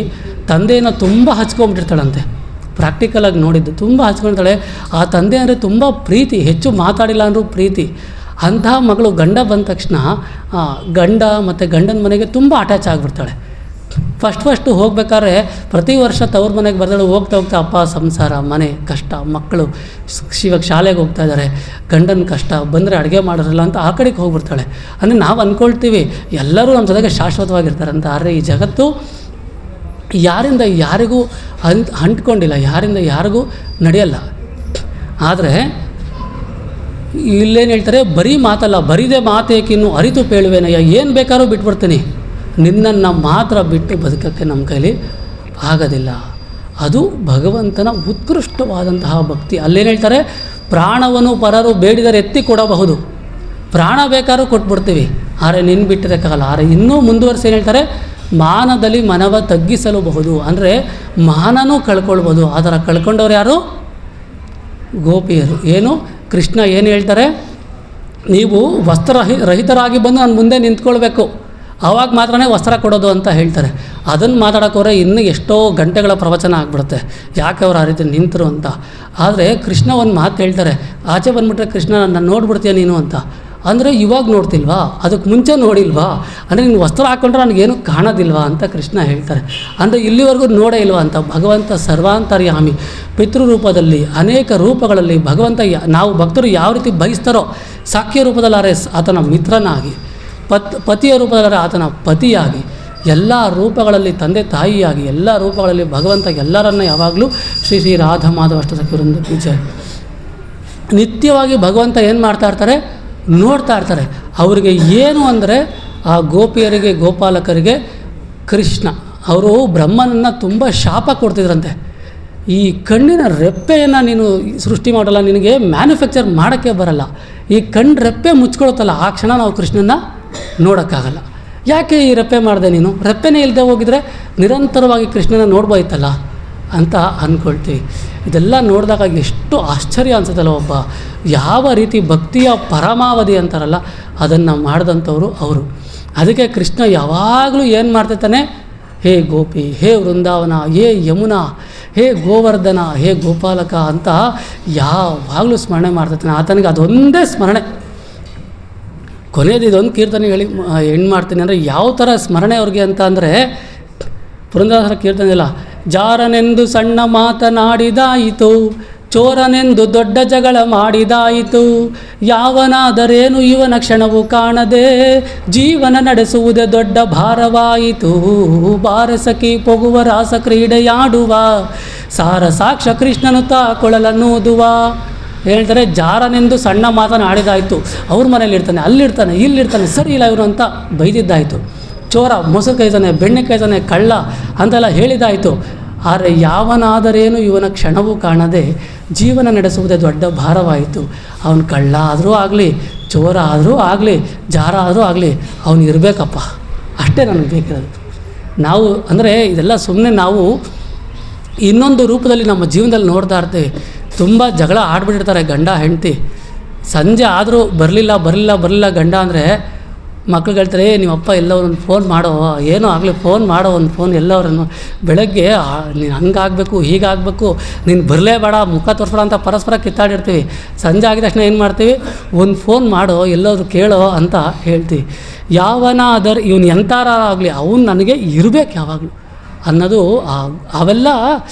ತಂದೆಯನ್ನು ತುಂಬ ಹಚ್ಕೊಂಡ್ಬಿಟ್ಟಿರ್ತಾಳಂತೆ. ಪ್ರಾಕ್ಟಿಕಲಾಗಿ ನೋಡಿದ್ದು, ತುಂಬ ಹಚ್ಕೊಳ್ತಾಳೆ. ಆ ತಂದೆ ಅಂದರೆ ತುಂಬ ಪ್ರೀತಿ, ಹೆಚ್ಚು ಮಾತಾಡಿಲ್ಲ ಅಂದರೂ ಪ್ರೀತಿ. ಅಂತಹ ಮಗಳು ಗಂಡ ಬಂದ ತಕ್ಷಣ ಗಂಡ ಮತ್ತು ಗಂಡನ ಮನೆಗೆ ತುಂಬ ಅಟ್ಯಾಚ್ ಆಗಿಬಿಡ್ತಾಳೆ. ಫಸ್ಟು ಹೋಗ್ಬೇಕಾದ್ರೆ ಪ್ರತಿ ವರ್ಷ ತವ್ರ ಮನೆಗೆ ಬರ್ದಾಳು. ಹೋಗ್ತಾ ಅಪ್ಪ ಸಂಸಾರ, ಮನೆ ಕಷ್ಟ, ಮಕ್ಕಳು ಇವಾಗ ಶಾಲೆಗೆ ಹೋಗ್ತಾ ಇದ್ದಾರೆ, ಗಂಡನ ಕಷ್ಟ, ಬಂದರೆ ಅಡುಗೆ ಮಾಡೋರಲ್ಲ ಅಂತ ಆ ಕಡೆಗೆ ಹೋಗ್ಬಿಡ್ತಾಳೆ. ಅಂದರೆ ನಾವು ಅಂದ್ಕೊಳ್ತೀವಿ ಎಲ್ಲರೂ ನಮ್ಮ ಜೊತೆಗೆ ಶಾಶ್ವತವಾಗಿರ್ತಾರೆ ಅಂತ. ಆದರೆ ಈ ಜಗತ್ತು ಯಾರಿಂದ ಯಾರಿಗೂ ಅಂಟ್ಕೊಂಡಿಲ್ಲ, ಯಾರಿಂದ ಯಾರಿಗೂ ನಡೆಯಲ್ಲ. ಆದರೆ ಇಲ್ಲೇನು ಹೇಳ್ತಾರೆ, ಬರೀ ಮಾತಲ್ಲ, ಬರೀದೆ ಮಾತೇಕಿನ್ನು ಅರಿತು ಪೇಳುವೆನಯ್ಯ, ಏನು ಬೇಕಾದ್ರೂ ಬಿಟ್ಬಿಡ್ತೀನಿ, ನಿನ್ನನ್ನು ಮಾತ್ರ ಬಿಟ್ಟು ಬದುಕೋಕ್ಕೆ ನಮ್ಮ ಕೈಲಿ ಆಗೋದಿಲ್ಲ. ಅದು ಭಗವಂತನ ಉತ್ಕೃಷ್ಟವಾದಂತಹ ಭಕ್ತಿ. ಅಲ್ಲೇನು ಹೇಳ್ತಾರೆ, ಪ್ರಾಣವನ್ನು ಪರರು ಬೇಡಿದರೆ ಎತ್ತಿ ಕೊಡಬಹುದು. ಪ್ರಾಣ ಬೇಕಾದ್ರೂ ಕೊಟ್ಬಿಡ್ತೀವಿ, ಆದರೆ ನಿನ್ನ ಬಿಟ್ಟಿರೋಕ್ಕಾಗಲ್ಲ. ಆದರೆ ಇನ್ನೂ ಮುಂದುವರಿಸಿ ಏನು ಹೇಳ್ತಾರೆ, ಮಾನದಲ್ಲಿ ಮನವ ತಗ್ಗಿಸಲಬಹುದು. ಅಂದರೆ ಮಾನನೂ ಕಳ್ಕೊಳ್ಬೋದು. ಆ ಥರ ಕಳ್ಕೊಂಡವ್ರು ಯಾರು? ಗೋಪಿಯರು. ಏನು ಕೃಷ್ಣ ಏನು ಹೇಳ್ತಾರೆ, ನೀವು ವಸ್ತ್ರರಹಿತರಾಗಿ ಬಂದು ನಾನು ಮುಂದೆ ನಿಂತ್ಕೊಳ್ಬೇಕು, ಆವಾಗ ಮಾತ್ರನೇ ವಸ್ತ್ರ ಕೊಡೋದು ಅಂತ ಹೇಳ್ತಾರೆ. ಅದನ್ನು ಮಾತಾಡೋಕೋರೆ ಇನ್ನೂ ಎಷ್ಟೋ ಗಂಟೆಗಳ ಪ್ರವಚನ ಆಗಿಬಿಡುತ್ತೆ, ಯಾಕೆ ಅವ್ರು ಆ ರೀತಿ ನಿಂತರು ಅಂತ. ಆದರೆ ಕೃಷ್ಣ ಒಂದು ಮಾತು ಹೇಳ್ತಾರೆ, ಆಚೆ ಬಂದುಬಿಟ್ರೆ ಕೃಷ್ಣ ನನ್ನ ನೋಡ್ಬಿಡ್ತೀಯ ನೀನು ಅಂತ. ಅಂದರೆ ಇವಾಗ ನೋಡ್ತಿಲ್ವಾ, ಅದಕ್ಕೆ ಮುಂಚೆ ನೋಡಿಲ್ವಾ, ಅಂದರೆ ನೀನು ವಸ್ತ್ರ ಹಾಕ್ಕೊಂಡ್ರೆ ನನಗೇನು ಕಾಣೋದಿಲ್ವಾ ಅಂತ ಕೃಷ್ಣ ಹೇಳ್ತಾರೆ. ಅಂದರೆ ಇಲ್ಲಿವರೆಗೂ ನೋಡೇ ಇಲ್ವಾ ಅಂತ. ಭಗವಂತ ಸರ್ವಾಂತರ್ಯಾಮಿ, ಪಿತೃರೂಪದಲ್ಲಿ ಅನೇಕ ರೂಪಗಳಲ್ಲಿ ಭಗವಂತ ನಾವು ಭಕ್ತರು ಯಾವ ರೀತಿ ಬಯಸ್ತಾರೋ, ಸಾಕ್ಯ ರೂಪದಲ್ಲಾರೆ ಆತನ ಮಿತ್ರನಾಗಿ, ಪತಿಯ ರೂಪದಲ್ಲಾರೆ ಆತನ ಪತಿಯಾಗಿ, ಎಲ್ಲ ರೂಪಗಳಲ್ಲಿ ತಂದೆ ತಾಯಿಯಾಗಿ, ಎಲ್ಲ ರೂಪಗಳಲ್ಲಿ ಭಗವಂತ ಎಲ್ಲರನ್ನ ಯಾವಾಗಲೂ ಶ್ರೀ ಶ್ರೀ ರಾಧಾ ಮಾಧವ ಅಷ್ಟಸಖಿವೃಂದ ಪೂಜೆ. ನಿತ್ಯವಾಗಿ ಭಗವಂತ ಏನು ಮಾಡ್ತಾ ಇರ್ತಾರೆ, ನೋಡ್ತಾ ಇರ್ತಾರೆ. ಅವರಿಗೆ ಏನು ಅಂದರೆ, ಆ ಗೋಪಿಯರಿಗೆ ಗೋಪಾಲಕರಿಗೆ ಕೃಷ್ಣ ಅವರು ಬ್ರಹ್ಮನನ್ನು ತುಂಬ ಶಾಪ ಕೊಡ್ತಿದ್ರಂತೆ. ಈ ಕಣ್ಣಿನ ರೆಪ್ಪೆಯನ್ನು ನೀನು ಸೃಷ್ಟಿ ಮಾಡಲ್ಲ, ನಿನಗೆ ಮ್ಯಾನುಫ್ಯಾಕ್ಚರ್ ಮಾಡೋಕ್ಕೆ ಬರಲ್ಲ, ಈ ಕಣ್ಣು ರೆಪ್ಪೆ ಮುಚ್ಕೊಳುತ್ತಲ್ಲ, ಆ ಕ್ಷಣ ನಾವು ಕೃಷ್ಣನ ನೋಡೋಕ್ಕಾಗಲ್ಲ. ಯಾಕೆ ಈ ರೆಪ್ಪೆ ಮಾಡಿದೆ ನೀನು? ರೆಪ್ಪೆನೇ ಇಲ್ಲದೆ ಹೋಗಿದ್ರೆ ನಿರಂತರವಾಗಿ ಕೃಷ್ಣನ ನೋಡ್ಬೋಯ್ತಲ್ಲ ಅಂತ ಅಂದ್ಕೊಳ್ತೀವಿ. ಇದೆಲ್ಲ ನೋಡಿದಾಗ ಎಷ್ಟು ಆಶ್ಚರ್ಯ ಅನಿಸುತ್ತಲ್ಲ. ಒಬ್ಬ ಯಾವ ರೀತಿ ಭಕ್ತಿಯ ಪರಮಾವಧಿ ಅಂತಾರಲ್ಲ, ಅದನ್ನು ಮಾಡಿದಂಥವ್ರು ಅವರು. ಅದಕ್ಕೆ ಕೃಷ್ಣ ಯಾವಾಗಲೂ ಏನು ಮಾಡ್ತಿರ್ತಾನೆ, ಹೇ ಗೋಪಿ, ಹೇ ವೃಂದಾವನ, ಹೇ ಯಮುನಾ, ಹೇ ಗೋವರ್ಧನ, ಹೇ ಗೋಪಾಲಕ ಅಂತ ಯಾವಾಗಲೂ ಸ್ಮರಣೆ ಮಾಡ್ತಿರ್ತಾನೆ. ಆತನಿಗೆ ಅದೊಂದೇ ಸ್ಮರಣೆ. ಕೊನೆಯದು ಇದೊಂದು ಕೀರ್ತನೆ ಹೇಳಿ ಹೆಣ್ಣು ಮಾಡ್ತೀನಿ ಅಂದರೆ ಯಾವ ಥರ ಸ್ಮರಣೆ ಅವ್ರಿಗೆ ಅಂತ ಅಂದರೆ, ಪುರಂದರದಾಸರ ಕೀರ್ತನೆ ಇಲ್ಲ, ಜಾರನೆಂದು ಸಣ್ಣ ಮಾತನಾಡಿದಾಯಿತು, ಚೋರನೆಂದು ದೊಡ್ಡ ಜಗಳ ಮಾಡಿದಾಯಿತು, ಯಾವನಾದರೇನು ಇವನ ಕ್ಷಣವು ಕಾಣದೆ, ಜೀವನ ನಡೆಸುವುದೇ ದೊಡ್ಡ ಭಾರವಾಯಿತು, ಬಾರಸಖಿ ಪೊಗುವ ರಾಸ ಕ್ರೀಡೆಯಾಡುವ, ಸಾರ ಸಾಕ್ಷ ಕೃಷ್ಣನು ತಾ ಕೊಳಲನ್ನೂದುವ. ಹೇಳ್ತಾರೆ, ಜಾರನೆಂದು ಸಣ್ಣ ಮಾತನಾಡಿದಾಯಿತು. ಅವ್ರ ಮನೇಲಿ ಇರ್ತಾನೆ, ಅಲ್ಲಿರ್ತಾನೆ, ಇಲ್ಲಿರ್ತಾನೆ, ಸರಿ ಇಲ್ಲ ಇವರು ಅಂತ ಬೈದಿದ್ದಾಯಿತು. ಚೋರ, ಮೊಸರು ಕಾಯ್ತಾನೆ, ಬೆಣ್ಣೆ ಕಾಯ್ತಾನೆ, ಕಳ್ಳ ಅಂತೆಲ್ಲ ಹೇಳಿದಾಯಿತು. ಆದರೆ ಯಾವನಾದರೇನು ಇವನ ಕ್ಷಣವೂ ಕಾಣದೆ ಜೀವನ ನಡೆಸುವುದೇ ದೊಡ್ಡ ಭಾರವಾಯಿತು. ಅವನು ಕಳ್ಳ ಆದರೂ ಆಗಲಿ, ಚೋರ ಆದರೂ ಆಗಲಿ, ಜಾರ ಆದರೂ ಆಗಲಿ, ಅವನು ಇರಬೇಕಪ್ಪ, ಅಷ್ಟೇ ನನಗೆ ಬೇಕಿರೋದು. ನಾವು ಅಂದರೆ ಇದೆಲ್ಲ ಸುಮ್ಮನೆ ನಾವು ಇನ್ನೊಂದು ರೂಪದಲ್ಲಿ ನಮ್ಮ ಜೀವನದಲ್ಲಿ ನೋಡ್ತಾ ಇರ್ತೀವಿ. ತುಂಬ ಜಗಳ ಆಡ್ಬಿಟ್ಟಿರ್ತಾರೆ ಗಂಡ ಹೆಂಡತಿ. ಸಂಜೆ ಆದರೂ ಬರಲಿಲ್ಲ ಗಂಡ ಅಂದರೆ ಮಕ್ಳಿಗೆ ಹೇಳ್ತಾರೆ, ನಿಮ್ಮಪ್ಪ ಎಲ್ಲವ್ರನ್ನು ಫೋನ್ ಮಾಡೋ, ಏನೋ ಆಗಲಿ ಫೋನ್ ಮಾಡೋ, ಒಂದು ಫೋನ್ ಎಲ್ಲವ್ರನ್ನು. ಬೆಳಗ್ಗೆ ನೀನು ಹಂಗಾಗಬೇಕು, ಹೀಗಾಗಬೇಕು, ನೀನು ಬರಲೇಬೇಡ, ಮುಖ ತೋರಿಸ್ಬೇಡ ಅಂತ ಪರಸ್ಪರ ಕಿತ್ತಾಡಿರ್ತೀವಿ. ಸಂಜೆ ಆಗಿದ ತಕ್ಷಣ ಏನು ಮಾಡ್ತೀವಿ, ಒಂದು ಫೋನ್ ಮಾಡೋ, ಎಲ್ಲಾದರೂ ಕೇಳೋ ಅಂತ ಹೇಳ್ತೀವಿ. ಯಾವನಾದರೂ ಇವನು ಎಂಥಾರ ಆಗಲಿ, ಅವನು ನನಗೆ ಇರಬೇಕು ಯಾವಾಗಲೂ ಅನ್ನೋದು. ಅವೆಲ್ಲ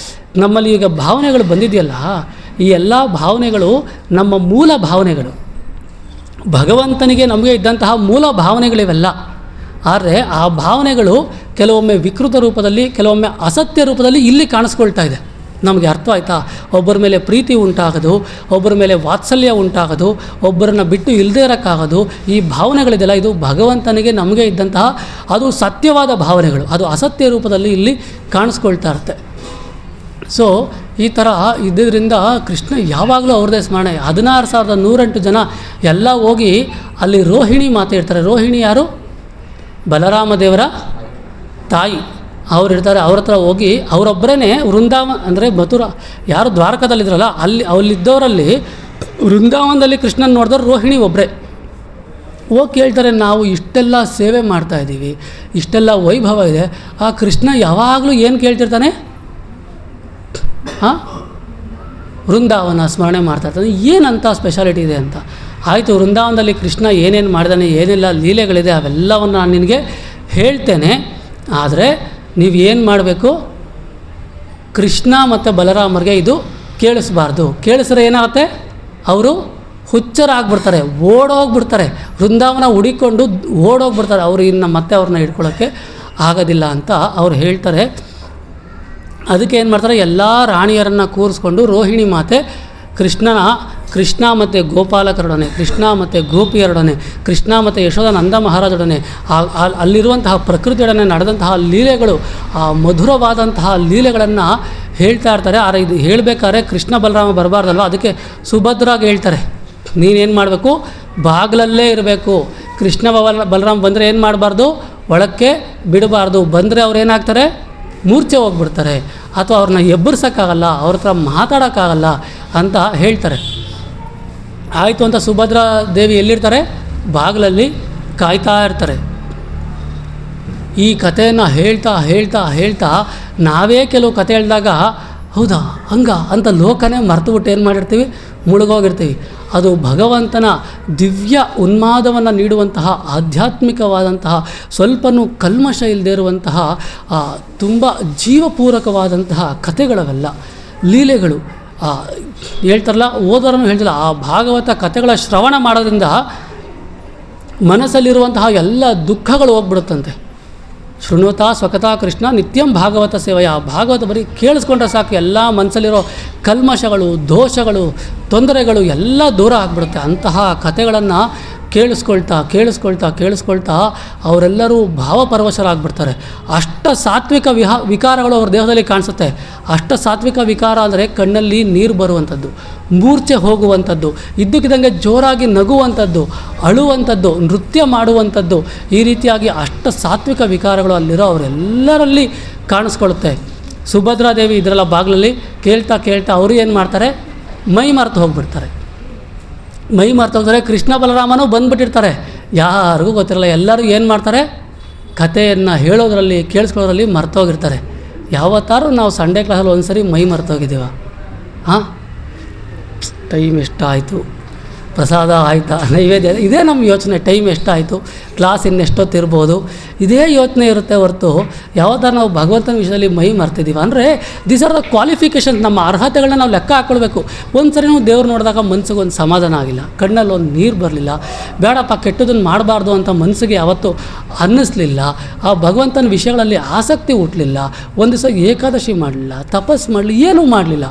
ನಮ್ಮಲ್ಲಿ ಈಗ ಭಾವನೆಗಳು ಬಂದಿದೆಯಲ್ಲ, ಈ ಎಲ್ಲ ಭಾವನೆಗಳು ನಮ್ಮ ಮೂಲ ಭಾವನೆಗಳು, ಭಗವಂತನಿಗೆ ನಮಗೆ ಇದ್ದಂತಹ ಮೂಲ ಭಾವನೆಗಳಿವೆಲ್ಲ. ಆದರೆ ಆ ಭಾವನೆಗಳು ಕೆಲವೊಮ್ಮೆ ವಿಕೃತ ರೂಪದಲ್ಲಿ, ಕೆಲವೊಮ್ಮೆ ಅಸತ್ಯ ರೂಪದಲ್ಲಿ ಇಲ್ಲಿ ಕಾಣಿಸ್ಕೊಳ್ತಾ ಇದೆ. ನಮಗೆ ಅರ್ಥ ಆಯ್ತಾ? ಒಬ್ಬರ ಮೇಲೆ ಪ್ರೀತಿ ಉಂಟಾಗೋದು, ಒಬ್ಬರ ಮೇಲೆ ವಾತ್ಸಲ್ಯ ಉಂಟಾಗೋದು, ಒಬ್ಬರನ್ನ ಬಿಟ್ಟು ಇಲ್ಲದೇ ಇರೋಕ್ಕಾಗೋದು, ಈ ಭಾವನೆಗಳಿದೆಲ್ಲ ಇದು ಭಗವಂತನಿಗೆ ನಮಗೆ ಇದ್ದಂತಹ ಅದು ಸತ್ಯವಾದ ಭಾವನೆಗಳು. ಅದು ಅಸತ್ಯ ರೂಪದಲ್ಲಿ ಇಲ್ಲಿ ಕಾಣಿಸ್ಕೊಳ್ತಾ ಇರುತ್ತೆ. ಸೊ ಈ ಥರ ಇದ್ದಿದ್ದರಿಂದ ಕೃಷ್ಣ ಯಾವಾಗಲೂ ಅವ್ರದ್ದೇ ಸ್ಮರಣೆ. 16,108 ಜನ ಎಲ್ಲ ಹೋಗಿ ಅಲ್ಲಿ ರೋಹಿಣಿ ಮಾತೆ ಇರ್ತಾರೆ. ರೋಹಿಣಿ ಯಾರು? ಬಲರಾಮ ದೇವರ ತಾಯಿ. ಅವ್ರು ಇರ್ತಾರೆ. ಅವ್ರ ಹತ್ರ ಹೋಗಿ ಅವರೊಬ್ಬರೇ ವೃಂದಾವನ ಅಂದರೆ ಮಥುರಾ, ಯಾರು ದ್ವಾರಕದಲ್ಲಿದ್ರಲ್ಲ ಅಲ್ಲಿದ್ದವರಲ್ಲಿ ವೃಂದಾವನದಲ್ಲಿ ಕೃಷ್ಣನ ನೋಡಿದವ್ರು ರೋಹಿಣಿ ಒಬ್ಬರೇ. ಹೋಗಿ ಕೇಳ್ತಾರೆ, ನಾವು ಇಷ್ಟೆಲ್ಲ ಸೇವೆ ಮಾಡ್ತಾಯಿದ್ದೀವಿ, ಇಷ್ಟೆಲ್ಲ ವೈಭವ ಇದೆ, ಆ ಕೃಷ್ಣ ಯಾವಾಗಲೂ ಏನು ಕೇಳ್ತಿರ್ತಾನೆ? ವೃಂದಾವನ ಸ್ಮರಣೆ ಮಾಡ್ತಾಯಿರ್ತಾನೆ. ಏನಂತ ಸ್ಪೆಷಾಲಿಟಿ ಇದೆ ಅಂತ. ಆಯಿತು, ವೃಂದಾವನದಲ್ಲಿ ಕೃಷ್ಣ ಏನೇನು ಮಾಡಿದಾನೆ, ಏನೆಲ್ಲ ಲೀಲೆಗಳಿದೆ ಅವೆಲ್ಲವನ್ನು ನಾನು ನಿನಗೆ ಹೇಳ್ತೇನೆ. ಆದರೆ ನೀವು ಏನು ಮಾಡಬೇಕು, ಕೃಷ್ಣ ಮತ್ತು ಬಲರಾಮರಿಗೆ ಇದು ಕೇಳಿಸ್ಬಾರ್ದು. ಕೇಳಿಸ್ರೆ ಏನಾಗುತ್ತೆ, ಅವರು ಹುಚ್ಚರಾಗ್ಬಿಡ್ತಾರೆ, ಓಡೋಗ್ಬಿಡ್ತಾರೆ, ವೃಂದಾವನ ಹುಡಿಕೊಂಡು ಓಡೋಗ್ಬಿಡ್ತಾರೆ. ಅವರು ಇನ್ನು ಮತ್ತೆ ಅವ್ರನ್ನ ಹಿಡ್ಕೊಳ್ಳೋಕ್ಕೆ ಆಗೋದಿಲ್ಲ ಅಂತ ಅವ್ರು ಹೇಳ್ತಾರೆ. ಅದಕ್ಕೆ ಏನು ಮಾಡ್ತಾರೆ, ಎಲ್ಲ ರಾಣಿಯರನ್ನು ಕೂರಿಸ್ಕೊಂಡು ರೋಹಿಣಿ ಮಾತೆ ಕೃಷ್ಣ ಮತ್ತು ಗೋಪಾಲಕರೊಡನೆ, ಕೃಷ್ಣ ಮತ್ತು ಗೋಪಿಯರೊಡನೆ, ಕೃಷ್ಣ ಮತ್ತು ಯಶೋಧ ನಂದ ಮಹಾರಾಜರೊಡನೆ, ಅಲ್ಲಿರುವಂತಹ ಪ್ರಕೃತಿಯೊಡನೆ ನಡೆದಂತಹ ಲೀಲೆಗಳು, ಆ ಮಧುರವಾದಂತಹ ಲೀಲೆಗಳನ್ನು ಹೇಳ್ತಾ ಇರ್ತಾರೆ. ಆದರೆ ಇದು ಹೇಳಬೇಕಾದ್ರೆ ಕೃಷ್ಣ ಬಲರಾಮ ಬರಬಾರ್ದಲ್ವ, ಅದಕ್ಕೆ ಸುಭದ್ರಾಗಿ ಹೇಳ್ತಾರೆ, ನೀನೇನು ಮಾಡಬೇಕು, ಬಾಗಿಲಲ್ಲೇ ಇರಬೇಕು. ಕೃಷ್ಣ ಬಲರಾಮ ಬಂದರೆ ಏನು ಮಾಡಬಾರ್ದು, ಒಳಕ್ಕೆ ಬಿಡಬಾರ್ದು. ಬಂದರೆ ಅವ್ರು ಏನಾಗ್ತಾರೆ, ಮೂರ್ಛೆ ಹೋಗ್ಬಿಡ್ತಾರೆ, ಅಥವಾ ಅವ್ರನ್ನ ಎಬ್ಬರ್ಸೋಕ್ಕಾಗಲ್ಲ, ಅವ್ರ ಹತ್ರ ಮಾತಾಡೋಕ್ಕಾಗಲ್ಲ ಅಂತ ಹೇಳ್ತಾರೆ. ಆಯಿತು ಅಂತ ಸುಭದ್ರಾ ದೇವಿ ಎಲ್ಲಿರ್ತಾರೆ, ಬಾಗಿಲಲ್ಲಿ ಕಾಯ್ತಾ ಇರ್ತಾರೆ. ಈ ಕಥೆಯನ್ನು ಹೇಳ್ತಾ ಹೇಳ್ತಾ ಹೇಳ್ತಾ ನಾವೇ ಕೆಲವು ಕತೆ ಹೇಳಿದಾಗ ಹೌದಾ ಹಂಗ ಅಂತ ಲೋಕನೇ ಮರ್ತುಬಿಟ್ಟು ಏನು ಮಾಡಿರ್ತೀವಿ, ಮುಳುಗೋಗಿರ್ತೀವಿ. ಅದು ಭಗವಂತನ ದಿವ್ಯ ಉನ್ಮಾದವನ್ನು ನೀಡುವಂತಹ ಆಧ್ಯಾತ್ಮಿಕವಾದಂತಹ, ಸ್ವಲ್ಪನೂ ಕಲ್ಮಶ ಇಲ್ಲದೆ ಇರುವಂತಹ ತುಂಬ ಜೀವಪೂರಕವಾದಂತಹ ಕಥೆಗಳವೆಲ್ಲ, ಲೀಲೆಗಳು. ಹೇಳ್ತಾರಲ್ಲ, ಓದೋರನ್ನು ಹೇಳ್ತಿಲ್ಲ, ಆ ಭಾಗವತ ಕಥೆಗಳ ಶ್ರವಣ ಮಾಡೋದ್ರಿಂದ ಮನಸ್ಸಲ್ಲಿರುವಂತಹ ಎಲ್ಲ ದುಃಖಗಳು ಹೋಗ್ಬಿಡುತ್ತಂತೆ. ಶೃಣ್ವತಾ ಸ್ವಕಥಾ ಕೃಷ್ಣ ನಿತ್ಯಂ ಭಾಗವತ ಸೇವೆಯ. ಭಾಗವತ ಬರೀ ಕೇಳಿಸ್ಕೊಂಡ್ರೆ ಸಾಕು, ಎಲ್ಲ ಮನಸ್ಸಲ್ಲಿರೋ ಕಲ್ಮಶಗಳು, ದೋಷಗಳು, ತೊಂದರೆಗಳು ಎಲ್ಲ ದೂರ ಆಗಿಬಿಡುತ್ತೆ. ಅಂತಹ ಕಥೆಗಳನ್ನು ಕೇಳಿಸ್ಕೊಳ್ತಾ ಅವರೆಲ್ಲರೂ ಭಾವಪರವಶರಾಗ್ಬಿಡ್ತಾರೆ. ಅಷ್ಟ ಸಾತ್ವಿಕ ವಿಕಾರಗಳು ಅವ್ರ ದೇಹದಲ್ಲಿ ಕಾಣಿಸುತ್ತೆ. ಅಷ್ಟ ಸಾತ್ವಿಕ ವಿಕಾರ ಅಂದರೆ ಕಣ್ಣಲ್ಲಿ ನೀರು ಬರುವಂಥದ್ದು, ಮೂರ್ಛೆ ಹೋಗುವಂಥದ್ದು, ಇದ್ದಕ್ಕಿದ್ದಂಗೆ ಜೋರಾಗಿ ನಗುವಂಥದ್ದು, ಅಳುವಂಥದ್ದು, ನೃತ್ಯ ಮಾಡುವಂಥದ್ದು, ಈ ರೀತಿಯಾಗಿ ಅಷ್ಟ ಸಾತ್ವಿಕ ವಿಕಾರಗಳು ಅಲ್ಲಿರೋ ಅವರೆಲ್ಲರಲ್ಲಿ ಕಾಣಿಸ್ಕೊಳ್ಳುತ್ತೆ. ಸುಭದ್ರಾದೇವಿ ಇದರೆಲ್ಲ ಬಾಗಿಲಲ್ಲಿ ಕೇಳ್ತಾ ಅವರು ಏನು ಮಾಡ್ತಾರೆ, ಮೈ ಮರೆತು ಹೋಗ್ಬಿಡ್ತಾರೆ. ಕೃಷ್ಣ ಬಲರಾಮನೂ ಬಂದುಬಿಟ್ಟಿರ್ತಾರೆ, ಯಾರಿಗೂ ಗೊತ್ತಿರಲ್ಲ. ಎಲ್ಲರೂ ಏನು ಮಾಡ್ತಾರೆ, ಕಥೆಯನ್ನು ಹೇಳೋದ್ರಲ್ಲಿ ಕೇಳಿಸ್ಕೊಳ್ಳೋದ್ರಲ್ಲಿ ಮರ್ತೋಗಿರ್ತಾರೆ. ಯಾವತ್ತಾರು ನಾವು ಸಂಡೇ ಕ್ಲಾಸಲ್ಲಿ ಒಂದು ಸರಿ ಮೈ ಮರ್ತೋಗಿದ್ದೀವ? ಟೈಮ್ ಎಷ್ಟಾಯಿತು, ಪ್ರಸಾದ ಆಯಿತಾ, ನೈವೇದ್ಯ, ಇದೇ ನಮ್ಮ ಯೋಚನೆ. ಟೈಮ್ ಎಷ್ಟಾಯಿತು, ಕ್ಲಾಸ್ ಇನ್ನೆಷ್ಟೊತ್ತಿರ್ಬೋದು, ಇದೇ ಯೋಚನೆ ಇರುತ್ತೆ ಹೊರತು ಯಾವತ್ತಾರು ನಾವು ಭಗವಂತನ ವಿಷಯದಲ್ಲಿ ಮೈ ಮರ್ತಿದ್ದೀವಿ ಅಂದರೆ ದೀಸ್ ಆರ್ ದ ಕ್ವಾಲಿಫಿಕೇಷನ್ಸ್. ನಮ್ಮ ಅರ್ಹತೆಗಳನ್ನ ನಾವು ಲೆಕ್ಕ ಹಾಕ್ಕೊಳ್ಬೇಕು. ಒಂದು ಸರಿ ನಾವು ದೇವ್ರು ನೋಡಿದಾಗ ಮನಸ್ಸಿಗೆ ಒಂದು ಸಮಾಧಾನ ಆಗಿಲ್ಲ, ಕಣ್ಣಲ್ಲಿ ಒಂದು ನೀರು ಬರಲಿಲ್ಲ, ಬೇಡಪ್ಪ ಕೆಟ್ಟದನ್ನು ಮಾಡಬಾರ್ದು ಅಂತ ಮನಸ್ಸಿಗೆ ಯಾವತ್ತೂ ಅನ್ನಿಸ್ಲಿಲ್ಲ, ಆ ಭಗವಂತನ ವಿಷಯಗಳಲ್ಲಿ ಆಸಕ್ತಿ ಹುಟ್ಟಲಿಲ್ಲ, ಒಂದು ದಿವಸ ಏಕಾದಶಿ ಮಾಡಲಿಲ್ಲ, ತಪಸ್ಸು ಮಾಡಲಿ, ಏನೂ ಮಾಡಲಿಲ್ಲ,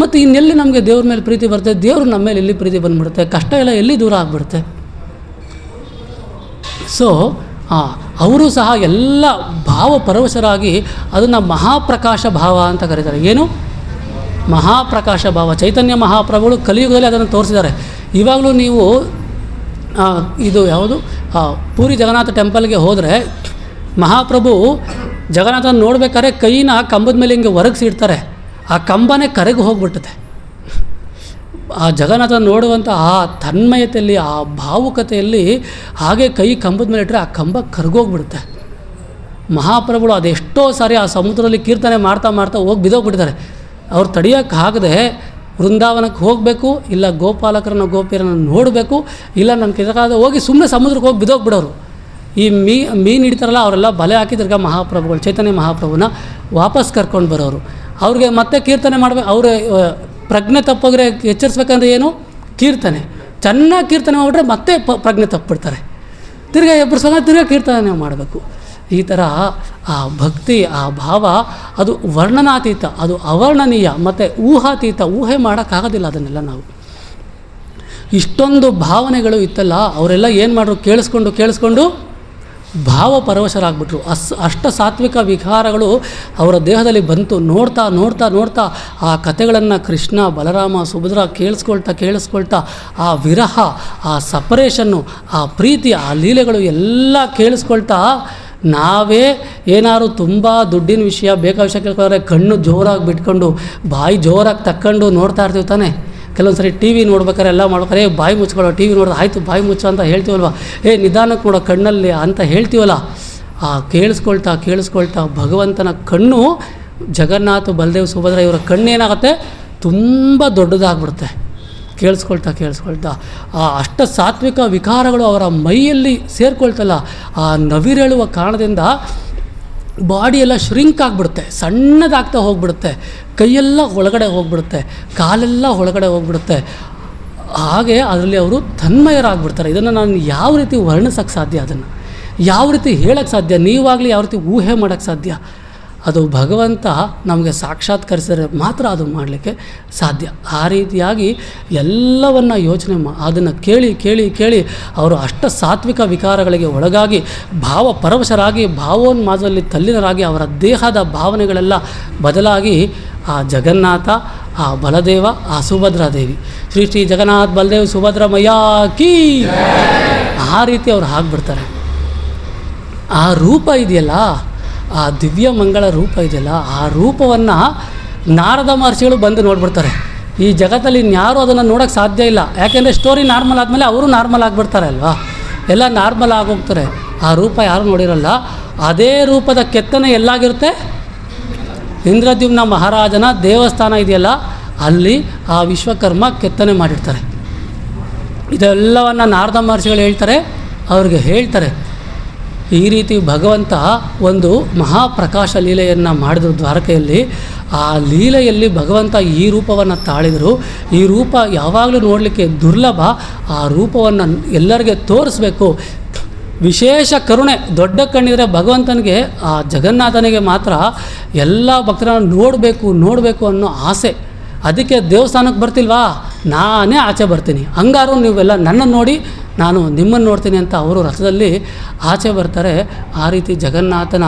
ಮತ್ತು ಇನ್ನೆಲ್ಲಿ ನಮಗೆ ದೇವ್ರ ಮೇಲೆ ಪ್ರೀತಿ ಬರುತ್ತೆ? ದೇವರು ನಮ್ಮ ಮೇಲೆ ಎಲ್ಲಿ ಪ್ರೀತಿ ಬಂದುಬಿಡುತ್ತೆ? ಕಷ್ಟ ಎಲ್ಲ ಎಲ್ಲಿ ದೂರ ಆಗಿಬಿಡುತ್ತೆ? ಸೊ ಅವರು ಸಹ ಎಲ್ಲ ಭಾವಪರವಶರಾಗಿ ಅದನ್ನು ಮಹಾಪ್ರಕಾಶ ಭಾವ ಅಂತ ಕರೀತಾರೆ. ಏನು ಮಹಾಪ್ರಕಾಶ ಭಾವ? ಚೈತನ್ಯ ಮಹಾಪ್ರಭುಗಳು ಕಲಿಯುಗದಲ್ಲಿ ಅದನ್ನು ತೋರಿಸಿದ್ದಾರೆ. ಇವಾಗಲೂ ನೀವು ಇದು ಯಾವುದು ಪೂರಿ ಜಗನ್ನಾಥ ಟೆಂಪಲ್ಗೆ ಹೋದರೆ ಮಹಾಪ್ರಭು ಜಗನ್ನಾಥನ ನೋಡ್ಬೇಕಾದ್ರೆ ಕೈನ ಕಂಬದ ಮೇಲೆ ಹಿಂಗೆ ಹೊರಗಿಸಿಡ್ತಾರೆ, ಆ ಕಂಬನೇ ಕರಗಿ ಹೋಗ್ಬಿಟ್ಟದೆ. ಆ ಜಗನ್ನಾಥ ನೋಡುವಂಥ ಆ ತನ್ಮಯತೆಯಲ್ಲಿ, ಆ ಭಾವುಕತೆಯಲ್ಲಿ ಹಾಗೆ ಕೈ ಕಂಬದ ಮೇಲೆ ಇಟ್ಟರೆ ಆ ಕಂಬ ಕರಗೋಗ್ಬಿಡುತ್ತೆ. ಮಹಾಪ್ರಭುಗಳು ಅದೆಷ್ಟೋ ಸಾರಿ ಆ ಸಮುದ್ರದಲ್ಲಿ ಕೀರ್ತನೆ ಮಾಡ್ತಾ ಹೋಗಿ ಬಿದ್ದೋಗ್ಬಿಟ್ಟಿದ್ದಾರೆ. ಅವ್ರು ತಡೆಯೋಕ್ಕಾಗದೆ ವೃಂದಾವನಕ್ಕೆ ಹೋಗಬೇಕು, ಇಲ್ಲ ಗೋಪಾಲಕರನ್ನ ಗೋಪಿಯರನ್ನು ನೋಡಬೇಕು, ಇಲ್ಲ ನನ್ನ ಕೆಳಗಾದ ಹೋಗಿ ಸುಮ್ಮನೆ ಸಮುದ್ರಕ್ಕೆ ಹೋಗಿ ಬಿದ್ದೋಗ್ಬಿಡೋರು. ಈ ಮೀನು ಹಿಡಿತಾರಲ್ಲ ಅವರೆಲ್ಲ ಬಲೆ ಹಾಕಿದ್ರಾಗ ಮಹಾಪ್ರಭುಗಳು ಚೈತನ್ಯ ಮಹಾಪ್ರಭುನ ವಾಪಸ್ ಕರ್ಕೊಂಡು ಬರೋರು. ಅವ್ರಿಗೆ ಮತ್ತೆ ಕೀರ್ತನೆ ಮಾಡಬೇಕು. ಅವರ ಪ್ರಜ್ಞೆ ತಪ್ಪೋಗ್ರೆ ಎಚ್ಚರಿಸ್ಬೇಕಂದ್ರೆ ಏನು? ಕೀರ್ತನೆ. ಚೆನ್ನಾಗಿ ಕೀರ್ತನೆ ಮಾಡಿಬಿಟ್ರೆ ಮತ್ತೆ ಪ್ರಜ್ಞೆ ತಪ್ಪಿಬಿಡ್ತಾರೆ. ತಿರ್ಗಾ ಎಬ್ಬರಿಸೋಣ, ತಿರ್ಗಾ ಕೀರ್ತನೆ ಮಾಡಬೇಕು. ಈ ಥರ ಆ ಭಕ್ತಿ, ಆ ಭಾವ ಅದು ವರ್ಣನಾತೀತ, ಅದು ಅವರ್ಣನೀಯ ಮತ್ತು ಊಹಾತೀತ. ಊಹೆ ಮಾಡೋಕ್ಕಾಗೋದಿಲ್ಲ ಅದನ್ನೆಲ್ಲ ನಾವು. ಇಷ್ಟೊಂದು ಭಾವನೆಗಳು ಇತ್ತಲ್ಲ, ಅವರೆಲ್ಲ ಏನು ಮಾಡ್ರು? ಕೇಳಿಸ್ಕೊಂಡು ಭಾವಪರವಶರಾಗ್ಬಿಟ್ರು. ಅಷ್ಟ ಸಾತ್ವಿಕ ವಿಕಾರಗಳು ಅವರ ದೇಹದಲ್ಲಿ ಬಂತು. ನೋಡ್ತಾ ಆ ಕಥೆಗಳನ್ನು ಕೃಷ್ಣ ಬಲರಾಮ ಸುಭದ್ರ ಕೇಳಿಸ್ಕೊಳ್ತಾ ಆ ವಿರಹ, ಆ ಸಪರೇಷನ್ನು, ಆ ಪ್ರೀತಿ, ಆ ಲೀಲೆಗಳು ಎಲ್ಲ ಕೇಳಿಸ್ಕೊಳ್ತಾ ನಾವೇ ಏನಾದ್ರು ತುಂಬ ದುಡ್ಡಿನ ವಿಷಯ ಬೇಕಾದ ವಿಷಯ ಕೇಳ್ಕೊಂಡ್ರೆ ಕಣ್ಣು ಜೋರಾಗಿ ಬಿಟ್ಕೊಂಡು ಬಾಯಿ ಜೋರಾಗಿ ತಕ್ಕೊಂಡು ನೋಡ್ತಾ ಇರ್ತೀವಿ ತಾನೆ. ಕೆಲವೊಂದು ಸರಿ ಟಿ ವಿ ನೋಡ್ಬೇಕಾರೆ ಎಲ್ಲ ಮಾಡ್ಬೇಕಾರೆ ಬಾಯಿ ಮುಚ್ಕೊಳ್ಳೋ, ಟಿ ವಿ ನೋಡಿದ್ರೆ ಆಯಿತು ಬಾಯಿ ಮುಚ್ಚೋ ಅಂತ ಹೇಳ್ತೀವಲ್ವ, ನಿಧಾನಕ್ಕೆ ನೋಡೋ ಕಣ್ಣಲ್ಲಿ ಅಂತ ಹೇಳ್ತೀವಲ್ಲ. ಆ ಕೇಳಿಸ್ಕೊಳ್ತಾ ಭಗವಂತನ ಕಣ್ಣು, ಜಗನ್ನಾಥ ಬಲದೇವ್ ಸುಭದ್ರ ಇವರ ಕಣ್ಣೇನಾಗುತ್ತೆ? ತುಂಬ ದೊಡ್ಡದಾಗ್ಬಿಡುತ್ತೆ. ಕೇಳಿಸ್ಕೊಳ್ತಾ ಆ ಅಷ್ಟ ಸಾತ್ವಿಕ ವಿಕಾರಗಳು ಅವರ ಮೈಯಲ್ಲಿ ಸೇರ್ಕೊಳ್ತಲ್ಲ, ಆ ನವಿರೇಳುವ ಕಾರಣದಿಂದ ಬಾಡಿಯೆಲ್ಲ ಶ್ರಿಂಕ್ ಆಗಿಬಿಡುತ್ತೆ, ಸಣ್ಣದಾಗ್ತಾ ಹೋಗ್ಬಿಡುತ್ತೆ, ಕೈಯೆಲ್ಲ ಒಳಗಡೆ ಹೋಗ್ಬಿಡುತ್ತೆ, ಕಾಲೆಲ್ಲ ಒಳಗಡೆ ಹೋಗ್ಬಿಡುತ್ತೆ. ಹಾಗೆ ಅದರಲ್ಲಿ ಅವರು ತನ್ಮಯರಾಗ್ಬಿಡ್ತಾರೆ. ಇದನ್ನು ನಾನು ಯಾವ ರೀತಿ ವರ್ಣಿಸೋಕ್ಕೆ ಸಾಧ್ಯ? ಅದನ್ನು ಯಾವ ರೀತಿ ಹೇಳೋಕ್ಕೆ ಸಾಧ್ಯ? ನೀವಾಗಲಿ ಯಾವ ರೀತಿ ಊಹೆ ಮಾಡೋಕ್ಕೆ ಸಾಧ್ಯ? ಅದು ಭಗವಂತ ನಮಗೆ ಸಾಕ್ಷಾತ್ಕರಿಸಿದರೆ ಮಾತ್ರ ಅದು ಮಾಡಲಿಕ್ಕೆ ಸಾಧ್ಯ. ಆ ರೀತಿಯಾಗಿ ಎಲ್ಲವನ್ನು ಯೋಚನೆ ಅದನ್ನು ಕೇಳಿ ಅವರು ಅಷ್ಟ ಸಾತ್ವಿಕ ವಿಕಾರಗಳಿಗೆ ಒಳಗಾಗಿ ಭಾವಪರವಶರಾಗಿ ಭಾವೋನ್ಮಾದದಲ್ಲಿ ತಲ್ಲೀನರಾಗಿ ಅವರ ದೇಹದ ಭಾವನೆಗಳೆಲ್ಲ ಬದಲಾಗಿ ಆ ಜಗನ್ನಾಥ, ಆ ಬಲದೇವ, ಆ ಸುಭದ್ರಾದೇವಿ, ಶ್ರೀ ಜಗನ್ನಾಥ ಬಲದೇವ್ ಸುಭದ್ರ ಮಯ್ಯಾಕಿ, ಆ ರೀತಿ ಅವ್ರು ಆಗಿಬಿಡ್ತಾರೆ. ಆ ರೂಪ ಇದೆಯಲ್ಲ, ಆ ದಿವ್ಯ ಮಂಗಳ ರೂಪ ಇದೆಯಲ್ಲ, ಆ ರೂಪವನ್ನು ನಾರದ ಮಹರ್ಷಿಗಳು ಬಂದು ನೋಡ್ಬಿಡ್ತಾರೆ. ಈ ಜಗತ್ತಲ್ಲಿ ಇನ್ಯಾರೂ ಅದನ್ನು ನೋಡೋಕ್ಕೆ ಸಾಧ್ಯ ಇಲ್ಲ. ಯಾಕೆಂದರೆ ಸ್ಟೋರಿ ನಾರ್ಮಲ್ ಆದಮೇಲೆ ಅವರು ನಾರ್ಮಲ್ ಆಗಿಬಿಡ್ತಾರೆ ಅಲ್ವಾ, ಎಲ್ಲ ನಾರ್ಮಲ್ ಆಗೋಗ್ತಾರೆ. ಆ ರೂಪ ಯಾರು ನೋಡಿರಲ್ಲ. ಅದೇ ರೂಪದ ಕೆತ್ತನೆ ಎಲ್ಲಾಗಿರುತ್ತೆ? ಇಂದ್ರದ್ಯುಮ್ನ ಮಹಾರಾಜನ ದೇವಸ್ಥಾನ ಇದೆಯಲ್ಲ, ಅಲ್ಲಿ ಆ ವಿಶ್ವಕರ್ಮ ಕೆತ್ತನೆ ಮಾಡಿರ್ತಾರೆ. ಇದೆಲ್ಲವನ್ನು ನಾರದ ಮಹರ್ಷಿಗಳು ಹೇಳ್ತಾರೆ. ಈ ರೀತಿ ಭಗವಂತ ಒಂದು ಮಹಾಪ್ರಕಾಶ ಲೀಲೆಯನ್ನು ಮಾಡಿದ್ರು ದ್ವಾರಕೆಯಲ್ಲಿ. ಆ ಲೀಲೆಯಲ್ಲಿ ಭಗವಂತ ಈ ರೂಪವನ್ನು ತಾಳಿದರು. ಈ ರೂಪ ಯಾವಾಗಲೂ ನೋಡಲಿಕ್ಕೆ ದುರ್ಲಭ. ಆ ರೂಪವನ್ನು ಎಲ್ಲರಿಗೆ ತೋರಿಸ್ಬೇಕು. ವಿಶೇಷ ಕರುಣೆ, ದೊಡ್ಡ ಕಣ್ಣಿದ್ರೆ ಭಗವಂತನಿಗೆ, ಆ ಜಗನ್ನಾಥನಿಗೆ ಮಾತ್ರ ಎಲ್ಲ ಭಕ್ತರನ್ನು ನೋಡಬೇಕು ಅನ್ನೋ ಆಸೆ. ಅದಕ್ಕೆ ದೇವಸ್ಥಾನಕ್ಕೆ ಬರ್ತಿಲ್ವಾ? ನಾನೇ ಆಚೆ ಬರ್ತೀನಿ, ಹಂಗಾರು ನೀವೆಲ್ಲ ನನ್ನನ್ನು ನೋಡಿ ನಾನು ನಿಮ್ಮನ್ನು ನೋಡ್ತೀನಿ ಅಂತ ಅವರು ರಥದಲ್ಲಿ ಆಚೆ ಬರ್ತಾರೆ. ಆ ರೀತಿ ಜಗನ್ನಾಥನ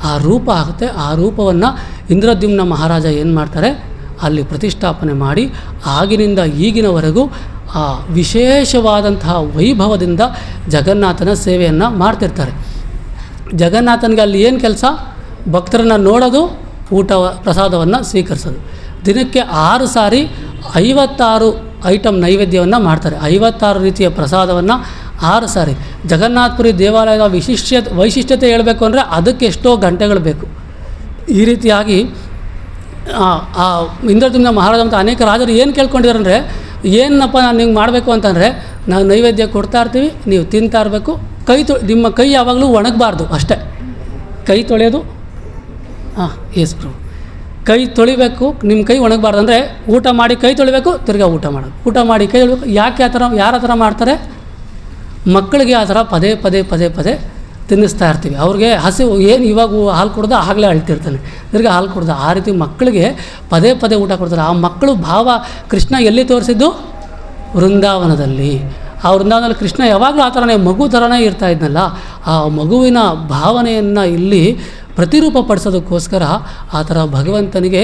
ಆ ರೂಪ ಆಗುತ್ತೆ. ಆ ರೂಪವನ್ನು ಇಂದ್ರದ್ಯುಮ್ನ ಮಹಾರಾಜ ಏನು ಮಾಡ್ತಾರೆ, ಅಲ್ಲಿ ಪ್ರತಿಷ್ಠಾಪನೆ ಮಾಡಿ ಆಗಿನಿಂದ ಈಗಿನವರೆಗೂ ಆ ವಿಶೇಷವಾದಂತಹ ವೈಭವದಿಂದ ಜಗನ್ನಾಥನ ಸೇವೆಯನ್ನು ಮಾಡ್ತಿರ್ತಾರೆ. ಜಗನ್ನಾಥನಿಗೆ ಅಲ್ಲಿ ಏನು ಕೆಲಸ? ಭಕ್ತರನ್ನು ನೋಡೋದು, ಊಟ ಪ್ರಸಾದವನ್ನು ಸ್ವೀಕರಿಸೋದು. ದಿನಕ್ಕೆ 6 ಸಾರಿ 56 ಐಟಮ್ ನೈವೇದ್ಯವನ್ನು ಮಾಡ್ತಾರೆ. 56 ರೀತಿಯ ಪ್ರಸಾದವನ್ನು 6 ಸಾರಿ. ಜಗನ್ನಾಥಪುರಿ ದೇವಾಲಯದ ವೈಶಿಷ್ಟ್ಯತೆ ಹೇಳಬೇಕು ಅಂದರೆ ಅದಕ್ಕೆ ಎಷ್ಟೋ ಗಂಟೆಗಳು ಬೇಕು. ಈ ರೀತಿಯಾಗಿ ಆ ಇಂದ್ರದ್ಯುಮ್ನ ಮಹಾರಾಜ ಅಂತ ಅನೇಕ ರಾಜರು ಏನು ಕೇಳ್ಕೊಂಡಿದ್ದಾರೆ ಅಂದರೆ, ಏನಪ್ಪ ನಾನು ನಿಮ್ಗೆ ಮಾಡಬೇಕು ಅಂತಂದರೆ, ನಾವು ನೈವೇದ್ಯ ಕೊಡ್ತಾ ಇರ್ತೀವಿ, ನೀವು ತಿಂತಾ ಇರಬೇಕು, ನಿಮ್ಮ ಕೈ ಯಾವಾಗಲೂ ಒಣಗಬಾರ್ದು ಅಷ್ಟೇ. ಕೈ ತೊಳೆಯೋದು, ಎಸ್ ಪ್ರಭು, ಕೈ ತೊಳಿಬೇಕು, ನಿಮ್ಮ ಕೈ ಒಣಗಬಾರ್ದು. ಅಂದರೆ ಊಟ ಮಾಡಿ ಕೈ ತೊಳಿಬೇಕು, ತಿರ್ಗಾ ಊಟ ಮಾಡೋದು, ಊಟ ಮಾಡಿ ಕೈ ತೊಳಿಬೇಕು. ಯಾಕೆ ಆ ಥರ, ಯಾರು ಆ ಥರ ಮಾಡ್ತಾರೆ? ಮಕ್ಕಳಿಗೆ ಆ ಥರ ಪದೇ ಪದೇ ಪದೇ ಪದೇ ತಿನ್ನಿಸ್ತಾ ಇರ್ತೀವಿ. ಅವ್ರಿಗೆ ಹಸಿವು, ಏನು ಇವಾಗ ಹಾಲು ಕುಡ್ದು ಆಗಲೇ ಅಳ್ತಿರ್ತಾನೆ, ತಿರ್ಗಾ ಹಾಲು ಕುಡ್ದು. ಆ ರೀತಿ ಮಕ್ಕಳಿಗೆ ಪದೇ ಪದೇ ಊಟ ಕೊಡ್ತಾರೆ. ಆ ಮಕ್ಕಳು ಭಾವ ಕೃಷ್ಣ ಎಲ್ಲಿ ತೋರಿಸಿದ್ದು? ವೃಂದಾವನದಲ್ಲಿ. ಆ ವೃಂದಾವನದಲ್ಲಿ ಕೃಷ್ಣ ಯಾವಾಗಲೂ ಆ ಥರನೇ ಮಗು ಥರನೇ ಇರ್ತಾ ಇದ್ನಲ್ಲ, ಆ ಮಗುವಿನ ಭಾವನೆಯನ್ನು ಇಲ್ಲಿ ಪ್ರತಿರೂಪ ಪಡಿಸೋದಕ್ಕೋಸ್ಕರ ಆ ಥರ ಭಗವಂತನಿಗೆ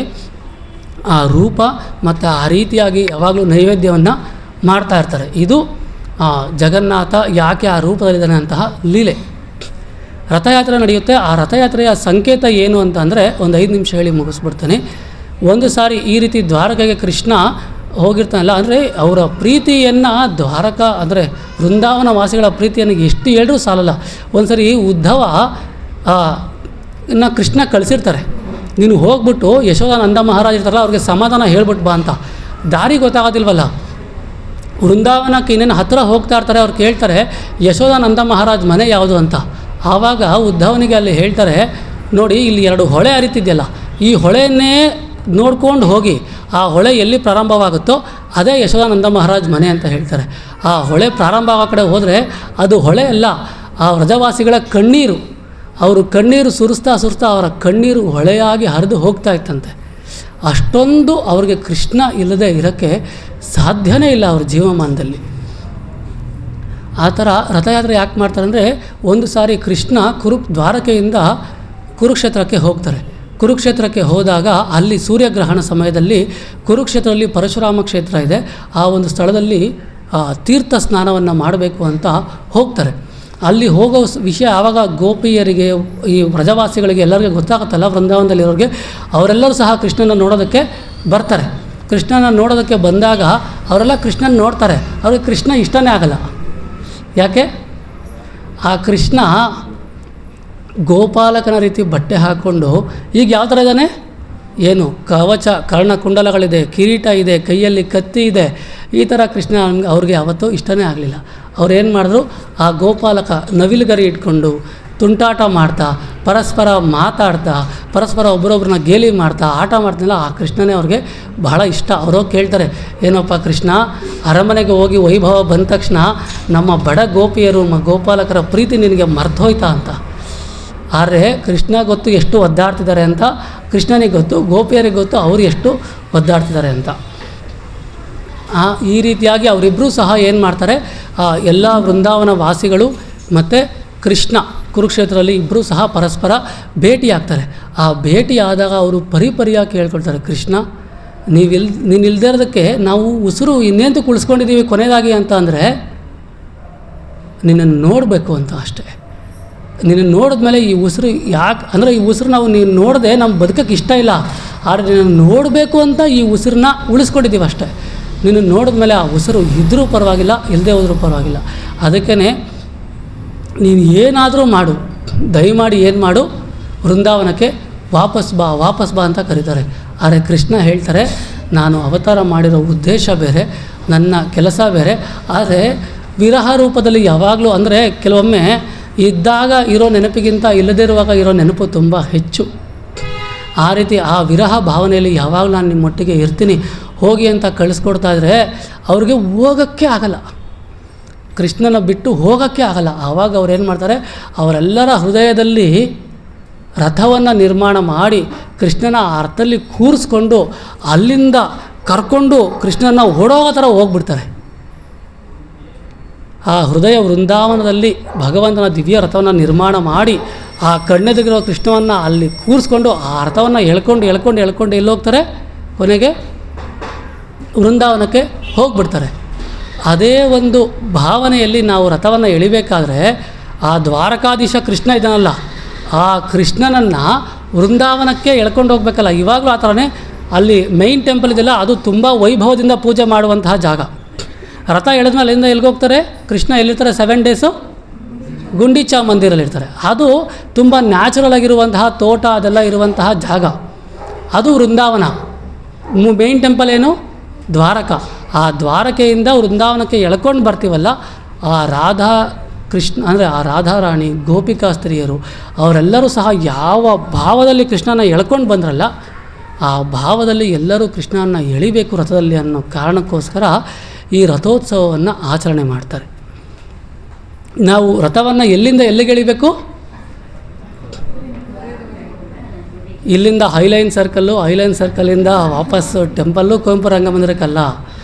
ಆ ರೂಪ ಮತ್ತು ಆ ರೀತಿಯಾಗಿ ಯಾವಾಗಲೂ ನೈವೇದ್ಯವನ್ನು ಮಾಡ್ತಾ ಇರ್ತಾರೆ. ಇದು ಜಗನ್ನಾಥ ಯಾಕೆ ಆ ರೂಪದಲ್ಲಿದ್ದಾನೆ ಅಂತಹ ಲೀಲೆ. ರಥಯಾತ್ರೆ ನಡೆಯುತ್ತೆ. ಆ ರಥಯಾತ್ರೆಯ ಸಂಕೇತ ಏನು ಅಂತ ಅಂದರೆ, ಒಂದು 5 ನಿಮಿಷ ಹೇಳಿ ಮುಗಿಸ್ಬಿಡ್ತಾನೆ. ಒಂದು ಸಾರಿ ಈ ರೀತಿ ದ್ವಾರಕೆಗೆ ಕೃಷ್ಣ ಹೋಗಿರ್ತಾನಲ್ಲ, ಅಂದರೆ ಅವರ ಪ್ರೀತಿಯನ್ನು ದ್ವಾರಕಾ ಅಂದರೆ ವೃಂದಾವನ ವಾಸಿಗಳ ಪ್ರೀತಿಯನ್ನು ಎಷ್ಟು ಹೇಳಿದ್ರೂ ಸಾಲಲ್ಲ. ಒಂದು ಸರಿ ಉದ್ಧವ ಕೃಷ್ಣ ಕಳಿಸಿರ್ತಾರೆ, ನೀನು ಹೋಗ್ಬಿಟ್ಟು ಯಶೋಧಾನಂದ ಮಹಾರಾಜ ಇರ್ತಾರಲ್ಲ ಅವ್ರಿಗೆ ಸಮಾಧಾನ ಹೇಳ್ಬಿಟ್ಟು ಬಾ ಅಂತ. ದಾರಿ ಗೊತ್ತಾಗೋದಿಲ್ವಲ್ಲ, ವೃಂದಾವನಕ್ಕೆ ಇನ್ನೇನು ಹತ್ತಿರ ಹೋಗ್ತಾ ಇರ್ತಾರೆ. ಅವ್ರು ಕೇಳ್ತಾರೆ ಯಶೋಧಾನಂದ ಮಹಾರಾಜ್ ಮನೆ ಯಾವುದು ಅಂತ. ಆವಾಗ ಉದ್ಧವನಿಗೆ ಅಲ್ಲಿ ಹೇಳ್ತಾರೆ, ನೋಡಿ ಇಲ್ಲಿ 2 ಹೊಳೆ ಹರಿತಿದೆಯಲ್ಲ, ಈ ಹೊಳೆಯನ್ನೇ ನೋಡ್ಕೊಂಡು ಹೋಗಿ, ಆ ಹೊಳೆ ಎಲ್ಲಿ ಪ್ರಾರಂಭವಾಗುತ್ತೋ ಅದೇ ಯಶೋಧಾನಂದ ಮಹಾರಾಜ್ ಮನೆ ಅಂತ ಹೇಳ್ತಾರೆ. ಆ ಹೊಳೆ ಪ್ರಾರಂಭ ಆಗೋ ಕಡೆ ಹೋದರೆ ಅದು ಹೊಳೆ ಅಲ್ಲ, ಆ ವ್ರಜವಾಸಿಗಳ ಕಣ್ಣೀರು. ಅವರು ಕಣ್ಣೀರು ಸುರಿಸ್ತಾ ಅವರ ಕಣ್ಣೀರು ಹೊಳೆಯಾಗಿ ಹರಿದು ಹೋಗ್ತಾ ಇತ್ತಂತೆ. ಅಷ್ಟೊಂದು ಅವ್ರಿಗೆ ಕೃಷ್ಣ ಇಲ್ಲದೆ ಇರೋಕ್ಕೆ ಸಾಧ್ಯನೇ ಇಲ್ಲ ಅವ್ರ ಜೀವಮಾನದಲ್ಲಿ. ಆ ಥರ ರಥಯಾತ್ರೆ ಯಾಕೆ ಮಾಡ್ತಾರೆ ಅಂದರೆ, ಒಂದು ಸಾರಿ ಕೃಷ್ಣ ದ್ವಾರಕೆಯಿಂದ ಕುರುಕ್ಷೇತ್ರಕ್ಕೆ ಹೋಗ್ತಾರೆ. ಕುರುಕ್ಷೇತ್ರಕ್ಕೆ ಹೋದಾಗ ಅಲ್ಲಿ ಸೂರ್ಯಗ್ರಹಣ ಸಮಯದಲ್ಲಿ ಕುರುಕ್ಷೇತ್ರದಲ್ಲಿ ಪರಶುರಾಮ ಕ್ಷೇತ್ರ ಇದೆ. ಆ ಒಂದು ಸ್ಥಳದಲ್ಲಿ ತೀರ್ಥ ಸ್ನಾನವನ್ನು ಮಾಡಬೇಕು ಅಂತ ಹೋಗ್ತಾರೆ. ಅಲ್ಲಿ ಹೋಗೋ ವಿಷಯ ಆವಾಗ ಗೋಪಿಯರಿಗೆ, ಈ ವ್ರಜವಾಸಿಗಳಿಗೆ ಎಲ್ಲರಿಗೂ ಗೊತ್ತಾಗುತ್ತಲ್ಲ, ವೃಂದಾವನದಲ್ಲಿರೋರಿಗೆ, ಅವರೆಲ್ಲರೂ ಸಹ ಕೃಷ್ಣನ ನೋಡೋದಕ್ಕೆ ಬರ್ತಾರೆ. ಕೃಷ್ಣನ ನೋಡೋದಕ್ಕೆ ಬಂದಾಗ ಅವರೆಲ್ಲ ಕೃಷ್ಣನ ನೋಡ್ತಾರೆ. ಅವ್ರಿಗೆ ಕೃಷ್ಣ ಇಷ್ಟನೇ ಆಗಲ್ಲ. ಯಾಕೆ? ಆ ಕೃಷ್ಣ ಗೋಪಾಲಕನ ರೀತಿ ಬಟ್ಟೆ ಹಾಕ್ಕೊಂಡು ಈಗ ಯಾವ ಥರ ಇದ್ದಾನೆ? ಏನು ಕವಚ, ಕರ್ಣಕುಂಡಲಗಳಿದೆ, ಕಿರೀಟ ಇದೆ, ಕೈಯಲ್ಲಿ ಕತ್ತಿ ಇದೆ. ಈ ಥರ ಕೃಷ್ಣ ಅವ್ರಿಗೆ ಯಾವತ್ತೂ ಇಷ್ಟನೇ ಆಗಲಿಲ್ಲ. ಅವ್ರು ಏನು ಮಾಡಿದ್ರು, ಆ ಗೋಪಾಲಕ ನವಿಲುಗರಿ ಇಟ್ಕೊಂಡು ತುಂಟಾಟ ಮಾಡ್ತಾ, ಪರಸ್ಪರ ಮಾತಾಡ್ತಾ, ಪರಸ್ಪರ ಒಬ್ಬರೊಬ್ಬರನ್ನ ಗೇಲಿ ಮಾಡ್ತಾ ಆಟ ಮಾಡ್ತಿಲ್ಲ. ಆ ಕೃಷ್ಣನೇ ಅವ್ರಿಗೆ ಬಹಳ ಇಷ್ಟ. ಅವರು ಕೇಳ್ತಾರೆ, ಏನಪ್ಪ ಕೃಷ್ಣ, ಅರಮನೆಗೆ ಹೋಗಿ ವೈಭವ ಬಂದ ತಕ್ಷಣ ನಮ್ಮ ಬಡ ಗೋಪಿಯರು ಗೋಪಾಲಕರ ಪ್ರೀತಿ ನಿನಗೆ ಮರ್ತೋಯ್ತಾ ಅಂತ. ಆದರೆ ಕೃಷ್ಣ ಗೊತ್ತು ಎಷ್ಟು ಒದ್ದಾಡ್ತಿದ್ದಾರೆ ಅಂತ, ಕೃಷ್ಣನಿಗೆ ಗೊತ್ತು, ಗೋಪಿಯರಿಗೆ ಗೊತ್ತು ಅವರು ಎಷ್ಟು ಒದ್ದಾಡ್ತಿದ್ದಾರೆ ಅಂತ. ಈ ರೀತಿಯಾಗಿ ಅವರಿಬ್ಬರೂ ಸಹ ಏನು ಮಾಡ್ತಾರೆ, ಎಲ್ಲ ವೃಂದಾವನ ವಾಸಿಗಳು ಮತ್ತು ಕೃಷ್ಣ ಕುರುಕ್ಷೇತ್ರದಲ್ಲಿ ಇಬ್ಬರೂ ಸಹ ಪರಸ್ಪರ ಭೇಟಿಯಾಗ್ತಾರೆ. ಆ ಭೇಟಿಯಾದಾಗ ಅವರು ಪರಿಪರಿಯಾಗಿ ಕೇಳ್ಕೊಳ್ತಾರೆ, ಕೃಷ್ಣ ನೀನು ಇಲ್ಲದೇ ಇರೋದಕ್ಕೆ ನಾವು ಉಸಿರು ಇನ್ನೇಂತೂ ಕುಳಿಸ್ಕೊಂಡಿದ್ದೀವಿ ಕೊನೆಯದಾಗಿ ಅಂತ ಅಂದರೆ ನಿನ್ನನ್ನು ನೋಡಬೇಕು ಅಂತ ಅಷ್ಟೇ. ನಿನ್ನನ್ನು ನೋಡಿದ್ಮೇಲೆ ಈ ಉಸಿರು ಯಾಕೆ ಅಂದರೆ, ಈ ಉಸಿರು ನೀನು ನೋಡದೆ ನಮ್ಮ ಬದುಕಕ್ಕೆ ಇಷ್ಟ ಇಲ್ಲ, ಆದರೆ ನಿನ್ನನ್ನು ನೋಡಬೇಕು ಅಂತ ಈ ಉಸಿರನ್ನ ಉಳಿಸ್ಕೊಂಡಿದ್ದೀವಿ ಅಷ್ಟೇ. ನಿನ್ನ ನೋಡಿದ್ಮೇಲೆ ಆ ಉಸಿರು ಇದ್ದರೂ ಪರವಾಗಿಲ್ಲ, ಇಲ್ಲದೆ ಹೋದರೂ ಪರವಾಗಿಲ್ಲ. ಅದಕ್ಕೇ ನೀನು ಏನಾದರೂ ಮಾಡು, ದಯಮಾಡಿ ಏನು ಮಾಡು, ವೃಂದಾವನಕ್ಕೆ ವಾಪಸ್ ಬಾ ಅಂತ ಕರೀತಾರೆ. ಆದರೆ ಕೃಷ್ಣ ಹೇಳ್ತಾರೆ, ನಾನು ಅವತಾರ ಮಾಡಿರೋ ಉದ್ದೇಶ ಬೇರೆ, ನನ್ನ ಕೆಲಸ ಬೇರೆ. ಆದರೆ ವಿರಹ ರೂಪದಲ್ಲಿ ಯಾವಾಗಲೂ ಅಂದರೆ ಕೆಲವೊಮ್ಮೆ ಇದ್ದಾಗ ಇರೋ ನೆನಪಿಗಿಂತ ಇಲ್ಲದೇ ಇರುವಾಗ ಇರೋ ನೆನಪು ತುಂಬ ಹೆಚ್ಚು. ಆ ರೀತಿ ಆ ವಿರಹ ಭಾವನೆಯಲ್ಲಿ ಯಾವಾಗಲೂ ನಾನು ನಿಮ್ಮೊಟ್ಟಿಗೆ ಇರ್ತೀನಿ ಹೋಗಿ ಅಂತ ಕಳಿಸ್ಕೊಡ್ತಾ ಇದ್ದರೆ ಅವ್ರಿಗೆ ಹೋಗೋಕ್ಕೆ ಆಗಲ್ಲ, ಕೃಷ್ಣನ ಬಿಟ್ಟು ಹೋಗೋಕ್ಕೆ ಆಗಲ್ಲ. ಆವಾಗ ಅವ್ರೇನು ಮಾಡ್ತಾರೆ, ಅವರೆಲ್ಲರ ಹೃದಯದಲ್ಲಿ ರಥವನ್ನು ನಿರ್ಮಾಣ ಮಾಡಿ ಕೃಷ್ಣನ ಅರ್ಥದಲ್ಲಿ ಕೂರಿಸ್ಕೊಂಡು ಅಲ್ಲಿಂದ ಕರ್ಕೊಂಡು ಕೃಷ್ಣನ ಓಡೋಗೋ ಥರ ಹೋಗ್ಬಿಡ್ತಾರೆ. ಆ ಹೃದಯ ವೃಂದಾವನದಲ್ಲಿ ಭಗವಂತನ ದಿವ್ಯ ರಥವನ್ನು ನಿರ್ಮಾಣ ಮಾಡಿ ಆ ಕಣ್ಣೆದುಗಿರೋ ಕೃಷ್ಣವನ್ನು ಅಲ್ಲಿ ಕೂರಿಸ್ಕೊಂಡು ಆ ರಥವನ್ನು ಎಳ್ಕೊಂಡು ಎಲ್ಲಿ ಹೋಗ್ತಾರೆ, ಕೊನೆಗೆ ವೃಂದಾವನಕ್ಕೆ ಹೋಗ್ಬಿಡ್ತಾರೆ. ಅದೇ ಒಂದು ಭಾವನೆಯಲ್ಲಿ ನಾವು ರಥವನ್ನು ಎಳಿಬೇಕಾದ್ರೆ ಆ ದ್ವಾರಕಾಧೀಶ ಕೃಷ್ಣ ಇದ್ದಾನಲ್ಲ, ಆ ಕೃಷ್ಣನನ್ನು ವೃಂದಾವನಕ್ಕೆ ಎಳ್ಕೊಂಡು ಹೋಗ್ಬೇಕಲ್ಲ. ಇವಾಗಲೂ ಆ ಥರನೇ ಅಲ್ಲಿ ಮೈನ್ ಟೆಂಪಲ್ ಇದೆಯಲ್ಲ, ಅದು ತುಂಬ ವೈಭವದಿಂದ ಪೂಜೆ ಮಾಡುವಂತಹ ಜಾಗ. ರಥ ಎಳೆದ್ಮೇಲೆ ಅಲ್ಲಿಂದ ಎಲ್ಲಿಗೋಗ್ತಾರೆ, ಕೃಷ್ಣ ಎಲ್ಲಿರ್ತಾರೆ 7 ಡೇಸು ಗುಂಡೀಚಾ ಮಂದಿರಲ್ಲಿರ್ತಾರೆ. ಅದು ತುಂಬ ನ್ಯಾಚುರಲ್ ಆಗಿರುವಂತಹ ತೋಟ ಅದೆಲ್ಲ ಇರುವಂತಹ ಜಾಗ, ಅದು ವೃಂದಾವನ. ಮೇನ್ ಟೆಂಪಲ್ ಏನು, ದ್ವಾರಕ. ಆ ದ್ವಾರಕೆಯಿಂದ ವೃಂದಾವನಕ್ಕೆ ಎಳ್ಕೊಂಡು ಬರ್ತೀವಲ್ಲ, ಆ ರಾಧಾ ಕೃಷ್ಣ ಅಂದರೆ ಆ ರಾಧಾರಾಣಿ ಗೋಪಿಕಾ ಸ್ತ್ರೀಯರು ಅವರೆಲ್ಲರೂ ಸಹ ಯಾವ ಭಾವದಲ್ಲಿ ಕೃಷ್ಣನ ಎಳ್ಕೊಂಡು ಬಂದ್ರಲ್ಲ, ಆ ಭಾವದಲ್ಲಿ ಎಲ್ಲರೂ ಕೃಷ್ಣನ ಎಳಿಬೇಕು ರಥದಲ್ಲಿ ಅನ್ನೋ ಕಾರಣಕ್ಕೋಸ್ಕರ ಈ ರಥೋತ್ಸವವನ್ನು ಆಚರಣೆ ಮಾಡ್ತಾರೆ. ನಾವು ರಥವನ್ನು ಎಲ್ಲಿಂದ ಎಲ್ಲಿಗೆ ಎಳಿಬೇಕು, ಇಲ್ಲಿಂದ ಹೈಲೈನ್ ಸರ್ಕಲ್ಲಿಂದ ವಾಪಸ್ಸು ಟೆಂಪಲ್ಲು ಕುವೆಂಪು ರಂಗಮಂದಿರಕ್ಕಲ್ಲ,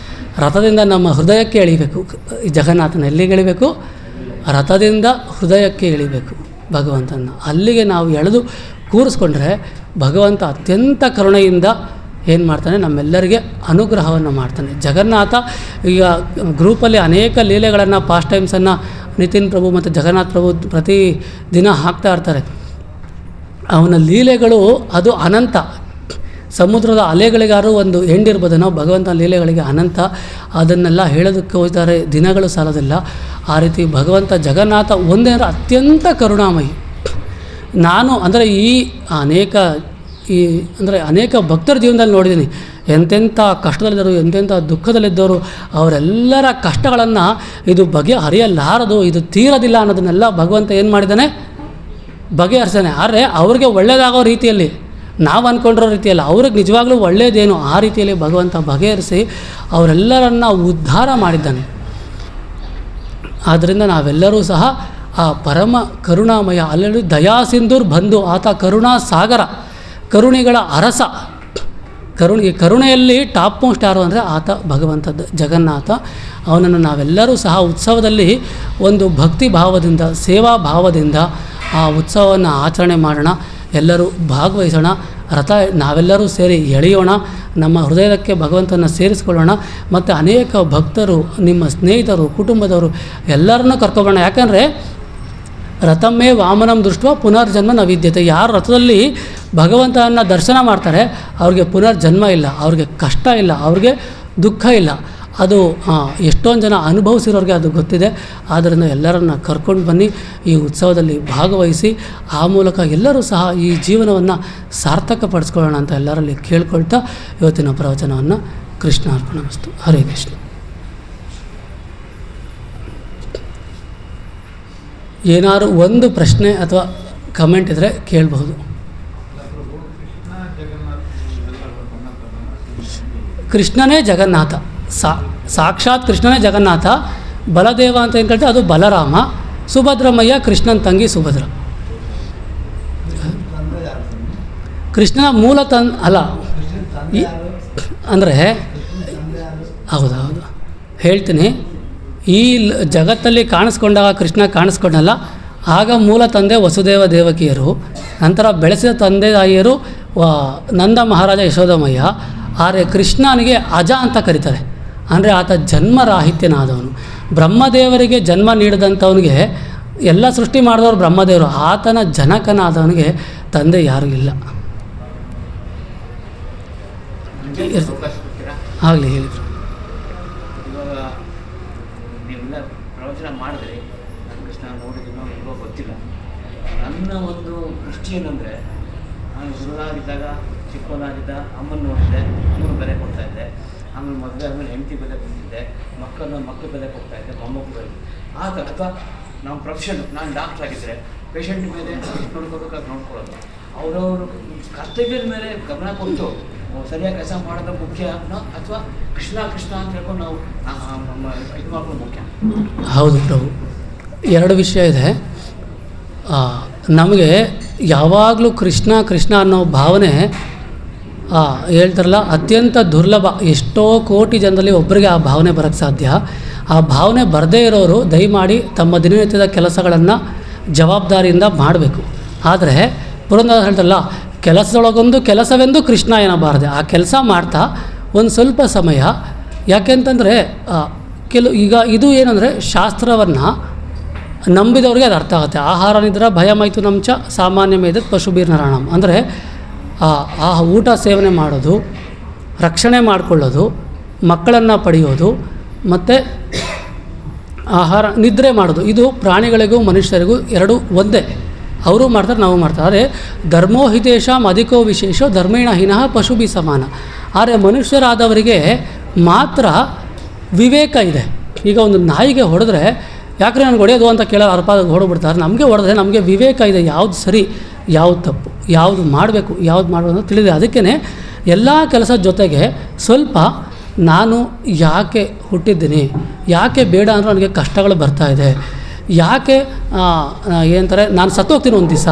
ರಥದಿಂದ ನಮ್ಮ ಹೃದಯಕ್ಕೆ ಎಳಿಬೇಕು. ಈ ಜಗನ್ನಾಥನ ಎಲ್ಲಿಗೆ ಎಳಿಬೇಕು, ರಥದಿಂದ ಹೃದಯಕ್ಕೆ ಎಳಿಬೇಕು ಭಗವಂತನ. ಅಲ್ಲಿಗೆ ನಾವು ಎಳೆದು ಕೂರಿಸ್ಕೊಂಡ್ರೆ ಭಗವಂತ ಅತ್ಯಂತ ಕರುಣೆಯಿಂದ ಏನು ಮಾಡ್ತಾನೆ, ನಮ್ಮೆಲ್ಲರಿಗೆ ಅನುಗ್ರಹವನ್ನು ಮಾಡ್ತಾನೆ. ಜಗನ್ನಾಥ ಈಗ ಗ್ರೂಪಲ್ಲಿ ಅನೇಕ ಲೀಲೆಗಳನ್ನು ಪಾಸ್ಟ್ ಟೈಮ್ಸನ್ನು ನಿತಿನ್ ಪ್ರಭು ಮತ್ತು ಜಗನ್ನಾಥ್ ಪ್ರಭು ಪ್ರತಿ ದಿನ ಹಾಕ್ತಾ ಇರ್ತಾರೆ. ಅವನ ಲೀಲೆಗಳು ಅದು ಅನಂತ. ಸಮುದ್ರದ ಅಲೆಗಳಿಗಾರು ಒಂದು ಎಂಡಿರ್ಬೋದು, ನಾವು ಭಗವಂತನ ಲೀಲೆಗಳಿಗೆ ಅನಂತ. ಅದನ್ನೆಲ್ಲ ಹೇಳೋದಕ್ಕೆ ಹೋಗ್ತಾರೆ, ದಿನಗಳು ಸಾಲೋದಿಲ್ಲ. ಆ ರೀತಿ ಭಗವಂತ ಜಗನ್ನಾಥ ಒಂದೇ ಅಂದರೆ ಅತ್ಯಂತ ಕರುಣಾಮಯಿ. ನಾನು ಅಂದರೆ ಅನೇಕ ಭಕ್ತರ ಜೀವನದಲ್ಲಿ ನೋಡಿದ್ದೀನಿ, ಎಂತೆಂಥ ಕಷ್ಟದಲ್ಲಿದ್ದರು, ಎಂತೆಂಥ ದುಃಖದಲ್ಲಿದ್ದವರು, ಅವರೆಲ್ಲರ ಕಷ್ಟಗಳನ್ನು ಇದು ಬಗೆಹರಿಯಲಾರದು, ಇದು ತೀರೋದಿಲ್ಲ ಅನ್ನೋದನ್ನೆಲ್ಲ ಭಗವಂತ ಏನು ಮಾಡಿದ್ದಾನೆ, ಬಗೆಹರಿಸ್ತಾನೆ. ಆದರೆ ಅವ್ರಿಗೆ ಒಳ್ಳೆಯದಾಗೋ ರೀತಿಯಲ್ಲಿ, ನಾವು ಅಂದ್ಕೊಂಡಿರೋ ರೀತಿಯಲ್ಲ, ಅವ್ರಿಗೆ ನಿಜವಾಗ್ಲೂ ಒಳ್ಳೆಯದೇನು ಆ ರೀತಿಯಲ್ಲಿ ಭಗವಂತ ಬಗೆಹರಿಸಿ ಅವರೆಲ್ಲರನ್ನು ಉದ್ಧಾರ ಮಾಡಿದ್ದಾನೆ. ಆದ್ದರಿಂದ ನಾವೆಲ್ಲರೂ ಸಹ ಆ ಪರಮ ಕರುಣಾಮಯ, ಅಲ್ಲೆಲ್ಲೂ ದಯಾಸಿಂಧುರ್ ಬಂಧು, ಆತ ಕರುಣಾ ಸಾಗರ, ಕರುಣೆಗಳ ಅರಸ. ಕರುಣೆಯಲ್ಲಿ ಟಾಪ್ ಮೋಸ್ಟ್ ಯಾರು ಅಂದರೆ ಆತ ಭಗವಂತ ಜಗನ್ನಾಥ. ಅವನನ್ನು ನಾವೆಲ್ಲರೂ ಸಹ ಉತ್ಸವದಲ್ಲಿ ಒಂದು ಭಕ್ತಿ ಭಾವದಿಂದ, ಸೇವಾ ಭಾವದಿಂದ ಆ ಉತ್ಸವವನ್ನು ಆಚರಣೆ ಮಾಡೋಣ. ಎಲ್ಲರೂ ಭಾಗವಹಿಸೋಣ. ರಥ ನಾವೆಲ್ಲರೂ ಸೇರಿ ಎಳೆಯೋಣ, ನಮ್ಮ ಹೃದಯಕ್ಕೆ ಭಗವಂತನ ಸೇರಿಸ್ಕೊಳ್ಳೋಣ. ಮತ್ತು ಅನೇಕ ಭಕ್ತರು, ನಿಮ್ಮ ಸ್ನೇಹಿತರು, ಕುಟುಂಬದವರು ಎಲ್ಲರನ್ನೂ ಕರ್ಕೊಬೋಣ. ಯಾಕಂದರೆ ರಥಮೇ ವಾಮನಂ ದೃಷ್ಟ ಪುನರ್ಜನ್ಮ ನ ವಿದ್ಯತೆ. ಯಾರು ರಥದಲ್ಲಿ ಭಗವಂತನ ದರ್ಶನ ಮಾಡ್ತಾರೆ ಅವ್ರಿಗೆ ಪುನರ್ಜನ್ಮ ಇಲ್ಲ, ಅವ್ರಿಗೆ ಕಷ್ಟ ಇಲ್ಲ, ಅವ್ರಿಗೆ ದುಃಖ ಇಲ್ಲ. ಅದು ಎಷ್ಟೊಂದು ಜನ ಅನುಭವಿಸಿರೋರಿಗೆ ಅದು ಗೊತ್ತಿದೆ. ಆದ್ದರಿಂದ ಎಲ್ಲರನ್ನ ಕರ್ಕೊಂಡು ಬನ್ನಿ, ಈ ಉತ್ಸವದಲ್ಲಿ ಭಾಗವಹಿಸಿ, ಆ ಮೂಲಕ ಎಲ್ಲರೂ ಸಹ ಈ ಜೀವನವನ್ನು ಸಾರ್ಥಕಪಡಿಸ್ಕೊಳ್ಳೋಣ ಅಂತ ಎಲ್ಲರಲ್ಲಿ ಕೇಳ್ಕೊಳ್ತಾ ಇವತ್ತಿನ ಪ್ರವಚನವನ್ನು ಕೃಷ್ಣ ಅರ್ಪಣಮಸ್ತು. ಹರೇ ಕೃಷ್ಣ. ಏನಾದ್ರು ಒಂದು ಪ್ರಶ್ನೆ ಅಥವಾ ಕಮೆಂಟ್ ಇದ್ದರೆ ಕೇಳಬಹುದು. ಕೃಷ್ಣನೇ ಜಗನ್ನಾಥ, ಸಾಕ್ಷಾತ್ ಕೃಷ್ಣನೇ ಜಗನ್ನಾಥ. ಬಲದೇವ ಅಂತ ಏನು ಕೇಳ್ತಾರೆ, ಅದು ಬಲರಾಮ. ಸುಭದ್ರಮಯ್ಯ ಕೃಷ್ಣನ ತಂಗಿ ಸುಭದ್ರ. ಕೃಷ್ಣನ ಮೂಲ ಅಲ್ಲ ಅಂದರೆ ಹೌದು ಹೇಳ್ತೀನಿ. ಈ ಜಗತ್ತಲ್ಲಿ ಕಾಣಿಸ್ಕೊಂಡಾಗ ಕೃಷ್ಣ ಕಾಣಿಸ್ಕೊಂಡಲ್ಲ, ಆಗ ಮೂಲ ತಂದೆ ವಸುದೇವ ದೇವಕಿಯರು, ನಂತರ ಬೆಳೆಸಿದ ತಂದೆ ತಾಯಿಯರು ನಂದ ಮಹಾರಾಜ ಯಶೋದಮಯ್ಯ. ಆದರೆ ಕೃಷ್ಣನಿಗೆ ಅಜ ಅಂತ ಕರೀತಾರೆ, ಅಂದರೆ ಆತ ಜನ್ಮರಾಹಿತ್ಯನಾದವನು. ಬ್ರಹ್ಮದೇವರಿಗೆ ಜನ್ಮ ನೀಡಿದಂಥವನಿಗೆ ಎಲ್ಲ ಸೃಷ್ಟಿ ಮಾಡಿದವರು ಬ್ರಹ್ಮದೇವರು, ಆತನ ಜನಕನಾದವನಿಗೆ ತಂದೆ ಯಾರೂ ಇಲ್ಲ. ಆಗಲಿ ಹೇಳಿ. ಪ್ರವಚನ ಮಾಡಿದ್ರೆ ನಾನು ಕೃಷ್ಣ ನೋಡಿದ್ದೀನೋ ಇಲ್ವೋ ಗೊತ್ತಿಲ್ಲ. ನನ್ನ ಒಂದು ದೃಷ್ಟಿ ಏನಂದರೆ, ನಾನು ಗುರುನಾಗಿದ್ದಾಗ ಚಿಕ್ಕವನಾಗಿದ್ದ ಅಮ್ಮನ ನೋಡಿದ್ದೆ, ಅಮ್ಮನ ಬೆಲೆ ಕೊಡ್ತಾಯಿದ್ದೆ. ಆಮೇಲೆ ಮದುವೆ ಆದಮೇಲೆ ಹೆಂಡತಿ ಬೆಲೆ ಕೊಡ್ತಿದ್ದೆ, ಮಕ್ಕಳು ಬೆಲೆ ಕೊಡ್ತಾಯಿದ್ದೆ, ಮೊಮ್ಮಕ್ಕಳು ಬೆಲೆ. ಆ ಥರ ಅಥವಾ ನಮ್ಮ ಪ್ರೊಫೆಷನ್, ನಾನು ಡಾಕ್ಟ್ರ್ ಆಗಿದ್ದರೆ ಪೇಷಂಟ್ ಮೇಲೆ ನೋಡ್ಕೋಬೇಕಾದ್ರೆ ನೋಡ್ಕೊಳ್ಳೋದು, ಅವರವರು ಕರ್ತವ್ಯದ ಮೇಲೆ ಗಮನ ಕೊಟ್ಟು ಸರಿಯಾಗಿ ಕೆಲಸ ಮಾಡೋದು ಮುಖ್ಯ ಅಥವಾ ಕೃಷ್ಣ ಅಂತ ಹೇಳ್ಕೊಂಡು ನಾವು ಇದು ಮಾಡ್ಕೊಂಡು ಮುಖ್ಯ? ಹೌದು ಪ್ರಭು, ಎರಡು ವಿಷಯ ಇದೆ. ನಮಗೆ ಯಾವಾಗಲೂ ಕೃಷ್ಣ ಅನ್ನೋ ಭಾವನೆ ಹೇಳ್ತಾರಲ್ಲ, ಅತ್ಯಂತ ದುರ್ಲಭ. ಎಷ್ಟೋ ಕೋಟಿ ಜನರಲ್ಲಿ ಒಬ್ಬರಿಗೆ ಆ ಭಾವನೆ ಬರೋಕ್ಕೆ ಸಾಧ್ಯ. ಆ ಭಾವನೆ ಬರದೇ ಇರೋರು ದಯಮಾಡಿ ತಮ್ಮ ದಿನನಿತ್ಯದ ಕೆಲಸಗಳನ್ನು ಜವಾಬ್ದಾರಿಯಿಂದ ಮಾಡಬೇಕು. ಆದರೆ ಪುರಂದರ ಹೇಳ್ತಾರಲ್ಲ, ಕೆಲಸದೊಳಗೊಂದು ಕೆಲಸವೆಂದು ಕೃಷ್ಣ ಏನಬಾರದೆ. ಆ ಕೆಲಸ ಮಾಡ್ತಾ ಒಂದು ಸ್ವಲ್ಪ ಸಮಯ, ಯಾಕೆಂತಂದರೆ ಈಗ ಇದು ಏನಂದರೆ ಶಾಸ್ತ್ರವನ್ನು ನಂಬಿದವ್ರಿಗೆ ಅದು ಅರ್ಥ ಆಗುತ್ತೆ. ಆಹಾರ ನಿದ್ರೆ ಭಯಮೈತು ನಮ್ಚ ಸಾಮಾನ್ಯ ಮೇದತ್ ಪಶುಬೀರ್ನರಾಣಂ. ಅಂದರೆ ಆ ಊಟ ಸೇವನೆ ಮಾಡೋದು, ರಕ್ಷಣೆ ಮಾಡಿಕೊಳ್ಳೋದು, ಮಕ್ಕಳನ್ನು ಪಡೆಯೋದು ಮತ್ತು ಆಹಾರ ನಿದ್ರೆ ಮಾಡೋದು, ಇದು ಪ್ರಾಣಿಗಳಿಗೂ ಮನುಷ್ಯರಿಗೂ ಎರಡೂ ಒಂದೇ. ಅವರು ಮಾಡ್ತಾರೆ, ನಾವು ಮಾಡ್ತಾರೆ. ಆದರೆ ಧರ್ಮೋ ಹಿತೇಶಾಂ ಅಧಿಕೋ ವಿಶೇಷೋ ಧರ್ಮೇಣ ಹೀನಃ ಪಶುಭಿ ಸಮಾನ. ಆದರೆ ಮನುಷ್ಯರಾದವರಿಗೆ ಮಾತ್ರ ವಿವೇಕ ಇದೆ. ಈಗ ಒಂದು ನಾಯಿಗೆ ಹೊಡೆದ್ರೆ ಯಾಕ್ರೆ ನನಗೆ ಹೊಡೆಯೋದು ಅಂತ ಕೇಳೋ ಅರ್ಪಾದಾಗ ಹೊಡೆದ್ಬಿಡ್ತಾರೆ. ನಮಗೆ ಹೊಡೆದ್ರೆ ನಮಗೆ ವಿವೇಕ ಇದೆ, ಯಾವುದು ಸರಿ ಯಾವುದು ತಪ್ಪು, ಯಾವುದು ಮಾಡಬೇಕು ಯಾವುದು ಮಾಡಬೇಕು ಅಂತ ತಿಳಿದಿದೆ. ಅದಕ್ಕೇ ಎಲ್ಲ ಕೆಲಸದ ಜೊತೆಗೆ ಸ್ವಲ್ಪ ನಾನು ಯಾಕೆ ಹುಟ್ಟಿದ್ದೀನಿ, ಯಾಕೆ ಬೇಡ ಅಂದರೆ ನನಗೆ ಕಷ್ಟಗಳು ಬರ್ತಾಯಿದೆ, ಯಾಕೆ ಏನಂತಾರೆ ನಾನು ಸತ್ತೋಗ್ತೀನಿ ಒಂದು ದಿವಸ,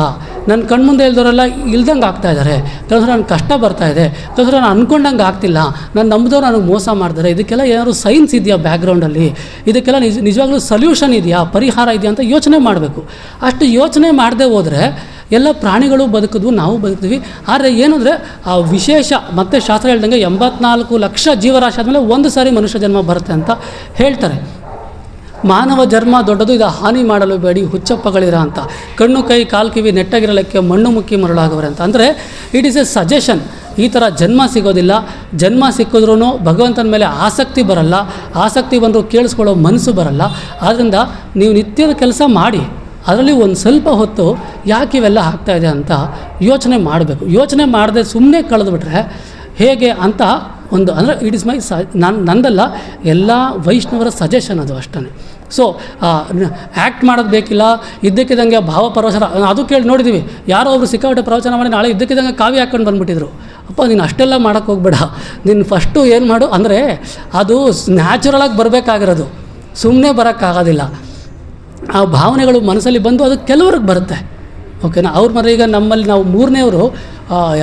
ನನ್ನ ಕಣ್ಮುಂದೆ ಇಲ್ದವರೆಲ್ಲ ಇಲ್ದಂಗೆ ಆಗ್ತಾಯಿದ್ದಾರೆ, ಕೆಲಸ ನನಗೆ ಕಷ್ಟ ಬರ್ತಾಯಿದೆ, ಕೆಲಸ ನಾನು ಅಂದ್ಕೊಂಡಂಗೆ ಆಗ್ತಿಲ್ಲ, ನಾನು ನಂಬಿದವ್ರು ನನಗೆ ಮೋಸ ಮಾಡ್ತಾರೆ, ಇದಕ್ಕೆಲ್ಲ ಏನಾದ್ರು ಸೈನ್ಸ್ ಇದೆಯಾ ಬ್ಯಾಕ್ಗ್ರೌಂಡಲ್ಲಿ, ಇದಕ್ಕೆಲ್ಲ ನಿಜವಾಗ್ಲೂ ಸೊಲ್ಯೂಷನ್ ಇದೆಯಾ, ಪರಿಹಾರ ಇದೆಯಾ ಅಂತ ಯೋಚನೆ ಮಾಡಬೇಕು. ಅಷ್ಟು ಯೋಚನೆ ಮಾಡದೆ ಹೋದರೆ ಎಲ್ಲ ಪ್ರಾಣಿಗಳು ಬದುಕಿದ್ವು, ನಾವು ಬದುಕಿದ್ವಿ. ಆದರೆ ಏನಂದರೆ ಆ ವಿಶೇಷ ಮತ್ತು ಶಾಸ್ತ್ರ ಹೇಳ್ದಂಗೆ 84 ಲಕ್ಷ ಜೀವರಾಶಿ ಆದಮೇಲೆ ಒಂದು ಸಾರಿ ಮನುಷ್ಯ ಜನ್ಮ ಬರುತ್ತೆ ಅಂತ ಹೇಳ್ತಾರೆ. ಮಾನವ ಜನ್ಮ ದೊಡ್ಡದು, ಇದು ಹಾನಿ ಮಾಡಲು ಬೇಡಿ ಹುಚ್ಚಪ್ಪಗಳಿರ ಅಂತ. ಕಣ್ಣು ಕೈ ಕಾಲು ಕಿವಿ ನೆಟ್ಟಗಿರಲಿಕ್ಕೆ ಮಣ್ಣು ಮುಕ್ಕಿ ಮರಳಾಗವರೆ ಅಂತ. ಅಂದರೆ ಇಟ್ ಈಸ್ ಎ ಸಜೆಷನ್. ಈ ಥರ ಜನ್ಮ ಸಿಗೋದಿಲ್ಲ. ಜನ್ಮ ಸಿಕ್ಕಿದ್ರೂ ಭಗವಂತನ ಮೇಲೆ ಆಸಕ್ತಿ ಬರಲ್ಲ, ಆಸಕ್ತಿ ಬಂದರೂ ಕೇಳಿಸ್ಕೊಳ್ಳೋ ಮನಸ್ಸು ಬರಲ್ಲ. ಆದ್ದರಿಂದ ನೀವು ನಿತ್ಯದ ಕೆಲಸ ಮಾಡಿ, ಅದರಲ್ಲಿ ಒಂದು ಸ್ವಲ್ಪ ಹೊತ್ತು ಯಾಕೆ ಇವೆಲ್ಲ ಆಗ್ತಾಯಿದೆ ಅಂತ ಯೋಚನೆ ಮಾಡಬೇಕು. ಯೋಚನೆ ಮಾಡದೆ ಸುಮ್ಮನೆ ಕಳೆದುಬಿಟ್ರೆ ಹೇಗೆ ಅಂತ ಒಂದು, ಅಂದರೆ ಇಟ್ ಇಸ್ ಮೈ ನಂದಲ್ಲ, ಎಲ್ಲ ವೈಷ್ಣವರ ಸಜೆಷನ್ ಅದು ಅಷ್ಟೇ. ಸೊ ಆ್ಯಕ್ಟ್ ಮಾಡೋದು ಬೇಕಿಲ್ಲ. ಇದ್ದಕ್ಕಿದ್ದಂಗೆ ಭಾವಪರವಶರ ಅದು ಕೇಳಿ ನೋಡಿದ್ದೀವಿ. ಯಾರೋ ಒಬ್ರು ಸಿಕ್ಕಾಪಟ್ಟೆ ಪ್ರವಚನ ಮಾಡಿ ನಾಳೆ ಇದ್ದಕ್ಕಿದ್ದಂಗೆ ಕಾವಿ ಹಾಕ್ಕೊಂಡು ಬಂದುಬಿಟ್ಟಿದ್ರು. ಅಪ್ಪ ನೀನು ಅಷ್ಟೆಲ್ಲ ಮಾಡೋಕ್ಕೆ ಹೋಗ್ಬೇಡ, ನೀನು ಫಸ್ಟು ಏನು ಮಾಡು ಅಂದರೆ ಅದು ನ್ಯಾಚುರಲಾಗಿ ಬರಬೇಕಾಗಿರೋದು, ಸುಮ್ಮನೆ ಬರೋಕ್ಕಾಗೋದಿಲ್ಲ. ಆ ಭಾವನೆಗಳು ಮನಸ್ಸಲ್ಲಿ ಬಂದು ಅದು ಕೆಲವ್ರಿಗೆ ಬರುತ್ತೆ. ಓಕೆನಾ. ಅವ್ರ ಮರ ಈಗ ನಮ್ಮಲ್ಲಿ ನಾವು ಮೂರನೇವರು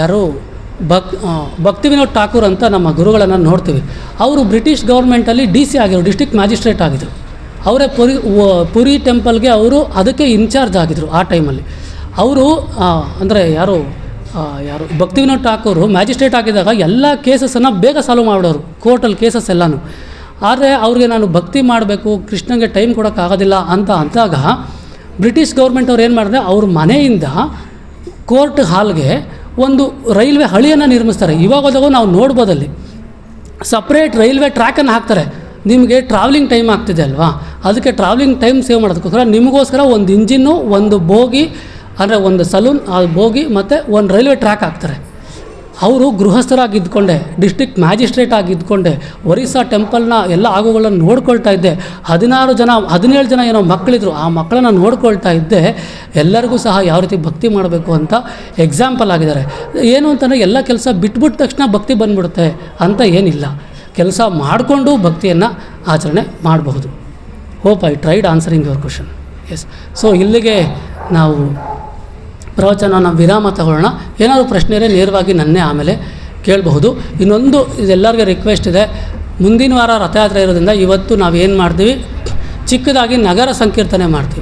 ಯಾರು ಭಕ್ತಿ ವಿನೋದ್ ಠಾಕೂರ್ ಅಂತ ನಮ್ಮ ಗುರುಗಳನ್ನು ನೋಡ್ತೀವಿ. ಅವರು ಬ್ರಿಟಿಷ್ ಗೌರ್ಮೆಂಟಲ್ಲಿ DC ಆಗಿದ್ರು, ಡಿಸ್ಟ್ರಿಕ್ಟ್ ಮ್ಯಾಜಿಸ್ಟ್ರೇಟ್ ಆಗಿದ್ದರು. ಅವರೇ ಪುರಿ ಟೆಂಪಲ್ಗೆ ಅವರು ಅದಕ್ಕೆ ಇನ್ಚಾರ್ಜ್ ಆಗಿದ್ದರು ಆ ಟೈಮಲ್ಲಿ. ಅವರು ಅಂದರೆ ಯಾರು ಭಕ್ತಿ ವಿನೋದ್ ಠಾಕೂರು ಮ್ಯಾಜಿಸ್ಟ್ರೇಟ್ ಆಗಿದ್ದಾಗ ಎಲ್ಲ ಕೇಸಸನ್ನು ಬೇಗ ಸಾಲ್ವ್ ಮಾಡೋರು, ಕೋರ್ಟಲ್ಲಿ ಕೇಸಸ್ ಎಲ್ಲನೂ. ಆದರೆ ಅವ್ರಿಗೆ ನಾನು ಭಕ್ತಿ ಮಾಡಬೇಕು, ಕೃಷ್ಣಂಗೆ ಟೈಮ್ ಕೊಡೋಕ್ಕಾಗೋದಿಲ್ಲ ಅಂತ ಅಂದಾಗ ಬ್ರಿಟಿಷ್ ಗೌರ್ಮೆಂಟ್ ಅವ್ರು ಏನು ಮಾಡಿದ್ರೆ, ಅವ್ರ ಮನೆಯಿಂದ ಕೋರ್ಟ್ ಹಾಲ್ಗೆ ಒಂದು ರೈಲ್ವೆ ಹಳಿಯನ್ನು ನಿರ್ಮಿಸ್ತಾರೆ. ಇವಾಗೋದಾಗ ನಾವು ನೋಡ್ಬೋದಲ್ಲಿ ಸಪ್ರೇಟ್ ರೈಲ್ವೆ ಟ್ರ್ಯಾಕನ್ನು ಹಾಕ್ತಾರೆ. ನಿಮಗೆ ಟ್ರಾವೆಲಿಂಗ್ ಟೈಮ್ ಆಗ್ತಿದೆ ಅಲ್ವಾ, ಅದಕ್ಕೆ ಟ್ರಾವೆಲಿಂಗ್ ಟೈಮ್ ಸೇವ್ ಮಾಡೋದಕ್ಕೋಸ್ಕರ ನಿಮಗೋಸ್ಕರ ಒಂದು ಇಂಜಿನ್ನು, ಒಂದು ಬೋಗಿ ಅಂದರೆ ಒಂದು ಸಲೂನ್, ಆ ಬೋಗಿ ಮತ್ತು ಒಂದು ರೈಲ್ವೆ ಟ್ರ್ಯಾಕ್ ಹಾಕ್ತಾರೆ. ಅವರು ಗೃಹಸ್ಥರಾಗಿದ್ದುಕೊಂಡೆ, ಡಿಸ್ಟ್ರಿಕ್ಟ್ ಮ್ಯಾಜಿಸ್ಟ್ರೇಟ್ ಆಗಿದ್ದುಕೊಂಡೆ ಒರಿಸ್ಸಾ ಟೆಂಪಲ್ನ ಎಲ್ಲ ಆಗುಗಳನ್ನು ನೋಡ್ಕೊಳ್ತಾ ಇದ್ದೆ. 17 ಜನ ಏನೋ ಮಕ್ಕಳಿದ್ರು, ಆ ಮಕ್ಕಳನ್ನು ನೋಡ್ಕೊಳ್ತಾ ಇದ್ದೆ. ಎಲ್ಲರಿಗೂ ಸಹ ಯಾವ ರೀತಿ ಭಕ್ತಿ ಮಾಡಬೇಕು ಅಂತ ಎಕ್ಸಾಂಪಲ್ ಆಗಿದ್ದಾರೆ. ಏನು ಅಂತಂದರೆ ಎಲ್ಲ ಕೆಲಸ ಬಿಟ್ಬಿಟ್ಟ ತಕ್ಷಣ ಭಕ್ತಿ ಬಂದ್ಬಿಡುತ್ತೆ ಅಂತ ಏನಿಲ್ಲ, ಕೆಲಸ ಮಾಡಿಕೊಂಡು ಭಕ್ತಿಯನ್ನು ಆಚರಣೆ ಮಾಡಬಹುದು. Hope I tried answering your question. Yes. So ಇಲ್ಲಿಗೆ ನಾವು ಪ್ರವಚನ ವಿರಾಮ ತಗೊಳ್ಳೋಣ. ಏನಾದರೂ ಪ್ರಶ್ನೆ ಇದ್ದರೆ ನೇರವಾಗಿ ನನ್ನೇ ಆಮೇಲೆ ಕೇಳಬಹುದು. ಇನ್ನೊಂದು ಇದೆಲ್ಲರಿಗೂ ರಿಕ್ವೆಸ್ಟ್ ಇದೆ, ಮುಂದಿನ ವಾರ ರಥಯಾತ್ರೆ ಇರೋದ್ರಿಂದ ಇವತ್ತು ನಾವೇನು ಮಾಡ್ತೀವಿ, ಚಿಕ್ಕದಾಗಿ ನಗರ ಸಂಕೀರ್ತನೆ ಮಾಡ್ತೀವಿ.